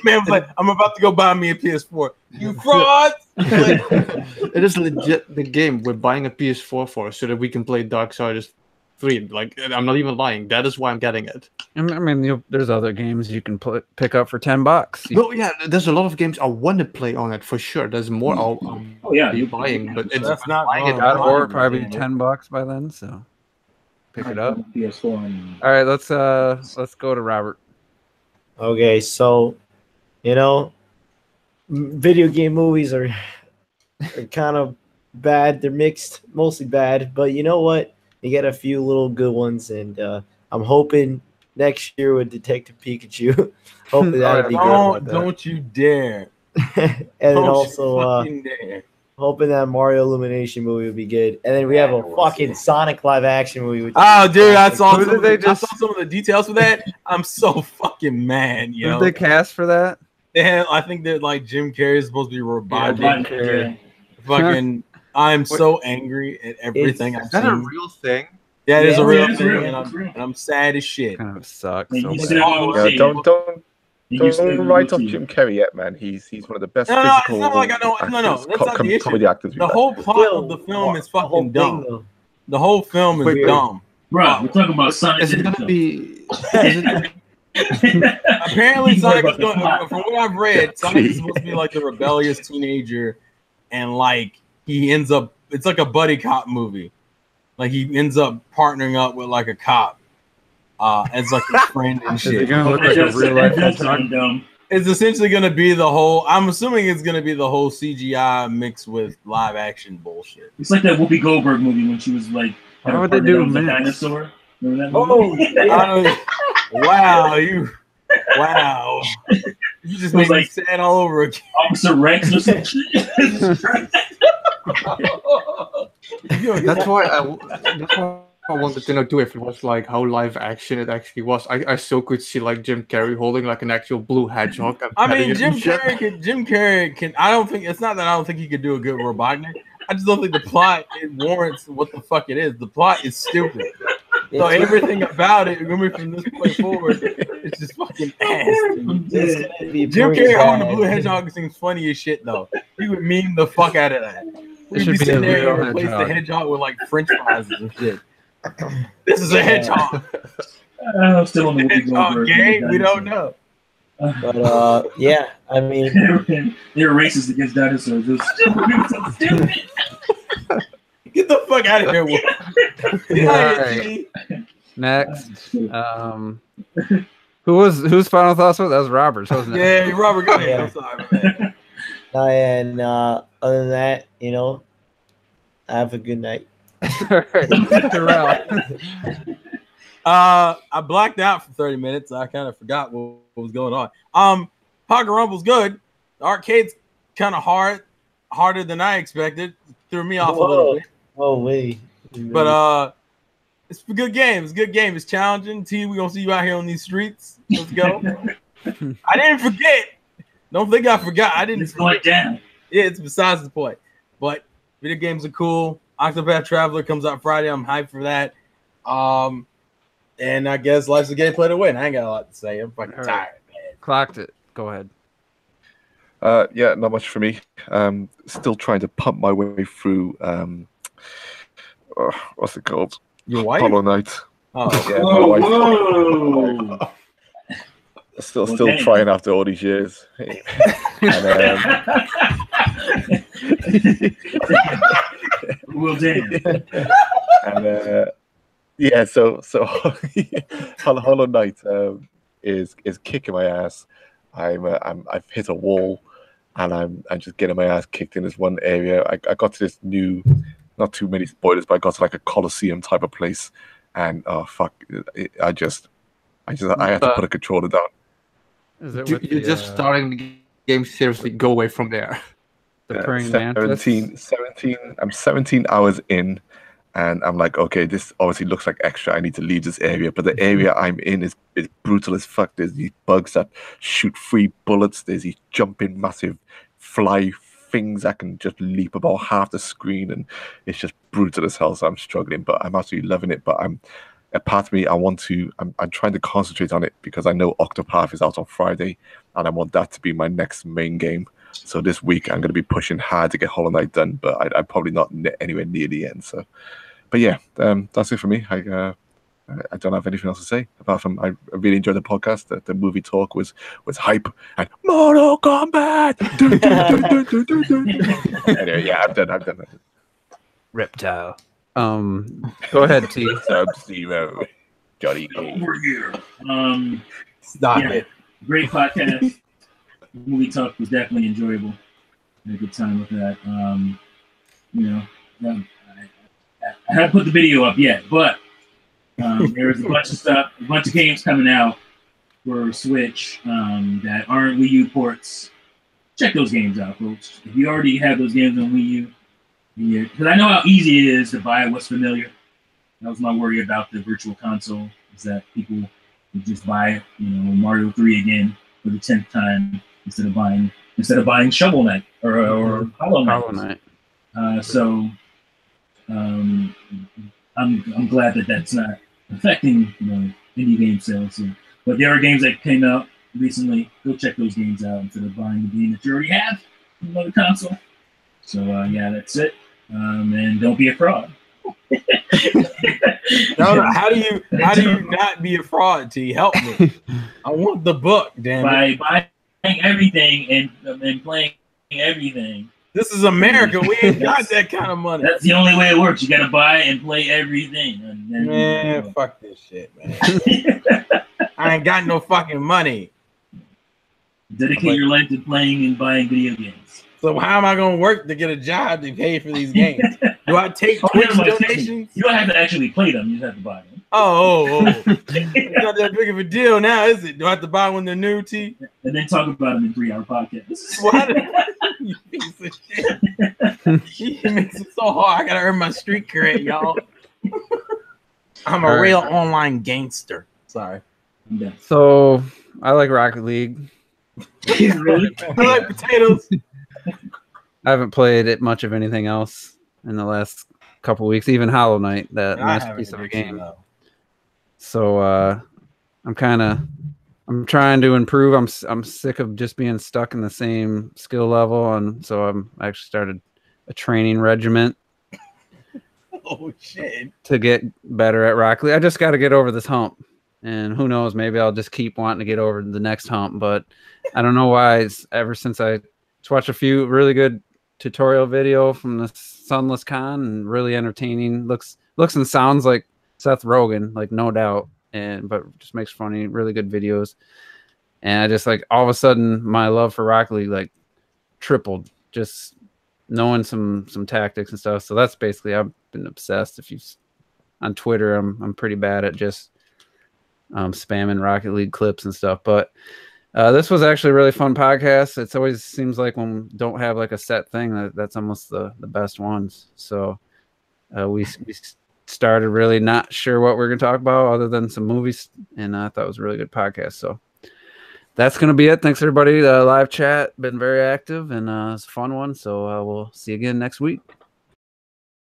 Man was like, I'm about to go buy me a PS4. You fraud! It is legit the game we're buying a PS4 for so that we can play Darksiders 3. Like, I'm not even lying. That is why I'm getting it. I mean, there's other games you can pick up for $10. No, yeah, there's a lot of games I want to play on it for sure. There's more I'll be buying, but it's that's not buying it. God of War probably $10 by then, so pick it up. PS4. All right, let's go to Robert. Okay, so video game movies are kind of bad. They're mixed, mostly bad, but you know what? You get a few little good ones, and I'm hoping next year with Detective Pikachu. Hopefully that'll be good. Don't you dare! And then also hoping that Mario Illumination movie will be good. And then we have a fucking Sonic live action movie. Oh, dude, I saw some of the details for that. I'm so fucking mad, yo. Who did they cast for that? I think that like Jim Carrey is supposed to be robotic. Yeah, Fucking, I'm so angry at everything I've Is that seen. a real thing? Yeah, it is a real it's thing, real. and It's real. I'm sad as shit. Kind of sucks. And So you bad. said, Yeah, see, don't write off Jim Carrey yet, man. He's one of the best No, physical it's not like I know. No, that's not the issue. comedy actors. The whole plot of the film is fucking dumb. Though. The whole film is Wait. dumb. bro, we're talking about Sonic. Is it gonna be? Is it, Apparently, Sonic is going. About From what I've read, Sonic is supposed to be like the rebellious teenager, and like he ends up. It's like a buddy cop movie. Like he ends up partnering up with like a cop, as like a friend and Is it shit. gonna look like a real life hedgehog? dumb. It's essentially going to be the whole. I'm assuming it's going to be the whole CGI mixed with live action bullshit. It's like that Whoopi Goldberg movie when she was like, How would they do a mix? dinosaur? Remember that Oh, movie? Wow, wow! You just made me like- sad all over again. Officer Rex or some shit. that's why I wanted to know too if it was like how live action it actually was. I so could see like Jim Carrey holding like an actual blue hedgehog. And I petting mean, it Jim and shit. Carrey can. I don't think it's not that I don't think he could do a good Robotnik. I just don't think the plot it warrants what the fuck it is. The plot is stupid. So everything about it, moving from this point forward, it's just fucking ass. Jim Carrey holding the blue hedgehog seems funny as shit though. You would meme the fuck out of that. We'd should be be sitting a there real and replace the hedgehog. hedgehog with like French fries and shit. This is a hedgehog. I'm still on the Whoopi Hedgehog Goldberg. game? We don't know. But yeah, I mean, They're racist against dinosaurs. It was so stupid. Get the fuck out of here, Will. Get out of here, T. Next, whose final thoughts was that? Was Robert's, wasn't it? Yeah, Robert, go ahead. Yeah. I'm sorry, man. and other than that, have a good night. Terrell. I blacked out for 30 minutes. I kind of forgot what was going on. Pocket Rumble's good. The arcade's kind of harder than I expected. Threw me off a little bit. Oh wait. But it's a good game. It's a good game. It's challenging. T, we're gonna see you out here on these streets. Let's go. I didn't forget. Don't think I forgot. I didn't It's going down. Yeah, it's besides the point. But video games are cool. Octopath Traveler comes out Friday. I'm hyped for that. And I guess life's a gameplay to win. I ain't got a lot to say. I'm fucking All right. tired, man. Clocked it. Go ahead. Yeah, not much for me. Still trying to pump my way through. What's it called? Your wife? Hollow Knight. Oh, Yeah, my wife. Whoa. Still Okay. trying after all these years. And, Well, damn. and yeah, so Hollow Knight is kicking my ass. I've hit a wall, and I'm just getting my ass kicked in this one area. I got to this new, not too many spoilers, but I got to like a Colosseum type of place, and oh fuck, I had to put a controller down. Is it You're with the, just starting the game seriously. Go away from there. the praying mantis? 17. I'm 17 hours in, and I'm like, okay, this obviously looks like extra. I need to leave this area, but the area I'm in is brutal as fuck. There's these bugs that shoot free bullets. There's these jumping massive fly things that can just leap about half the screen, and it's just brutal as hell. So I'm struggling, but I'm absolutely loving it. But a part of me, I'm trying to concentrate on it because I know Octopath is out on Friday, and I want that to be my next main game. So this week I'm going to be pushing hard to get Hollow Knight done, but I'm probably not anywhere near the end. So, but yeah, that's it for me. I don't have anything else to say apart from I really enjoyed the podcast. The movie talk was hype and Mortal Kombat. Dun, dun, dun, dun, dun, dun, dun. Anyway, yeah, I'm done. Reptile. Go ahead, T. Sub-Zero. Johnny Cage. Over here. Stop Yeah. it. Great podcast. Movie talk was definitely enjoyable. Had a good time with that. I haven't put the video up yet, but there's a bunch of stuff, a bunch of games coming out for Switch that aren't Wii U ports. Check those games out, folks. If you already have those games on Wii U, because I know how easy it is to buy what's familiar. That was my worry about the virtual console, is that people would just buy, Mario 3 again for the 10th time instead of buying Shovel Knight or Hollow Knight. Hollow Knight. I'm glad that that's not affecting indie game sales. So. But there are games that came out recently. Go check those games out instead of buying the game that you already have on another console. So yeah, that's it. And don't be a fraud. No, how do you not be a fraud? T, help me. I want the book, damn it. By buying everything and playing everything. This is America. We ain't got that kind of money. That's the only way it works. You gotta buy and play everything. Man, fuck this shit, man. I ain't got no fucking money. Dedicate your life to playing and buying video games. So how am I gonna work to get a job to pay for these games? Do I take Twitch donations? You don't have to actually play them. You just have to buy them. Oh. It's not that big of a deal now, is it? Do I have to buy when they're new, T? And then talk about them in 3-hour podcasts. You piece of shit. He makes it so hard. I gotta earn my street cred, y'all. I'm a real online gangster. Sorry. So I like Rocket League. I like potatoes. I haven't played it much of anything else in the last couple weeks. Even Hollow Knight, that masterpiece of a game. So I'm trying to improve. I'm sick of just being stuck in the same skill level, and so I'm actually started a training regiment. Oh shit! To get better at Rocket League. I just got to get over this hump, and who knows? Maybe I'll just keep wanting to get over the next hump. But I don't know why. Ever since I watched a few really good tutorial video from the Sunless Con, and really entertaining. Looks and sounds like Seth Rogen, like no doubt, but just makes funny, really good videos. And I just like all of a sudden my love for Rocket League like tripled, just knowing some tactics and stuff. So that's basically I've been obsessed. If you on Twitter, I'm pretty bad at just spamming Rocket League clips and stuff. But this was actually a really fun podcast. It always seems like when we don't have like a set thing, that's almost the best ones. So we started really not sure what we're going to talk about other than some movies, and I thought it was a really good podcast. So that's going to be it. Thanks, everybody. The live chat been very active, and it's a fun one. So we'll see you again next week.